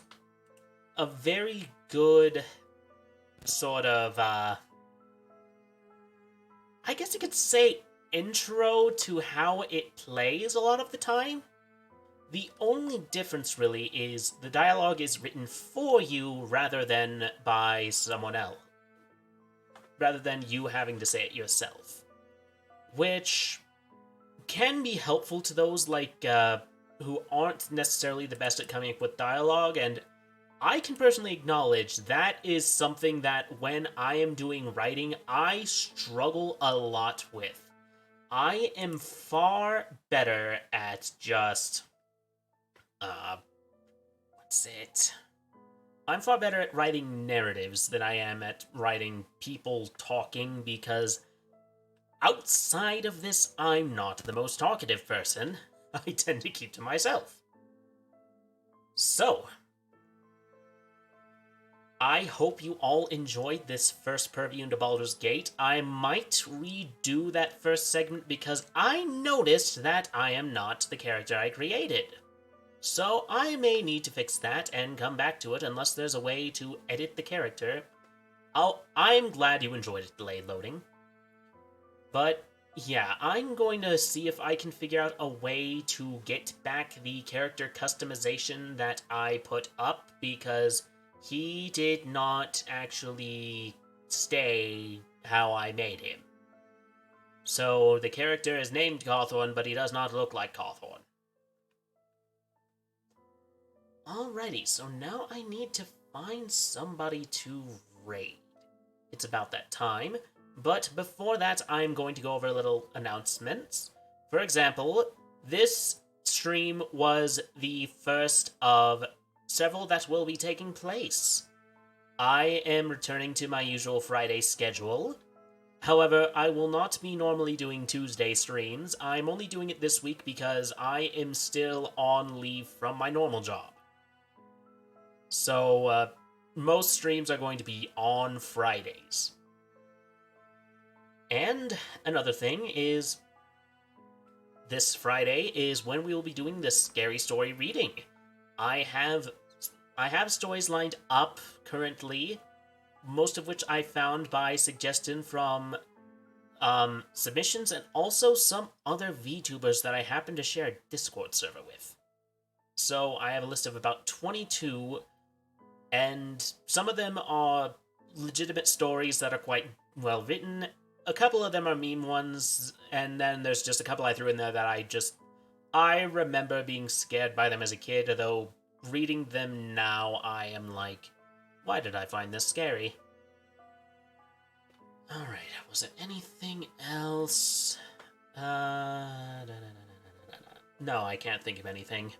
a very good sort of, I guess you could say intro to how it plays a lot of the time. The only difference really is the dialogue is written for you rather than by someone else. Rather than you having to say it yourself. Which can be helpful to those like who aren't necessarily the best at coming up with dialogue, and I can personally acknowledge that is something that when I am doing writing, I struggle a lot with. I am far better at just... what's it? I'm far better at writing narratives than I am at writing people talking, because outside of this, I'm not the most talkative person. I tend to keep to myself. So, I hope you all enjoyed this first purview into Baldur's Gate. I might redo that first segment because I noticed that I am not the character I created. So I may need to fix that and come back to it unless there's a way to edit the character. I'm glad you enjoyed it, delayed loading. But yeah, I'm going to see if I can figure out a way to get back the character customization that I put up, because he did not actually stay how I made him. So the character is named Cawthorn, but he does not look like Cawthorn. Alrighty, so now I need to find somebody to raid. It's about that time, but before that I'm going to go over little announcements. For example, this stream was the first of several that will be taking place. I am returning to my usual Friday schedule. However, I will not be normally doing Tuesday streams. I'm only doing it this week because I am still on leave from my normal job. So, most streams are going to be on Fridays. And another thing is, this Friday is when we will be doing this scary story reading. I have stories lined up currently, most of which I found by suggestion from submissions and also some other VTubers that I happen to share a Discord server with. So I have a list of about 22, and some of them are legitimate stories that are quite well written. A couple of them are meme ones, and then there's just a couple I threw in there that I remember being scared by them as a kid, although reading them now I am like, why did I find this scary? Alright, was there anything else? No, I can't think of anything.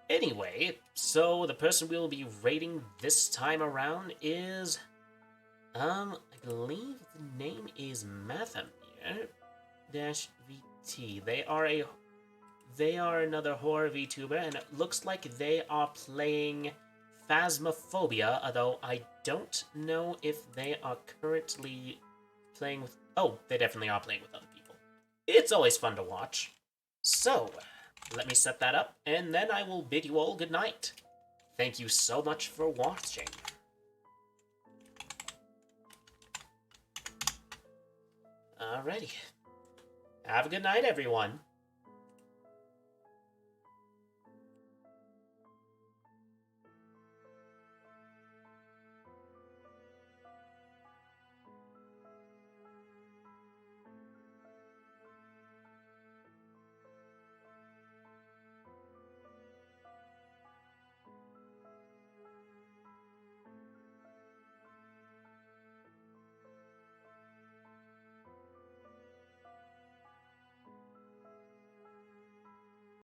Anyway, so the person we'll be rating this time around is, I believe the name is Mathamir VT. They are another horror VTuber, and it looks like they are playing Phasmophobia, although I don't know if they are currently playing with... Oh, they definitely are playing with other people. It's always fun to watch. So, let me set that up, and then I will bid you all good night. Thank you so much for watching. Alrighty. Have a good night, everyone.